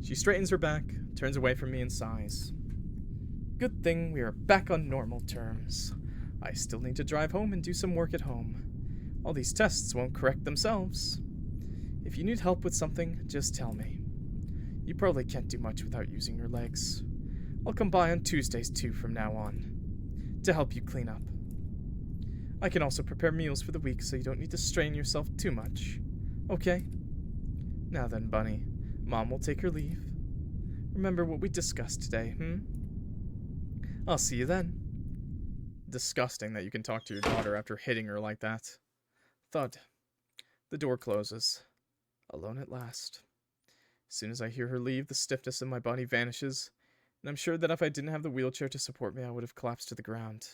She straightens her back, turns away from me and sighs. Good thing we are back on normal terms. I still need to drive home and do some work at home. All these tests won't correct themselves. If you need help with something, just tell me. You probably can't do much without using your legs. I'll come by on Tuesdays too from now on, to help you clean up. I can also prepare meals for the week so you don't need to strain yourself too much. Okay? Now then, Bunny, Mom will take her leave. Remember what we discussed today, I'll see you then. Disgusting that you can talk to your daughter after hitting her like that. Thud. The door closes. Alone at last. As soon as I hear her leave, the stiffness in my body vanishes, and I'm sure that if I didn't have the wheelchair to support me, I would have collapsed to the ground.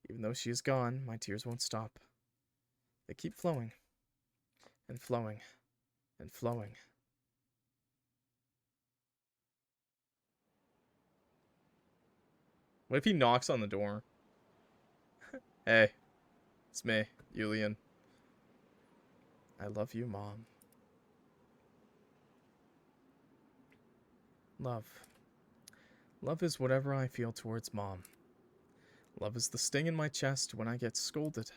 Even though she is gone, my tears won't stop. They keep flowing, and flowing, and flowing. What if he knocks on the door? Hey, it's me, Julian. I love you, Mom. Love. Love is whatever I feel towards Mom. Love is the sting in my chest when I get scolded.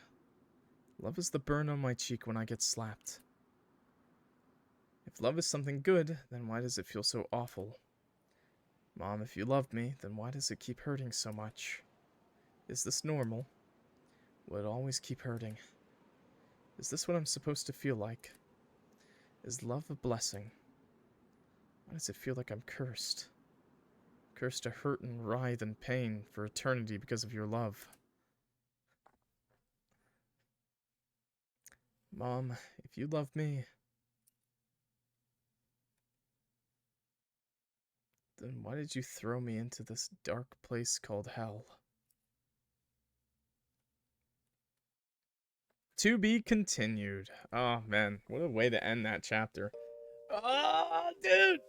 Love is the burn on my cheek when I get slapped. If love is something good, then why does it feel so awful? Mom, if you loved me, then why does it keep hurting so much? Is this normal? Will it always keep hurting? Is this what I'm supposed to feel like? Is love a blessing? Why does it feel like I'm cursed? Cursed to hurt and writhe in pain for eternity because of your love. Mom, if you love me, then why did you throw me into this dark place called hell? To be continued. Oh man, what a way to end that chapter. Oh, dude!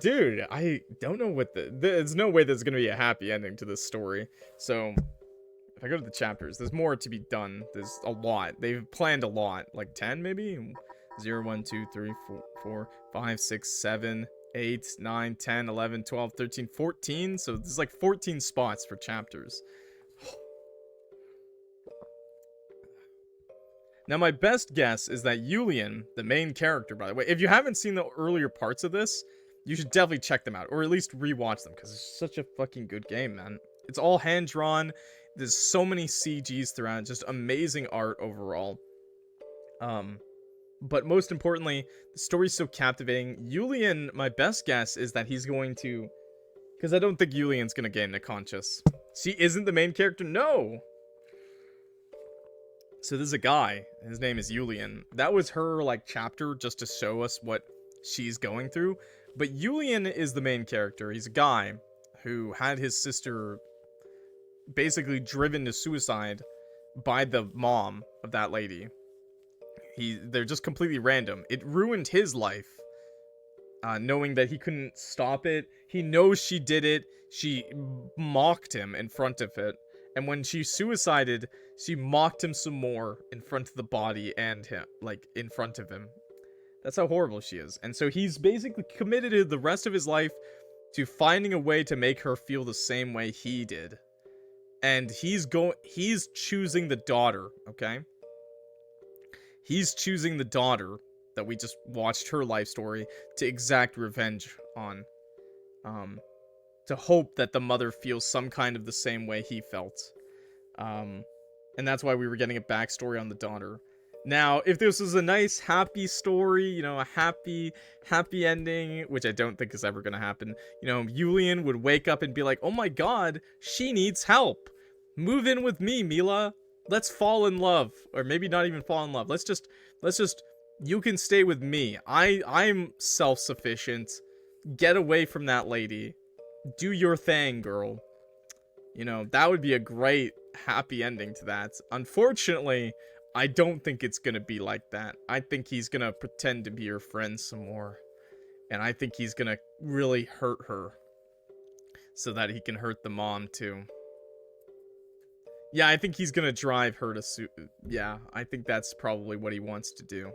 Dude, I don't know what there's no way there's gonna be a happy ending to this story. So, if I go to the chapters, there's more to be done. There's a lot. They've planned a lot. Like 10, maybe? 0, 1, 2, 3, 4, 5, 6, 7, 8, 9, 10, 11, 12, 13, 14. So, there's like 14 spots for chapters. Now, my best guess is that Julian, the main character, by the way, if you haven't seen the earlier parts of this, you should definitely check them out, or at least rewatch them, because it's such a fucking good game, man. It's all hand-drawn, there's so many CGs throughout, just amazing art overall. But most importantly, the story's so captivating. Julian, my best guess is that he's going to, because I don't think Julian's going to gain a conscience. She isn't the main character? No! So there's a guy, his name is Julian. That was her, like, chapter just to show us what she's going through. But Julian is the main character. He's a guy who had his sister basically driven to suicide by the mom of that lady. They're just completely random. It ruined his life, knowing that he couldn't stop it. He knows she did it. She mocked him in front of it. And when she suicided, she mocked him some more in front of the body and him, like, in front of him. That's how horrible she is. And so he's basically committed the rest of his life to finding a way to make her feel the same way he did. And he's choosing the daughter, okay? He's choosing the daughter that we just watched her life story to exact revenge on. To hope that the mother feels some kind of the same way he felt. And that's why we were getting a backstory on the daughter. Now, if this was a nice, happy story, you know, a happy ending, which I don't think is ever going to happen, you know, Julian would wake up and be like, oh my god, she needs help. Move in with me, Mila. Let's fall in love. Or maybe not even fall in love. Let's just, you can stay with me. I'm self-sufficient. Get away from that lady. Do your thing, girl. You know, that would be a great, happy ending to that. Unfortunately, I don't think it's gonna be like that. I think he's gonna pretend to be your friend some more. And I think he's gonna really hurt her. So that he can hurt the mom, too. Yeah, I think he's gonna drive her to yeah, I think that's probably what he wants to do.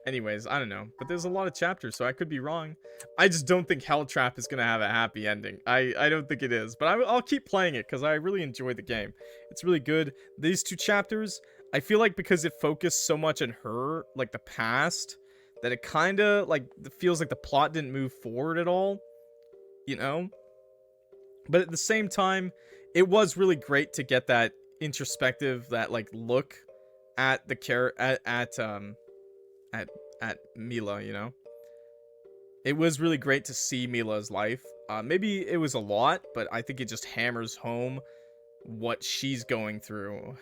Anyways, I don't know. But there's a lot of chapters, so I could be wrong. I just don't think Helltrap is going to have a happy ending. I don't think it is. But I'll keep playing it, because I really enjoy the game. It's really good. These two chapters, I feel like because it focused so much on her, like the past, that it kind of, like, feels like the plot didn't move forward at all, you know? But at the same time, it was really great to get that introspective, that, like, look at the at Mila, you know? It was really great to see Mila's life. Maybe it was a lot, but I think it just hammers home what she's going through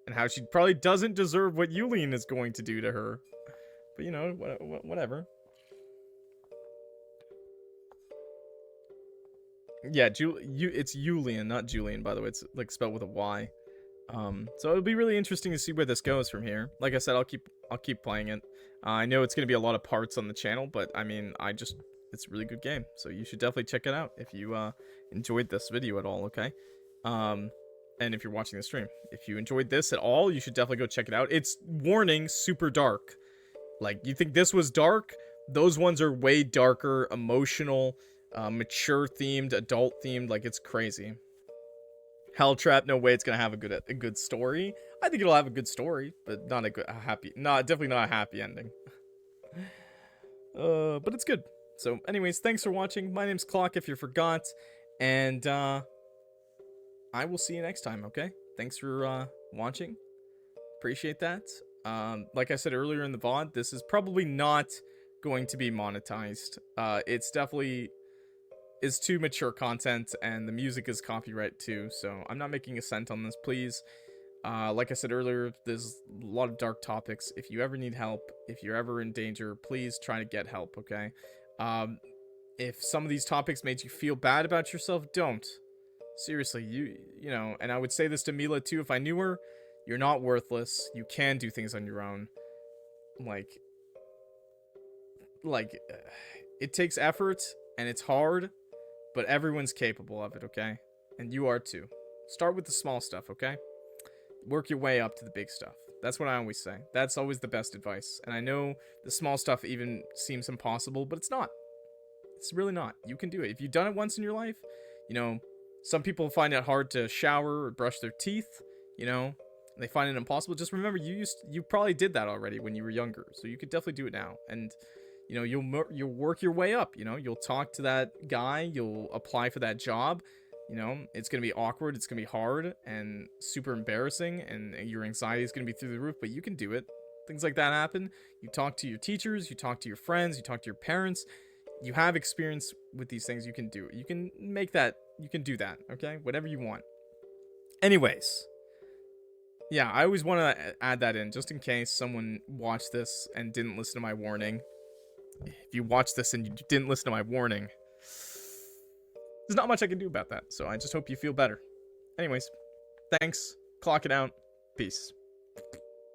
and how she probably doesn't deserve what Yulian is going to do to her. But, you know, whatever. Yeah, it's Yulian, not Julian, by the way. It's, like, spelled with a Y. So it'll be really interesting to see where this goes from here. Like I said, I'll keep playing it. I know it's going to be a lot of parts on the channel, but I mean, it's a really good game. So you should definitely check it out if you enjoyed this video at all, okay? And if you're watching the stream, if you enjoyed this at all, you should definitely go check it out. It's, warning, super dark. Like, you think this was dark? Those ones are way darker, emotional, mature themed, adult themed. Like, it's crazy. Helltrap, no way it's gonna have a good story. I think it'll have a good story, but not a happy, definitely not a happy ending. But it's good. So, anyways, thanks for watching. My name's Clock, if you forgot, and I will see you next time. Okay? Thanks for watching. Appreciate that. Like I said earlier in the VOD, this is probably not going to be monetized. It's definitely is too mature content, and the music is copyright too, so I'm not making a cent on this, please. Like I said earlier, there's a lot of dark topics. If you ever need help, if you're ever in danger, please try to get help, okay? If some of these topics made you feel bad about yourself, don't. Seriously, you know, and I would say this to Mila too if I knew her, you're not worthless. You can do things on your own. Like, it takes effort, and it's hard, but everyone's capable of it, okay? And you are too. Start with the small stuff, okay? Work your way up to the big stuff. That's what I always say. That's always the best advice. And I know the small stuff even seems impossible, but it's not. It's really not. You can do it. If you've done it once in your life, you know, some people find it hard to shower or brush their teeth, you know, and they find it impossible. Just remember, you probably did that already when you were younger, so you could definitely do it now. And you know, you'll work your way up, you know, you'll talk to that guy, you'll apply for that job, you know, it's going to be awkward, it's going to be hard, and super embarrassing, and your anxiety is going to be through the roof, but you can do it. Things like that happen. You talk to your teachers, you talk to your friends, you talk to your parents, you have experience with these things, you can do it. You can make that, you can do that, okay? Whatever you want. Anyways, yeah, I always want to add that in, just in case someone watched this and didn't listen to my warning. If you watched this and you didn't listen to my warning, there's not much I can do about that. So I just hope you feel better. Anyways, thanks. Clock it out. Peace.